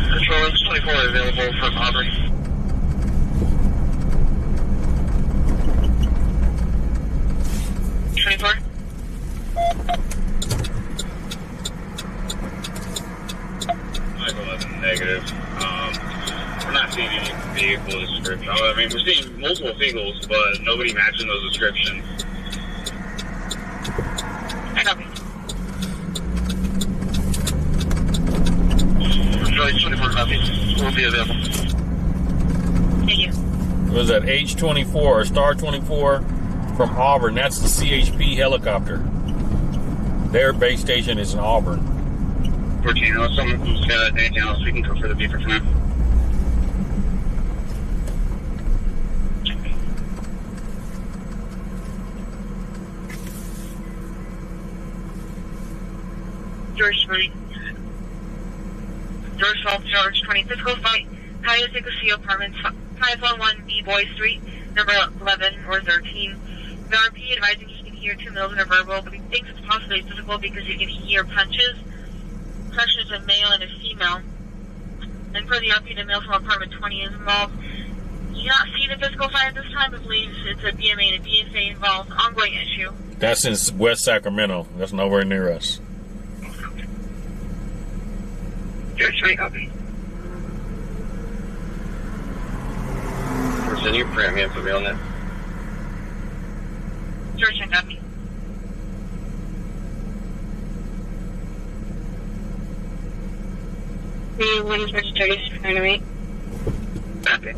Control 24 available from Aubrey. Negative. We're not seeing any vehicle description. I mean, we're seeing multiple vehicles, but nobody matching those descriptions. I copy. Charlie 24 copies. Will be available. Thank you. Was that H-24 or Star 24 from Auburn? That's the CHP helicopter. Their base station is in Auburn. 14, unless someone's got anything else, we can go for the beeper for now. George 20, physical site, Cayo Secrecy Apartments, 511 B Boy Street, number 11 or 13. The RP advising he can hear 2 males in a verbal, but he thinks it's possibly physical because he can hear punches. Question is a male and a female. And for the RP, the male from apartment 20 is involved. You do not see the physical fight at this time, but believes it's a BMA and a BSA involved. Ongoing issue. That's in West Sacramento. That's nowhere near us. George, can I copy? Person, you print me for me on that. George, I copy. One is George 36, 908. Copy.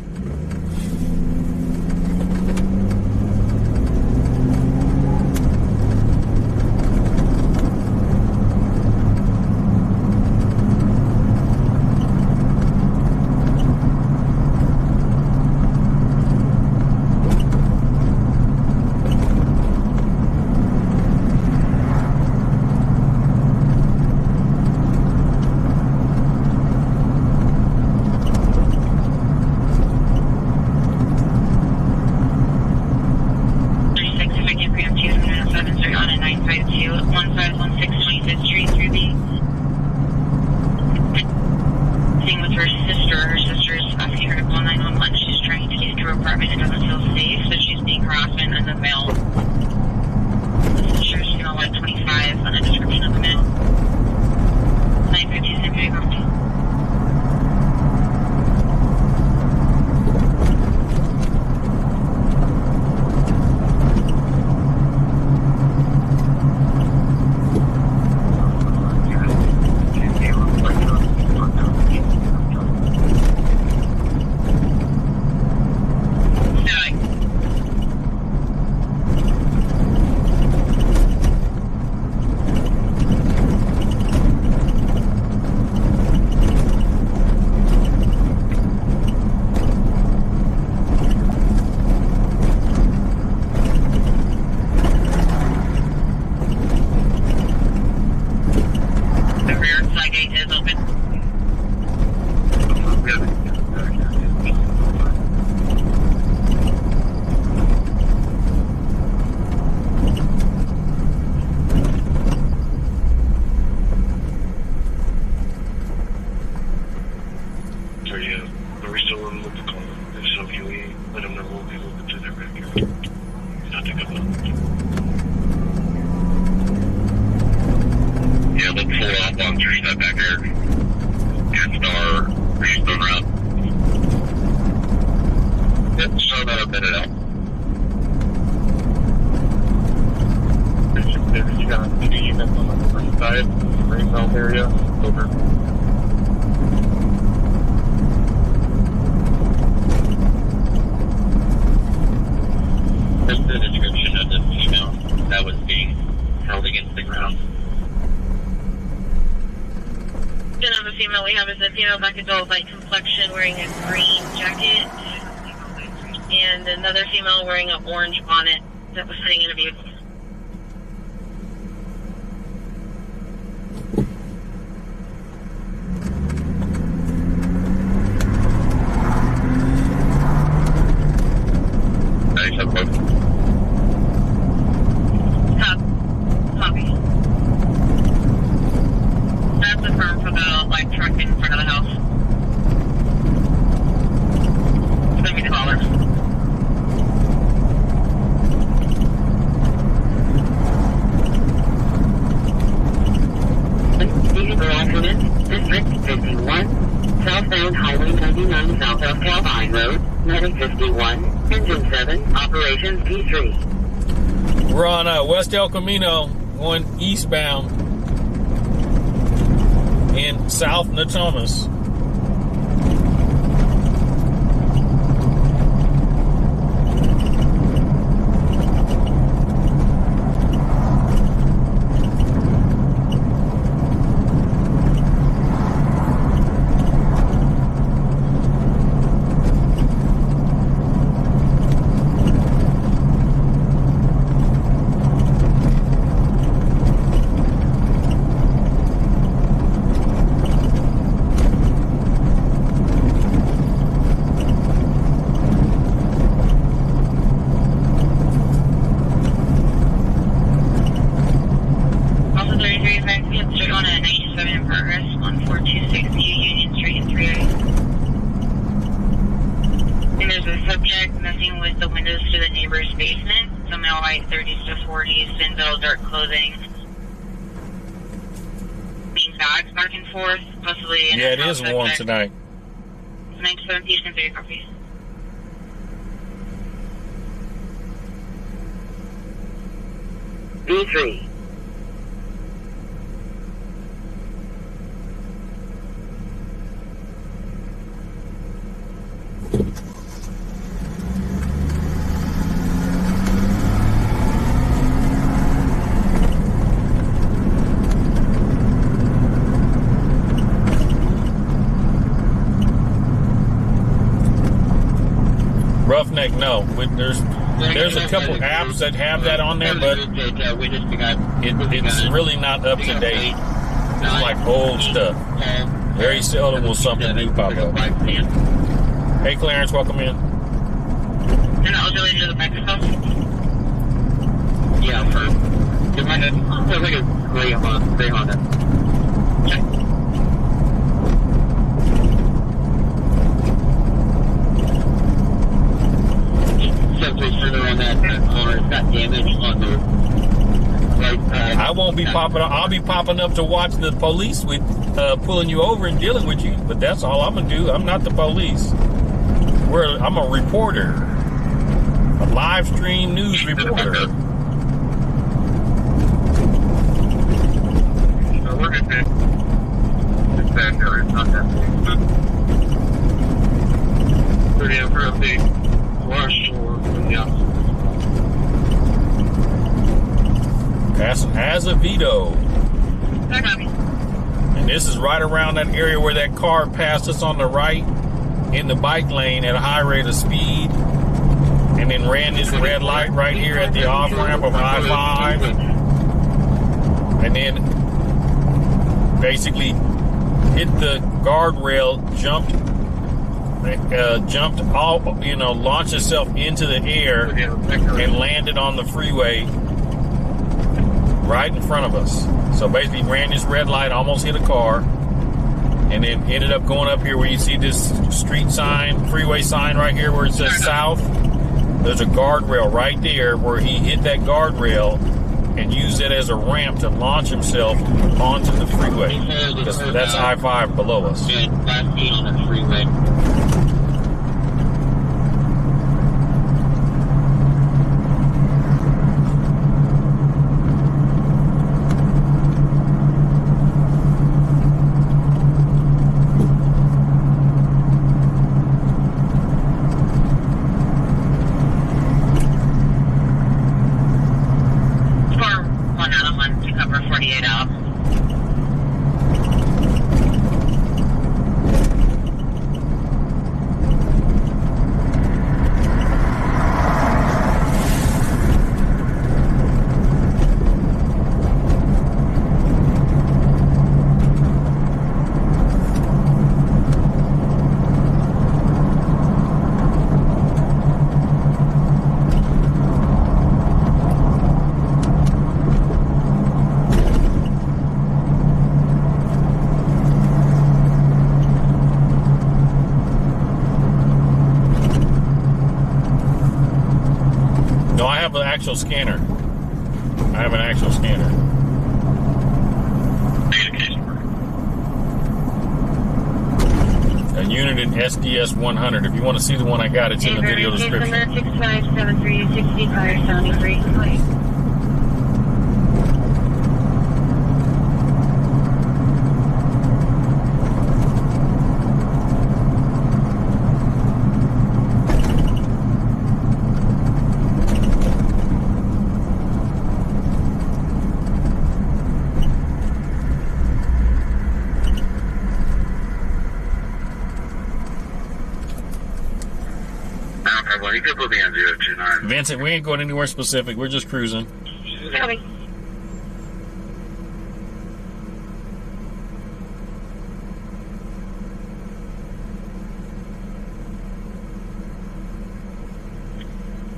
Black adult, light complexion, wearing a green jacket, and another female wearing an orange bonnet that was sitting in a vehicle. Copy. That's the firm for the light truck in front of the house. It's going to be the caller. District 51, southbound Highway 99 south of Calvine Road, Medic 51, Engine 7, Operations P3. We're on West El Camino, going eastbound in South Natomas. On a 97 in progress on 4260 Union Street in 3A. suspect messing with the windows to the neighbor's basement. Some male height 30s to 40s, thin veil, dark clothing. Being bags back and forth, possibly. Yeah, it is warm tonight. 97 East and 30 copy. B3. Roughneck, no. There's a couple apps that have that on there, but it's really not up to date. It's like old stuff. Very seldom will something new pop up. Hey, Clarence, welcome in. And I'll delete to the microphone. Yeah, for it might have like a gray Honda. Check. Simply further on that car, it's got damage on the right side. I won't be popping up. I'll be popping up to watch the police with pulling you over and dealing with you. But that's all I'm gonna do. I'm not the police. I'm a reporter, a live stream news reporter. So we're good then. It's bad here. It's not that big. Pretty for a big rush or from the opposite. As a veto. I got me. And this is right around that area where that car passed us on the right in the bike lane at a high rate of speed, and then ran this red light right here at the off-ramp of I-5, and then basically hit the guardrail, jumped all, launched itself into the air and landed on the freeway right in front of us. So basically ran this red light, almost hit a car, and then ended up going up here where you see this street sign, freeway sign right here where it says south. There's a guardrail right there where he hit that guardrail and used it as a ramp to launch himself onto the freeway. Because that's I-5 below us. Last beat on the freeway. Scanner. I have an actual scanner. A unit in SDS 100. If you want to see the one I got, it's in the video description. 6573 sounding free. You could put me on 029. Vincent, we ain't going anywhere specific. We're just cruising. Copy.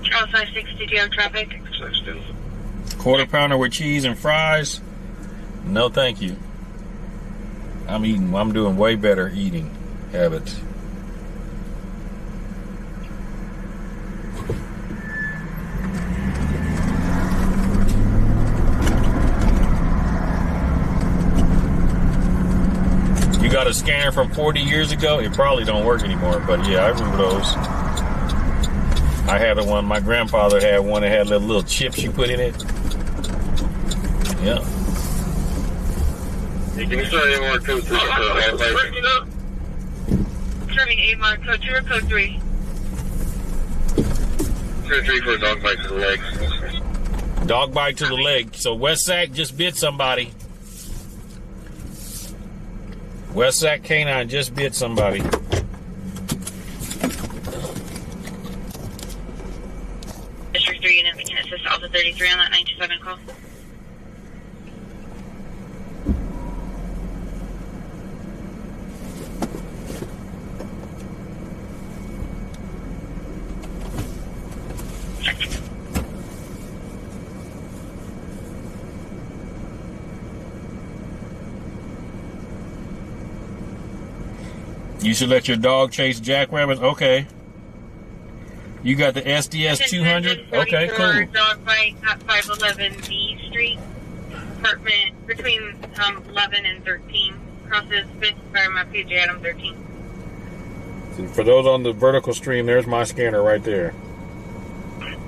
Charles 560, do you have traffic? Quarter pounder with cheese and fries? No, thank you. I'm eating. I'm doing way better eating habits. got a scanner from 40 years ago, it probably don't work anymore. But yeah, I remember those. I had one. My grandfather had one that had little chips you put in it. Yeah. You can start AMR code 3. Serving AMR code 2 or code 3? Code 3 for a dog bite to the leg. Dog bite to the leg. So West Sac just bit somebody. West Sac Canine just bit somebody. District 3 unit, we can assist Alpha 33 on that 927 call. You should let your dog chase jackrabbits? Okay. You got the SDS 200? Okay, cool. Dog bite at 511 B Street, apartment between 11 and 13. Crosses 5th by my page Adam 13. For those on the vertical stream, there's my scanner right there.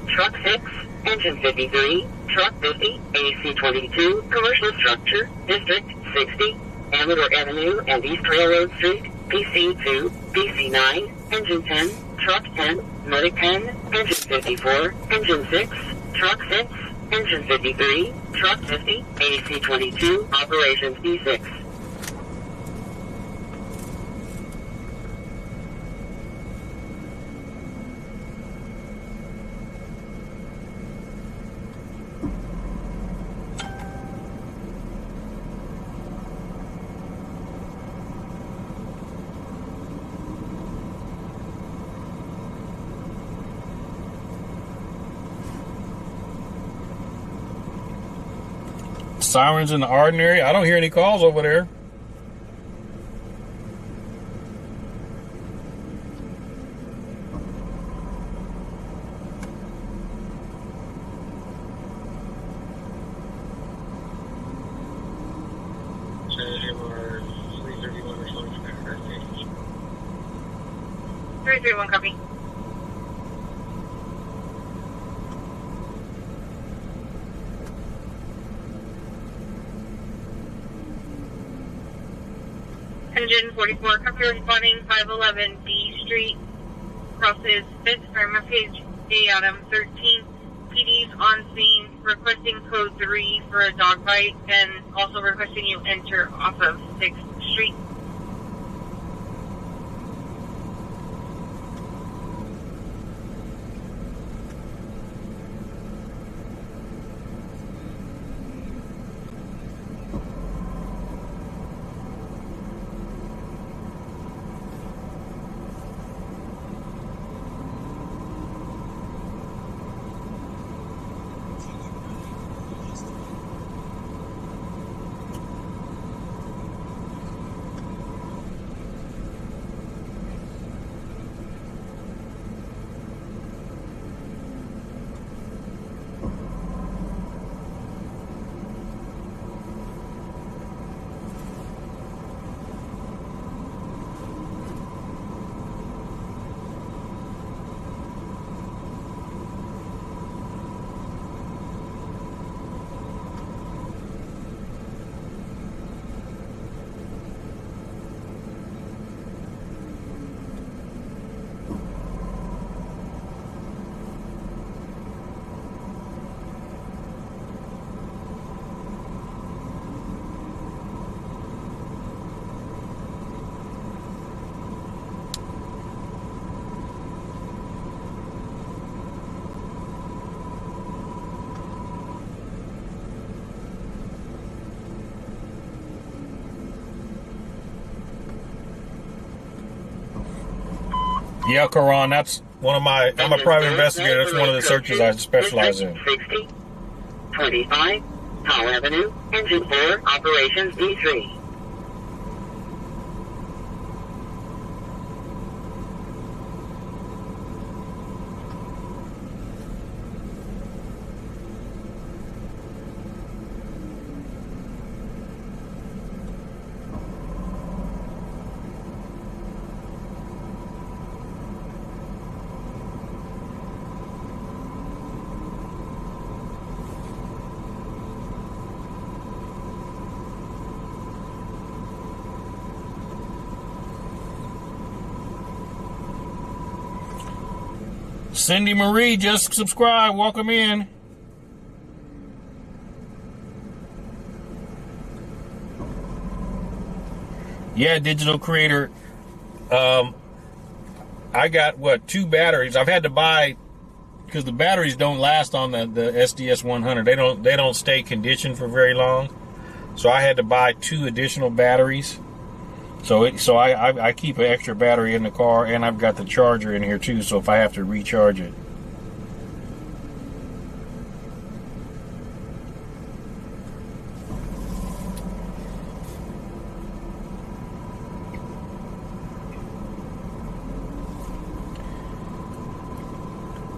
Truck 6, engine 53, truck 50, AC 22, commercial structure, district 60, Amador Avenue and East Railroad Street, PC 2, PC 9, engine 10, truck 10, medic 10, engine 54, engine 6, truck 6, engine 53, truck 50, AC 22, operations B6. Sirens in the ordinary. I don't hear any calls over there. AMR 331 responding to that. 331 copy. Engine 44, copy responding 511 B Street, crosses 5th by my page A Adam 13. PD's on scene, requesting code 3 for a dog bite, and also requesting you enter off of 6th Street. Yeah, Karan, that's one of my, I'm a private investigator. That's one of the searches I specialize in. 60, 25, Powell Avenue, engine 4, operations D3. Cindy Marie just subscribed. Welcome in. Yeah, digital creator. I got 2 batteries. I've had to buy because the batteries don't last on the SDS 100. They don't stay conditioned for very long. So I had to buy 2 additional batteries. So I keep an extra battery in the car, and I've got the charger in here too, so if I have to recharge it.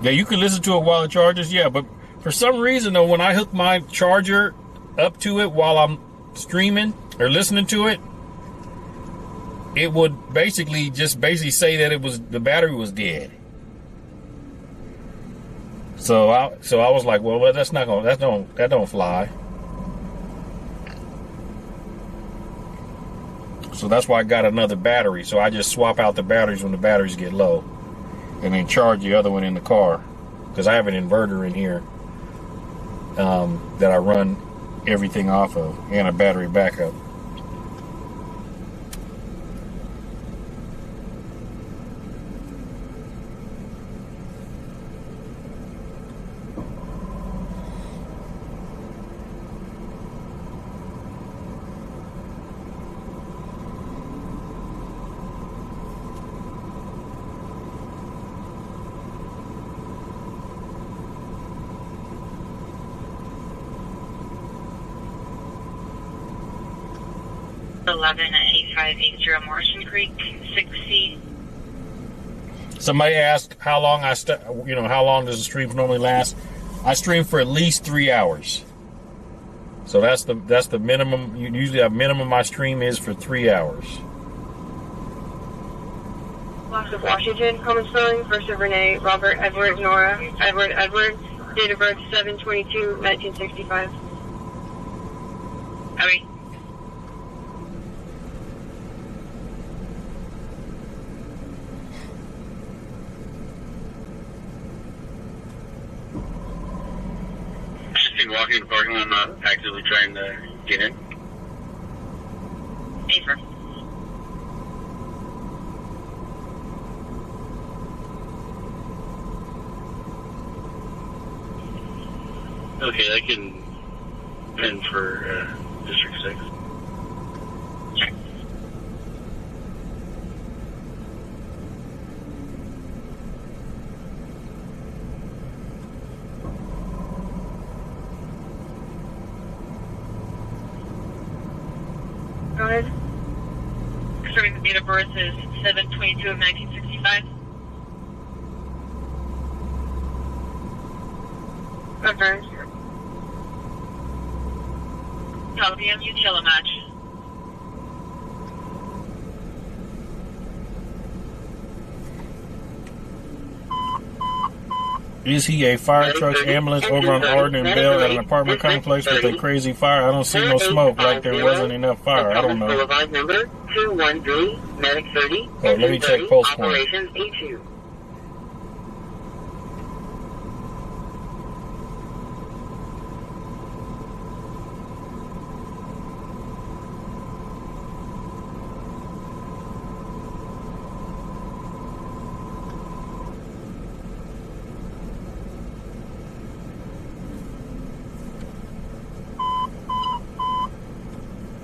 Yeah, you can listen to it while it charges, yeah, but for some reason though, when I hook my charger up to it while I'm streaming or listening to it, it would basically say that the battery was dead. So I was like, well, that don't fly. So that's why I got another battery. So I just swap out the batteries when the batteries get low, and then charge the other one in the car, because I have an inverter in here that I run everything off of, and a battery backup. at 8580 Morrison Creek, 6C. Somebody asked how long how long does the streams normally last? I stream for at least 3 hours. So that's the minimum. Usually a minimum my stream is for 3 hours. Loss of Washington, common spelling, first of Renee, Robert, Edward, Nora, Edward, date of birth 7/22/1965. Abby. Walking in the parking lot, not actively trying to get in. Paper. Okay, I can pin for District 6. Sure. Go ahead. Concerning the date of birth is 7/22/1965. Confirmed. Coliseum Utila match. Is he a fire truck ambulance over on Arden and Bell at an apartment complex with a crazy fire? I don't see no smoke, like there wasn't enough fire. I don't know. Boulevard number 213, Medic 30. Oh, let me check pulse point. Operations E2.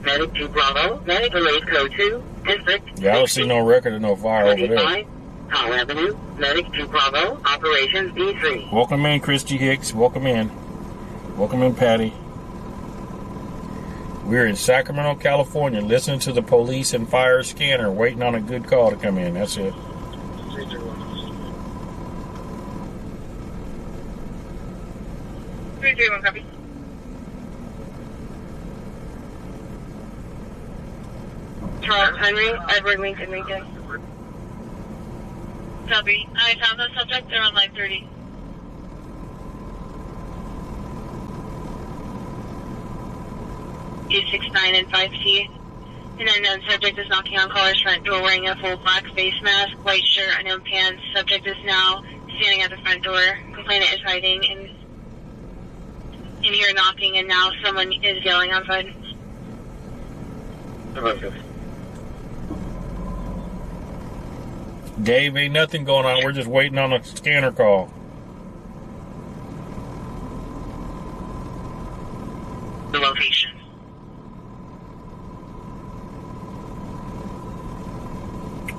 Medic 2 Bravo, Medic Relay Code 2, District. Yeah, I don't see no record of no fire over there. Powell Avenue, Medic 2 Bravo, Operations E3. Welcome in, Christy Hicks. Welcome in. Welcome in, Patty. We're in Sacramento, California, listening to the police and fire scanner, waiting on a good call to come in. That's it. 331, copy. Charles Henry, Edward Lincoln. Copy. I found the subject. They're on line 30. E69 and 5T. An unknown subject is knocking on caller's front door wearing a full black face mask, white shirt, unknown pants. Subject is now standing at the front door. Complainant is hiding and in here knocking, and now someone is yelling outside. Dave, ain't nothing going on. We're just waiting on a scanner call. The location.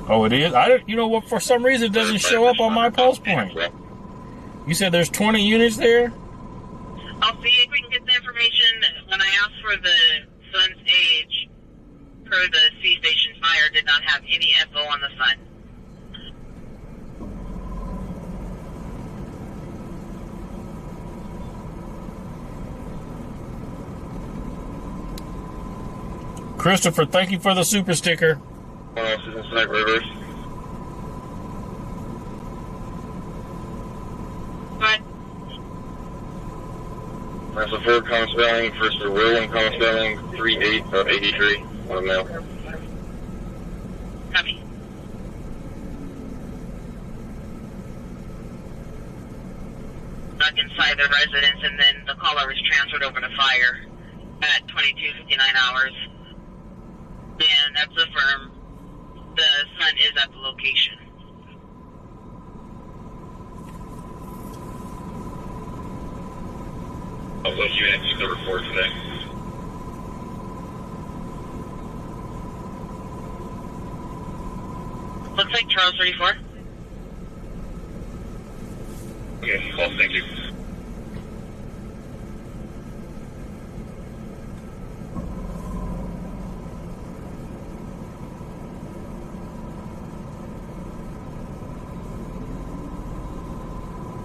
Oh, it is? You know what? For some reason, it doesn't show up on my post point. You said there's 20 units there? I'll see if we can get the information. When I asked for the son's age, per the C station fire did not have any info on the son. Christopher, thank you for the super sticker. One else is in Snipe Rivers. But That's the third common spelling, first for Will, common spelling, 38 of 83, one male. copy. Back inside the residence, and then the caller was transferred over to fire at 22:59 hours. And that's affirmed. The son is at the location. Also, units to report today. Looks like Charles 34. Okay, call, thank you.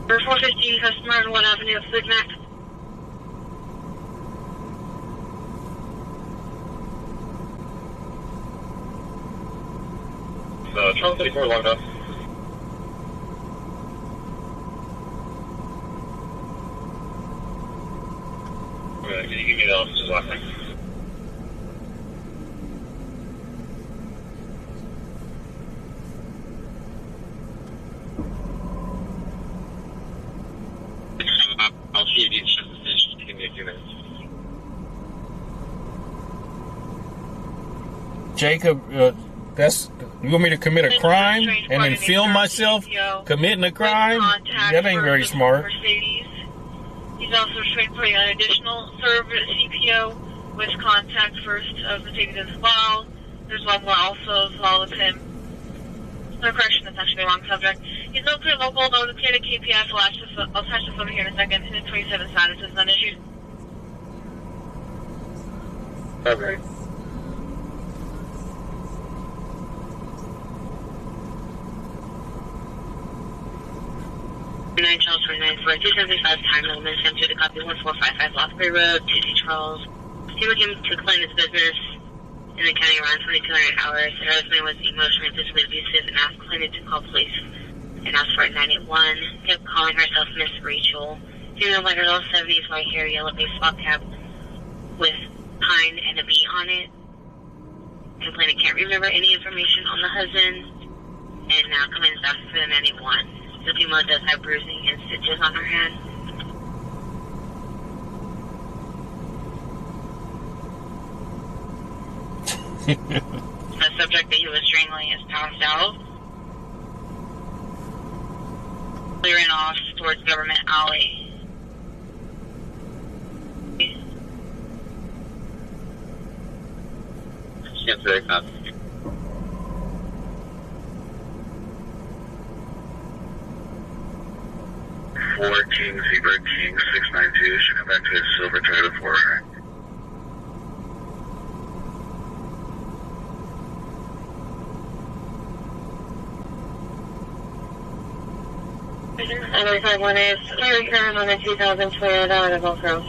Number 415, customer 1 Avenue, Sigmac. Charles 34, logged up. Can you give me the officer's last name? I'll see if you can shut the station. Give me a few minutes. Jacob, you want me to commit a crime and then film myself committing a crime? That ain't very smart. Mercedes. He's also transporting an additional service CPO with contact first of Mercedes as well. There's one more also as well with him. No correction, that's actually the wrong subject. He's no clear local, though the clear to KPI. I'll attach this over here in a second. His 27 status is unissued. Okay. 9 Charles 29 for 275 time limit sent to the copy 1455 Lothbury Road, 2C Charles. He looking to claim his business in the county around 2200 hours. Her husband was emotionally and physically abusive and asked claimant to call police and asked for a 981. Kept calling herself Miss Rachel. Female by her low 70s, white hair, yellow baseball cap with pine and a bee on it. Complainant can't remember any information on the husband, and now complainant is asking for the 981. The female does have bruising and stitches on her hand. The subject that he was strangling is passed out. Clearing off towards Government Alley. Can't say that. 4 King, Zebra King 692, should come back to his silver Toyota 400. And 51 is return on the 2000 Toyota out of Oak Grove.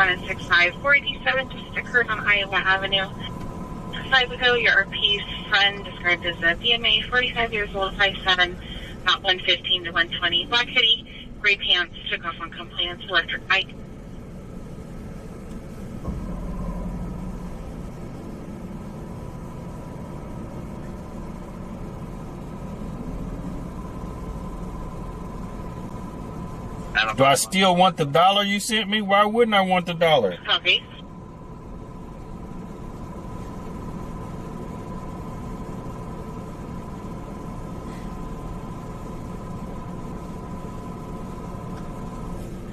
765 487 just occurred on Iowa Avenue. 5 ago, your RP's friend, described as a BMA, 45 years old, 5'7", about 115 to 120, black hoodie, gray pants, took off on complainant's electric bike. Do I still want the dollar you sent me? Why wouldn't I want the dollar? Copy.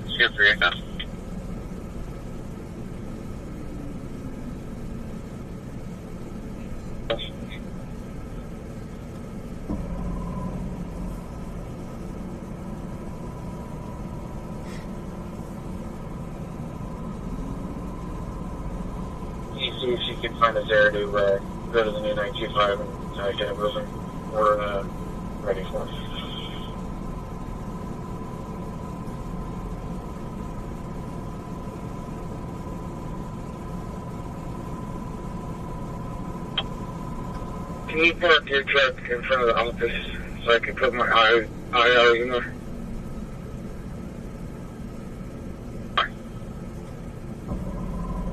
Here for you now. See if she can find us there to go to the new 925 and get it moving. We're ready for it. Can you park your truck in front of the office so I can put my IR in there?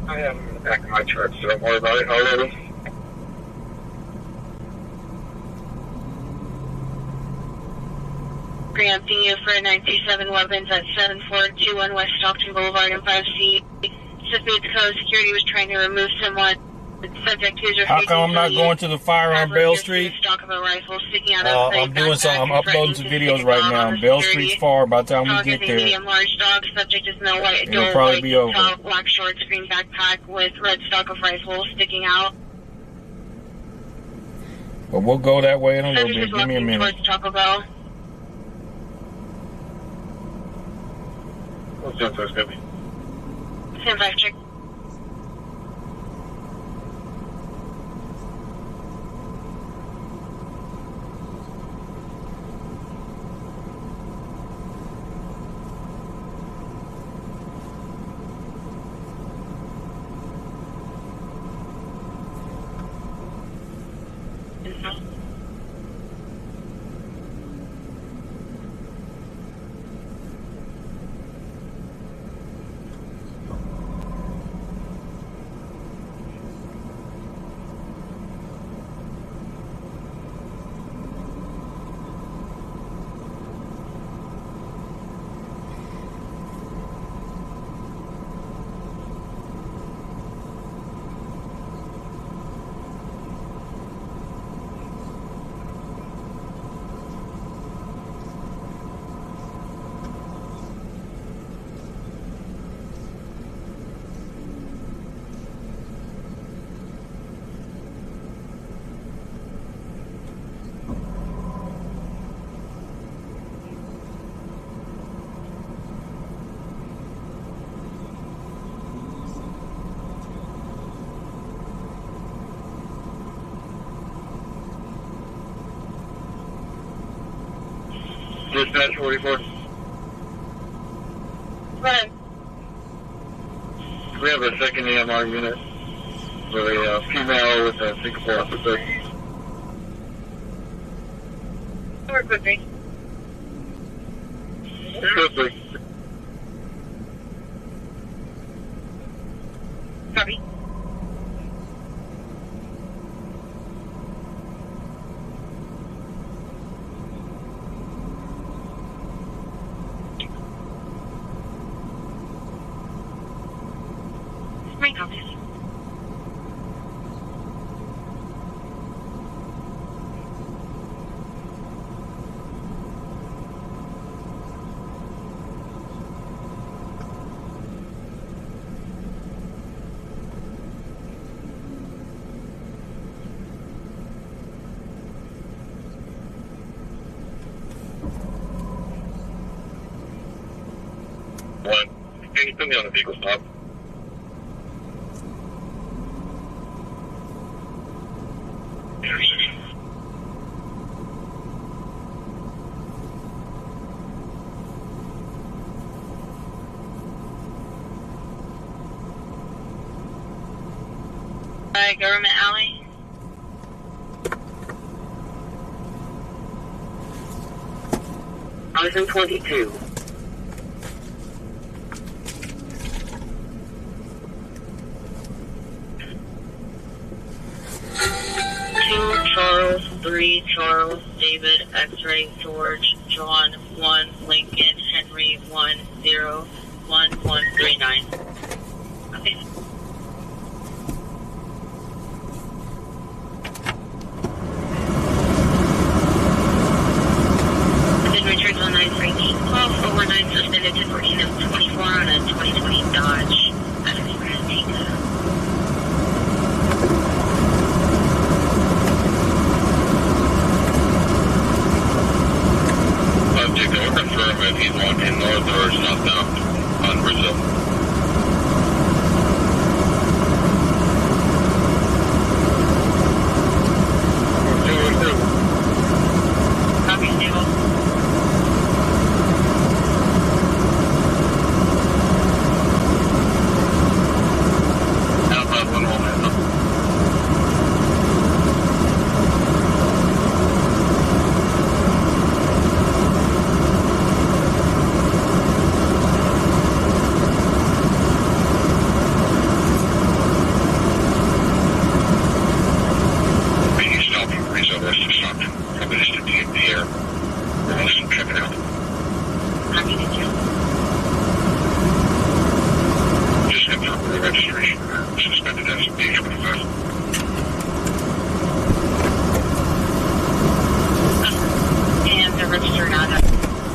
I have them in the back of my truck, so don't worry about it already. Preempting you for 937 weapons at 7421 West Stockton Boulevard in 5C. Submit the code. Security was trying to remove someone. Subject user. How come I'm not going to the fire on Bell Street? Stock of a rifle sticking out of I'm doing some. I'm uploading some videos right now. Bell Street's far. By the time we get there, medium large dog. Subject is no white. it'll probably be over. Black shorts, green backpack with red stock of rifle sticking out. But we'll go that way in a little bit. Give me a minute. Towards Taco Bell. What's up, first baby? 10-5 check. Dispatch 44. Run. We have a second AMR unit with a female with a Singapore officer. Work with me. Quickly. Copy. My copies. One. Can you put me on the vehicle stop? Intersection. by Government Alley. Item 22. Charles, 3, Charles, David, X-Ray, George, John, 1, Lincoln, Henry, 1, 0, 1, 1, 3, 9. Okay. Then return to 938 12, over 9 suspended to 14 of 24 on a 2020 Dodge. Confirm if he's walking north or southbound on Brazil. Copy, Stable. Outbound 1 moment. Registration suspended as of day 25. And they're registered out of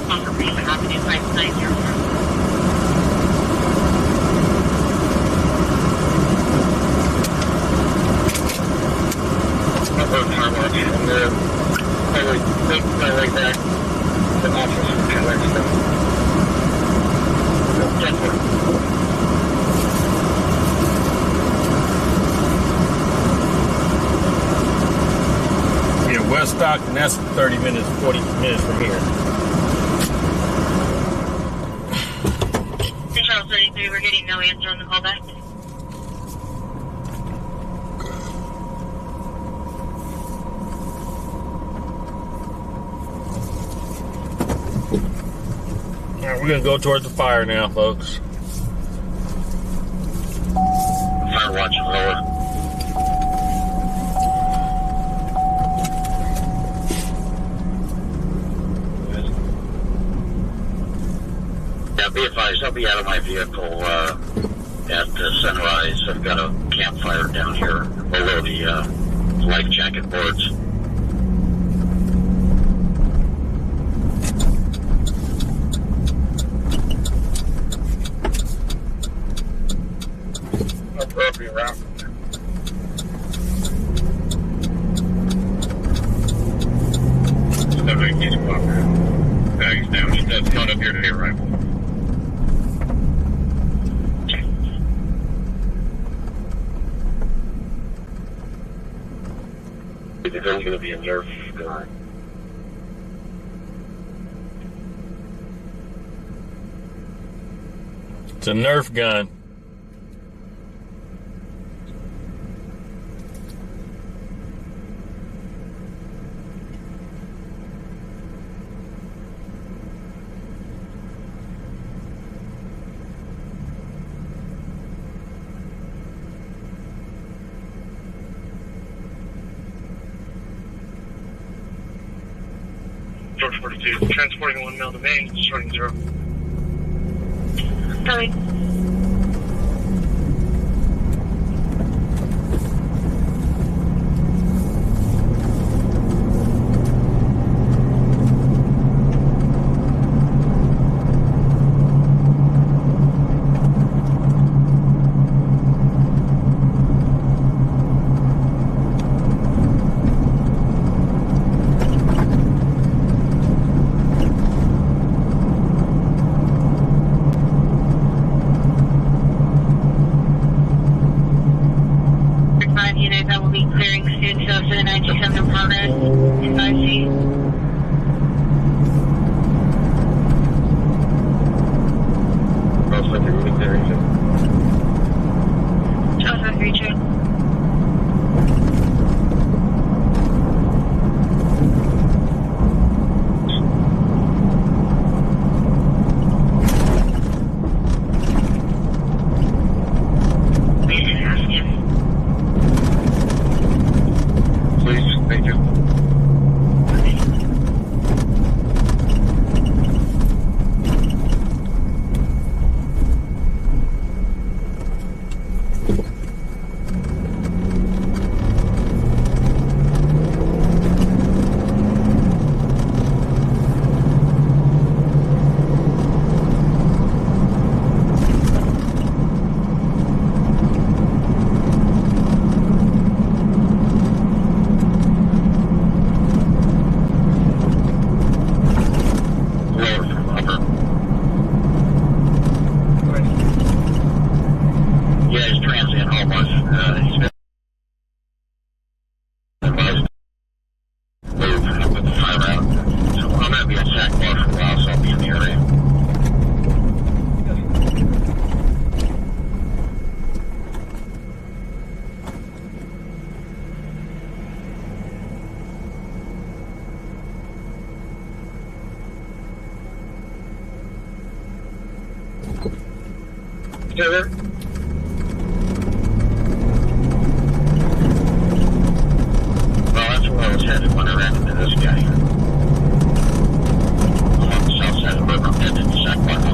Sacramento Avenue 5904. And highway back to office and that stuff. Yeah, West Stockton, that's 30 minutes, 40 minutes from here. Charles 33, we're getting no answer on the callback. All right, we're going to go towards the fire now, folks. Fire watch lower. Yeah, be advised, I'll be out of my vehicle at sunrise. I've got a campfire down here below the life jacket boards. No property around. Somebody needs to walk around. Bags down. That's not up here today, rifle. There's only going to be a Nerf gun. It's a Nerf gun. George 42, transporting 1 mil to Maine, starting 0. Sorry. hours, I'll be in the area. Still there? Well, that's where I was headed when I ran into this guy. Along the south side of the river, I'm headed to Sacramento.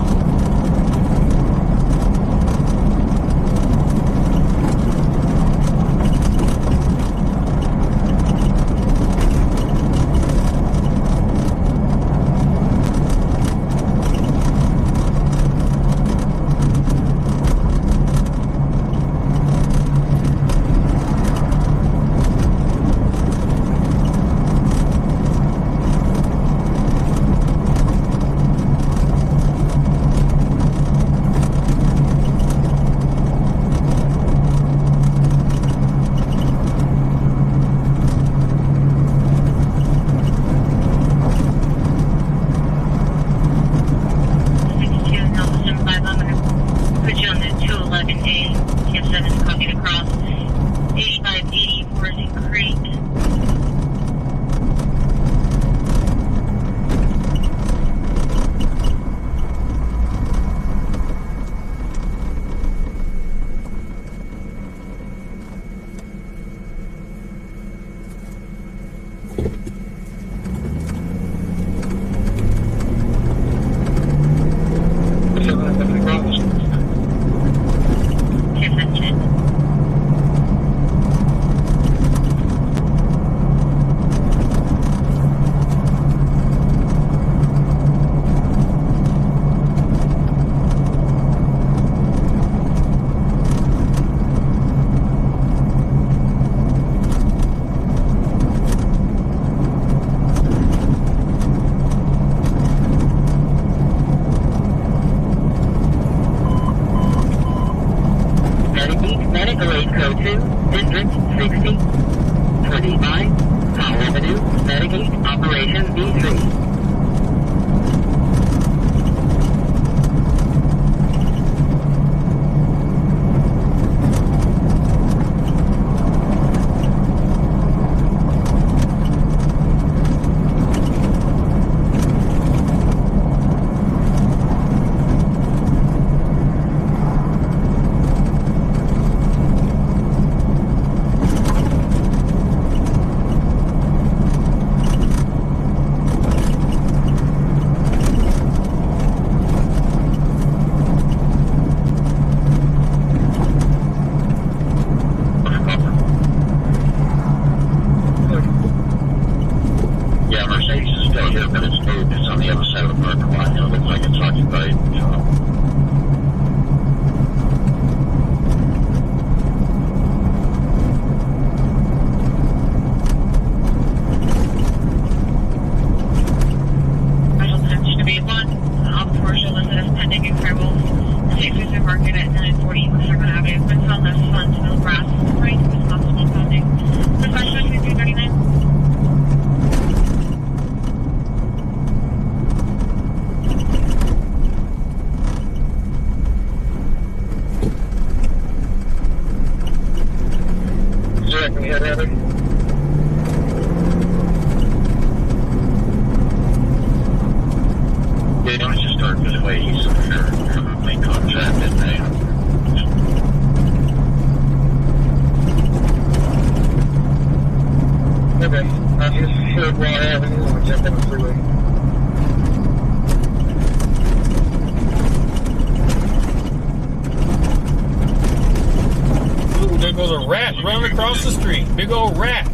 Across the street. Big old rat.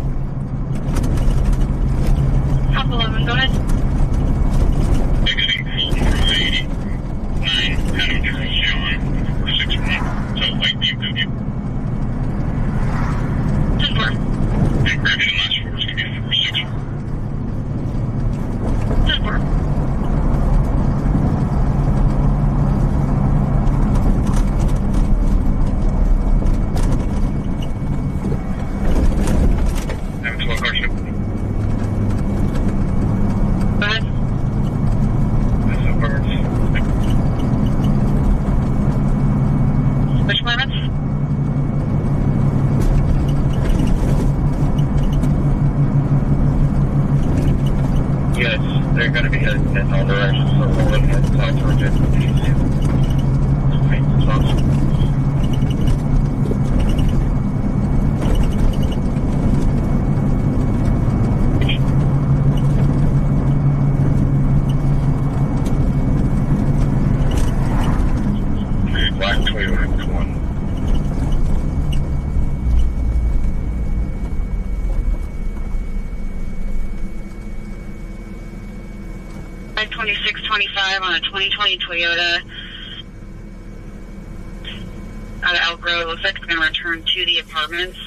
Top 11, go ahead. Exiting full 480. 9, Adam Charles John, 461. So Lakeview, Goodview. 10-4. And correction, last 4 is going to be 464. 10-4. 625 on a 2020 Toyota out of Elk Grove. Looks like it's going to return to the apartments.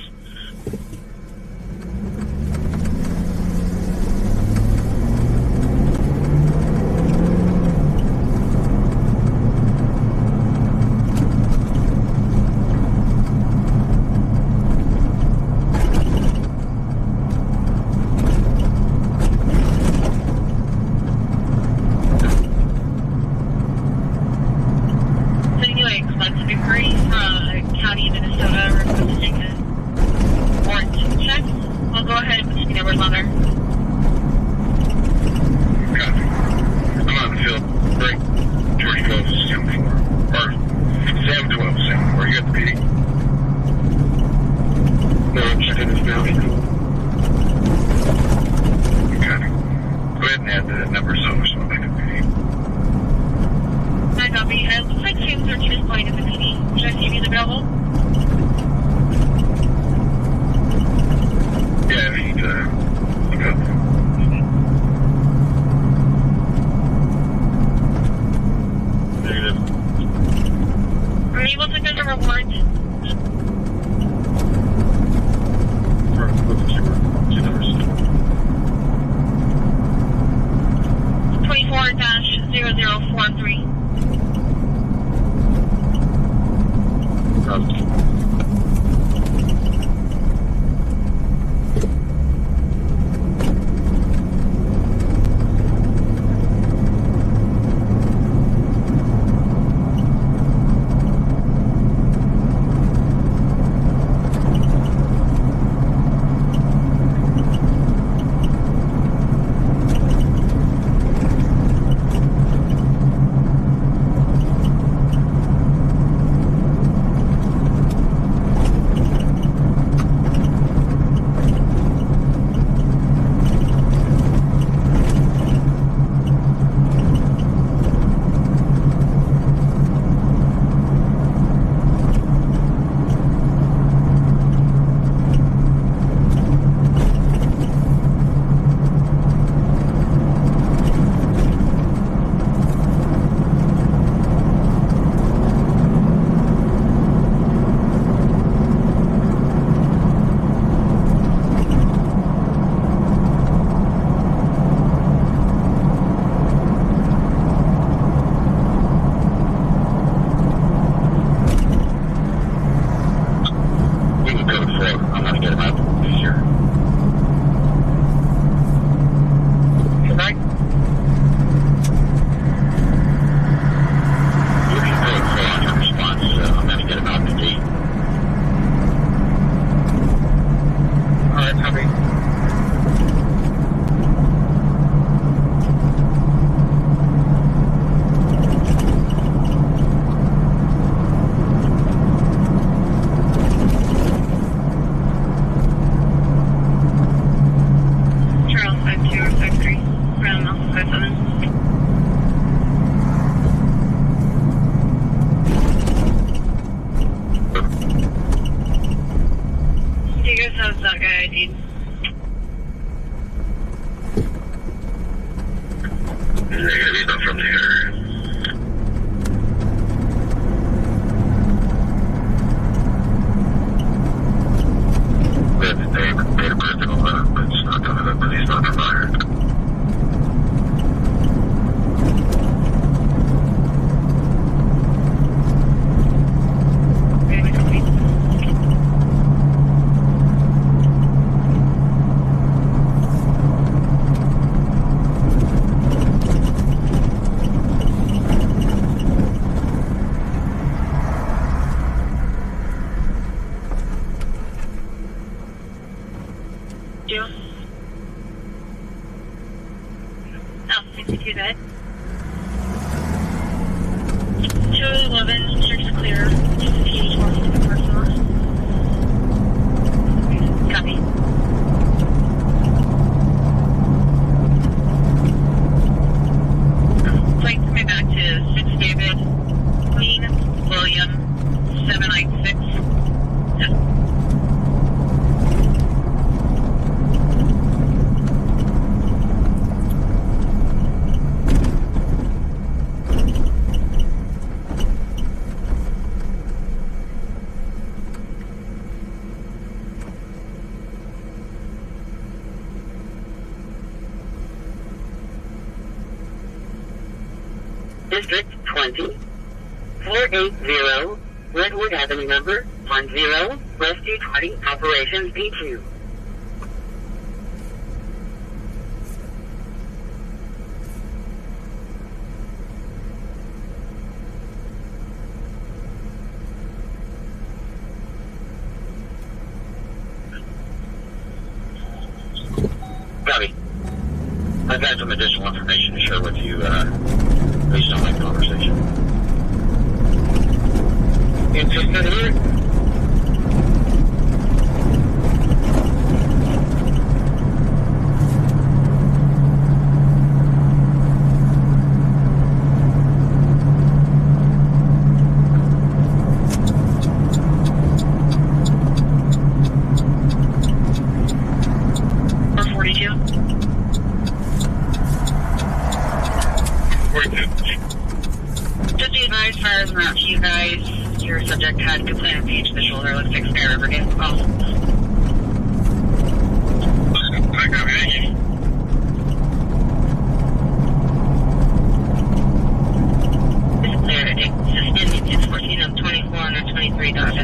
District 20, 480, Redwood Avenue number 10, Rescue 20, Operations B2. Copy. I've got some additional information to share with you based on my conversation. Interested in it? Just be advised, fires were out to you guys. Your subject had complaint page to the shoulder, looks like spare rubber game call. I got it. It's clear. It's 614 of 24 and 23 Dodge.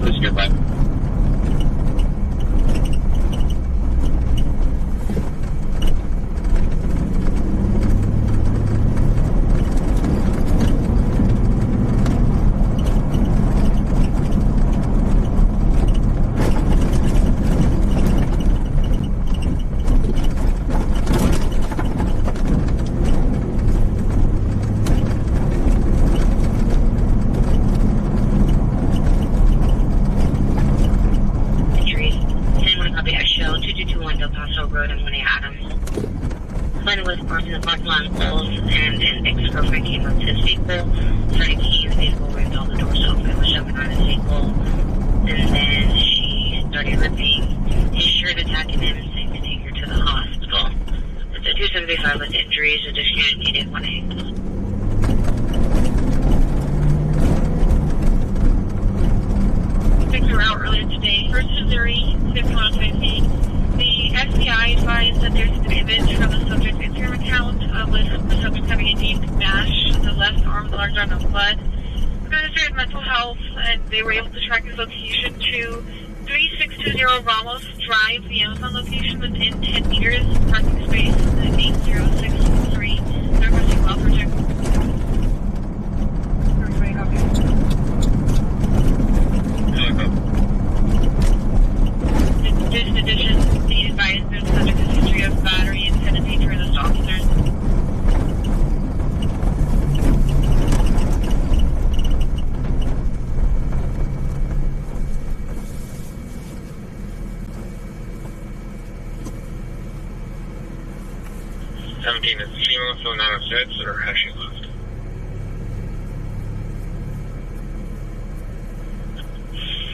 Please get back.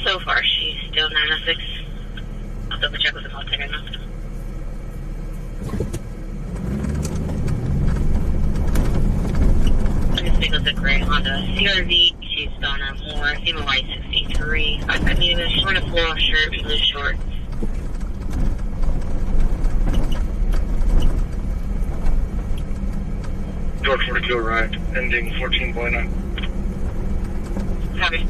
So far, she's still 906. I'll double check with the call taker now. This vehicle's a gray Honda CRV. She's on a more FEMA white 63. I mean, she's wearing a floral shirt, blue shorts. George 42 arrived, ending 14.9. Copy.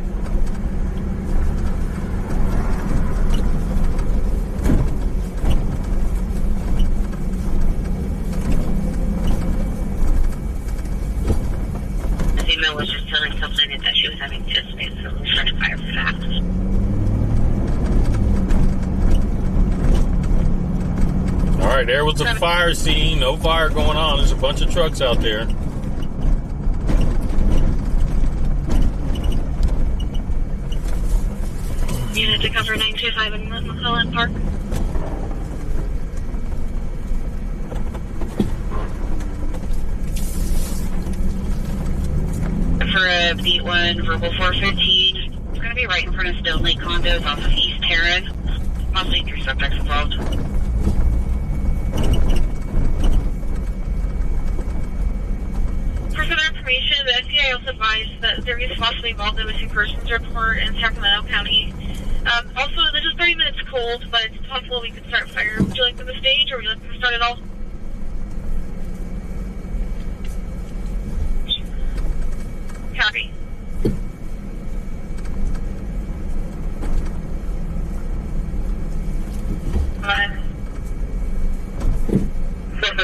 The female was just telling something that she was having chest pain, so we're trying to fire for that. All right, there was a fire scene. No fire going on. There's a bunch of trucks out there. to cover 925 in McClellan Park. For a beat 1, verbal 415. It's going to be right in front of Stone Lake Condos off of East Terran. Mostly 3 subjects involved. For further information, the FBI also advised that there is possibly involved in a missing persons report in Sacramento County. Also, this is 30 minutes cold, but it's possible we could start fire. Would you like them to stage, or would you like them to start it all? Copy.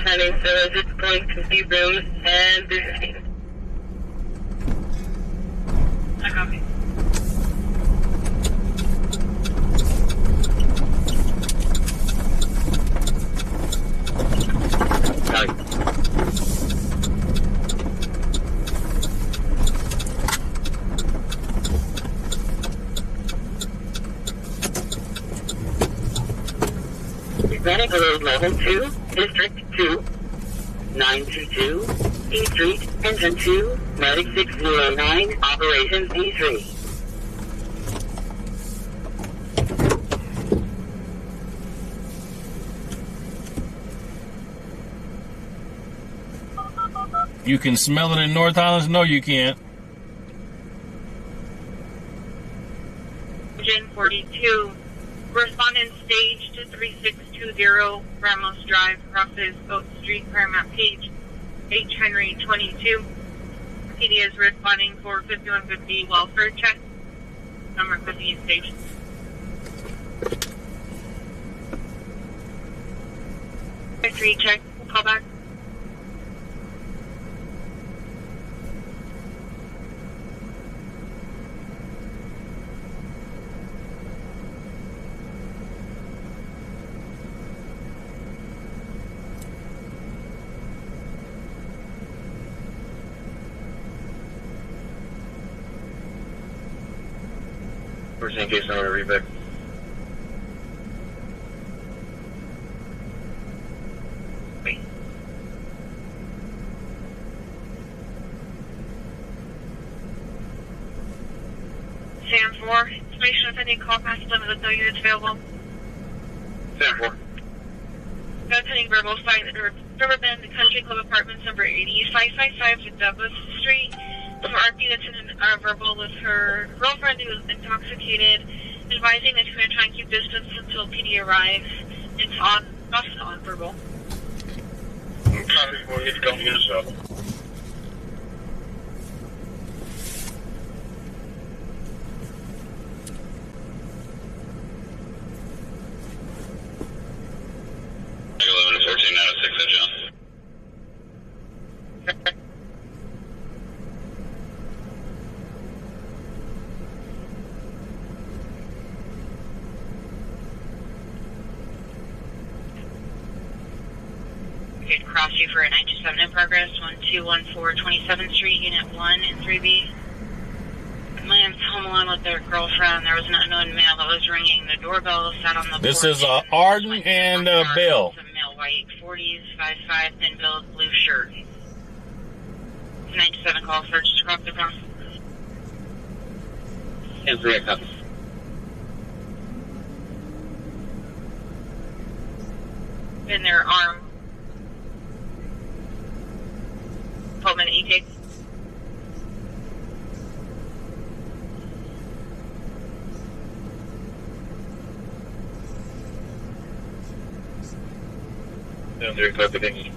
Heading, so at this point, to see rooms and business. I copy. Running below level 2, District 2, 922, E Street, Engine 2, Medic 609, Operations D3. You can smell it in North Highlands? No, you can't. Engine 42. Respondent stage to 3620 Ramos Drive, crosses Oak Street, Paramount Page, H. Henry 22. PD is responding for 5150 welfare check. Number 50 in stage. Three check, call back. In case I want to read back. Sam 4, information if any call past limit with no units available. Sam 4. Pending verbal site at Riverbend Country Club Apartments number 8555 to Douglas Street. So RP that's in a verbal with her girlfriend who is intoxicated, advising that she's going to try and keep distance until PD arrives. It's on, not on verbal. Copy, we'll get going units up. Cross you for a 927 in progress, 1214 27th Street, Unit 1 and 3B. Lance home alone with their girlfriend. There was an unknown male that was ringing the doorbell, sat on the porch. This is Arden and Bill. Some male white 40s, 5'5", thin build, blue shirt. 927 call, searched across the ground. And 3 copy. In their arm. 12-minute EK. And 3 copy, thank you.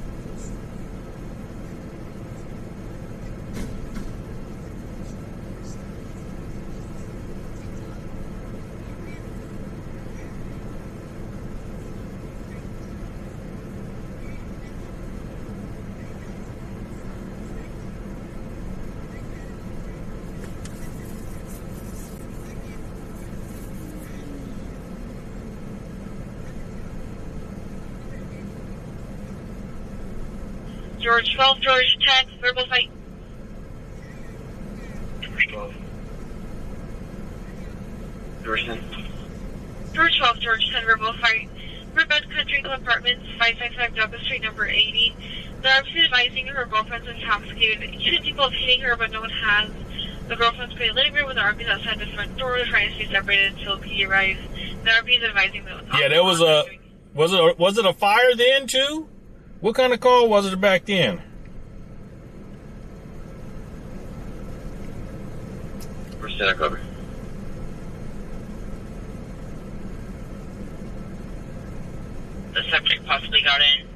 George 12, George 10, verbal fight. George 12. George 10. George 12, George 10, verbal fight. Red Country Club Apartments, 555 Douglas Street, number 80. The RP's advising her girlfriend's intoxicated. Accusing people of hitting her, but no one has. The girlfriend's playing living room with the RP's outside the front door. They're trying to stay separated until PD arrives. The RP is advising them. Yeah, there was a... Was it a fire then, too? What kind of call was it back then? Where's that cover? The subject possibly got in.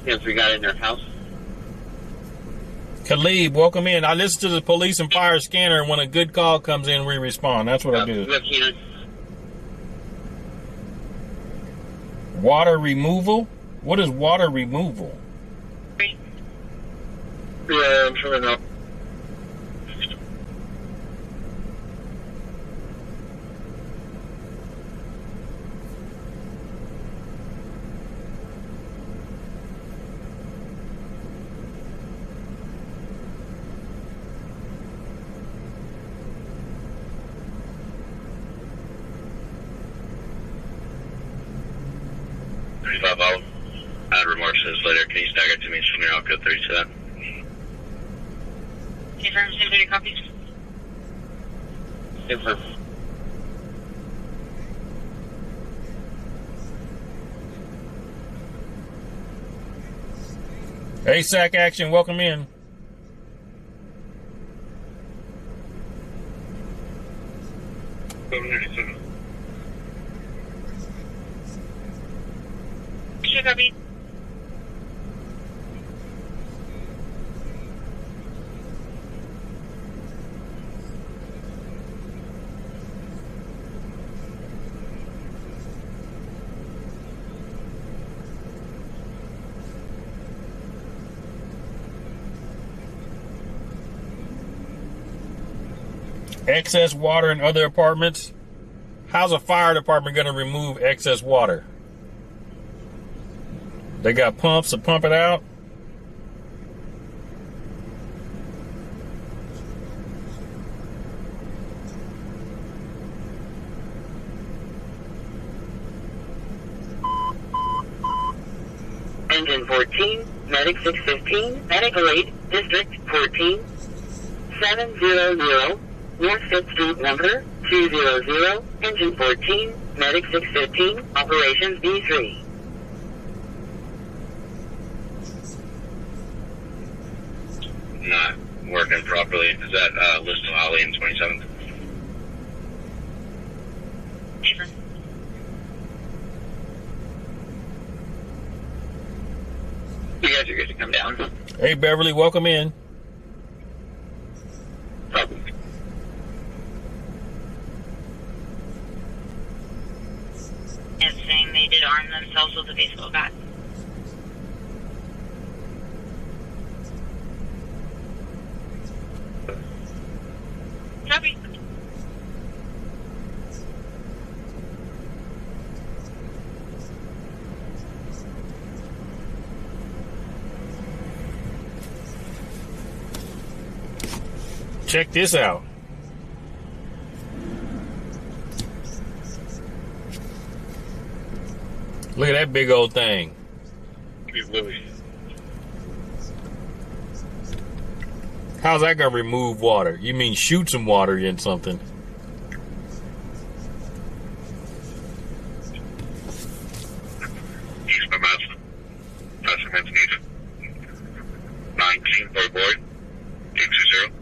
Yes, we got in their house. Khalib, welcome in. I listen to the police and fire scanner, and when a good call comes in, we respond. That's what I do. Water removal? What is water removal? Yeah, I'm sure enough. I'll add remarks to this later. Can you stagger it to me and send me out code 37? Confirm, same 30 copies. Confirm. ASAC action, welcome in. Copy. Excess water in other apartments? How's a fire department going to remove excess water? They got pumps to pump it out? Engine 14, Medic 615, Medical 8, District 14, 700, North 5th Street number 200, Engine 14, Medic 615, Operations B3. Not working properly. Is that list of Ollie in 27th? Confirm. You guys are good to come down. Hey, Beverly, welcome in. Problem. And saying they did arm themselves with a baseball bat. Copy. Check this out. Look at that big old thing. How's that going to remove water? You mean shoot some water in something? Use my mouse. Measurements needed. 19, boy, 820.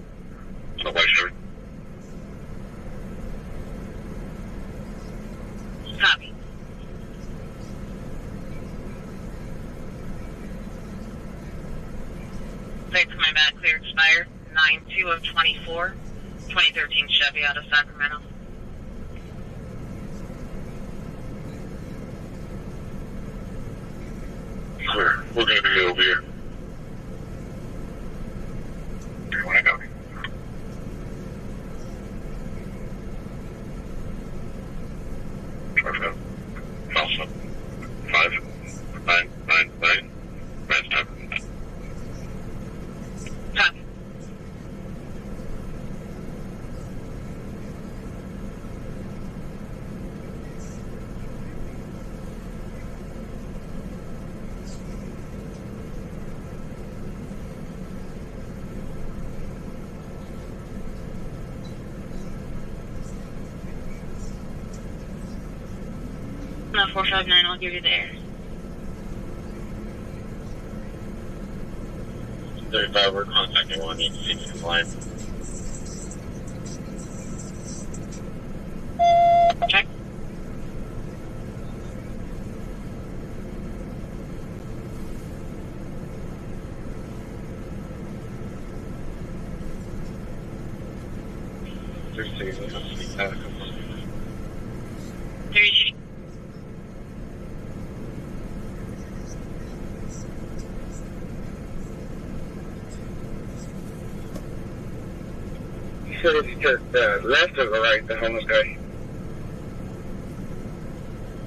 On the white shirt. Copy. Plate for my bad clear expired. 9/2 of 24. 2013 Chevy out of Sacramento. Clear. We're going to be over here. You want to go? Perfect. Falso. 5, 9, 9, 9. Man's time. 459, I'll give you there. 35, we're contacting 1, need to see the compliance. Check. You said if you took the left or the right, the homeless guy?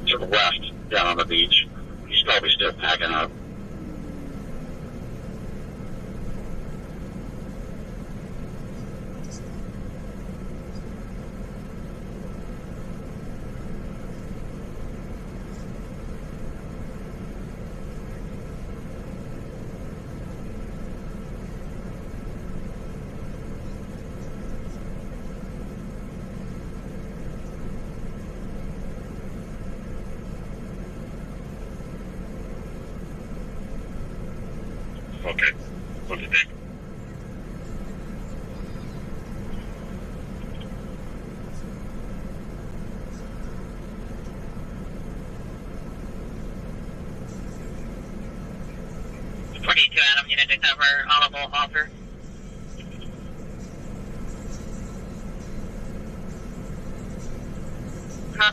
To the left, down on the beach. He's probably still packing up. Okay. What's it take? Adam, unit to cover audible offer. Huh?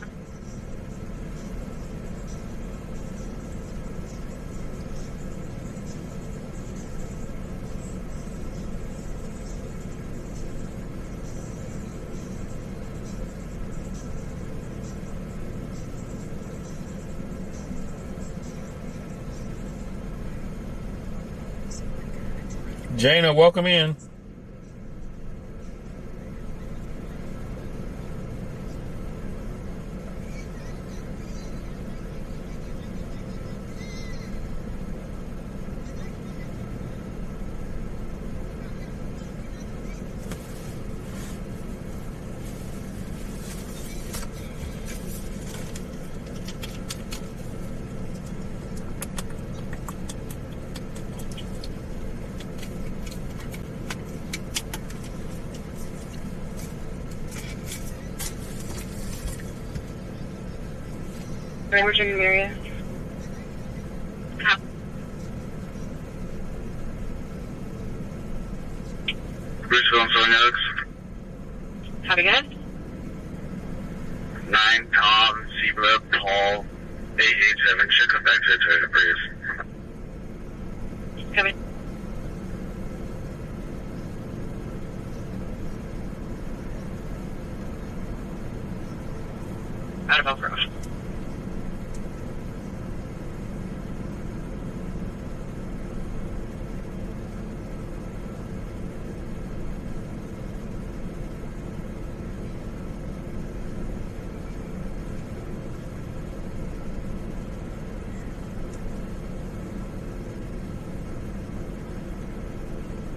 Jana, welcome in. Language in the area. Bridgeville, Southern Alex. How to get? 9 Tom, Zebra, Paul, 887. Should come back to the Prius. Coming. Out of Elk Grove.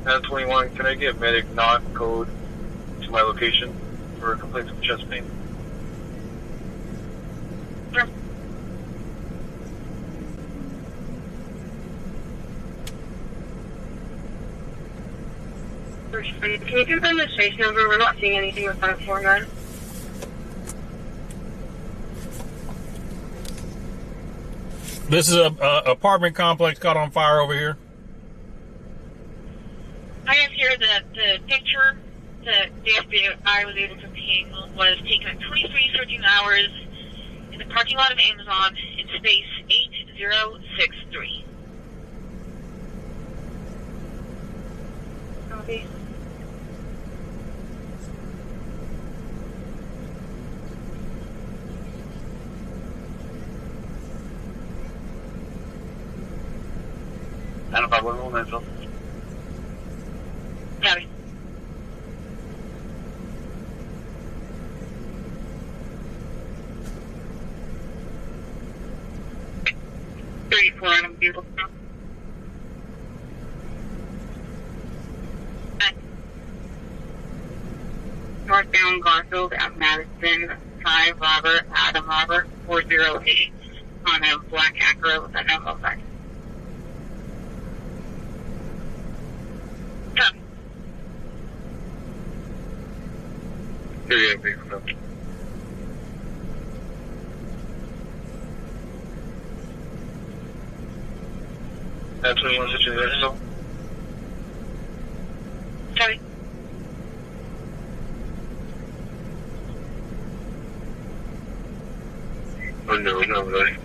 Adam 21, can I get medic non-code to my location for complaints of chest pain? Sure. Can you confirm the station number? We're not seeing anything with 549. This is a apartment complex caught on fire over here. I have here that the picture that the FBI was able to obtain was taken at 23:13 hours in the parking lot of Amazon in space 8063. Copy. Adam 511, Mansfield. Copy. I'm beautiful. Northbound Garfield at Madison, 5 Robert, Adam Robert, 408. on a black Acura with a no-go sign. Come. Here you go. That's what you want to do. Sorry. Oh, no, really.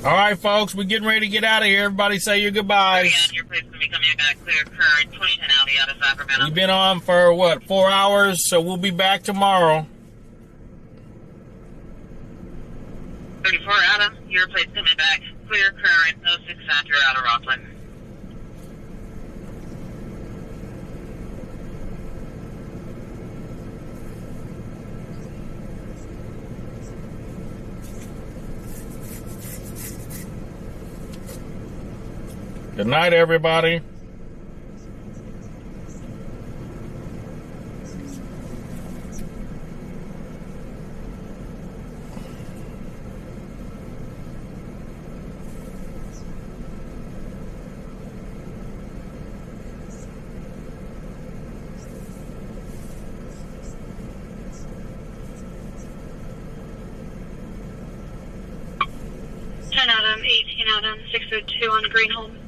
All right, folks, we're getting ready to get out of here. Everybody say your goodbyes. Your place will be coming back clear current 2010 Audi out of Sacramento. We've been on for, 4 hours, so we'll be back tomorrow. 34 Adam, your place coming back clear current 06 Center out of Rockland. Good night, everybody. Adam, 18 Adam, 602 on Greenholm.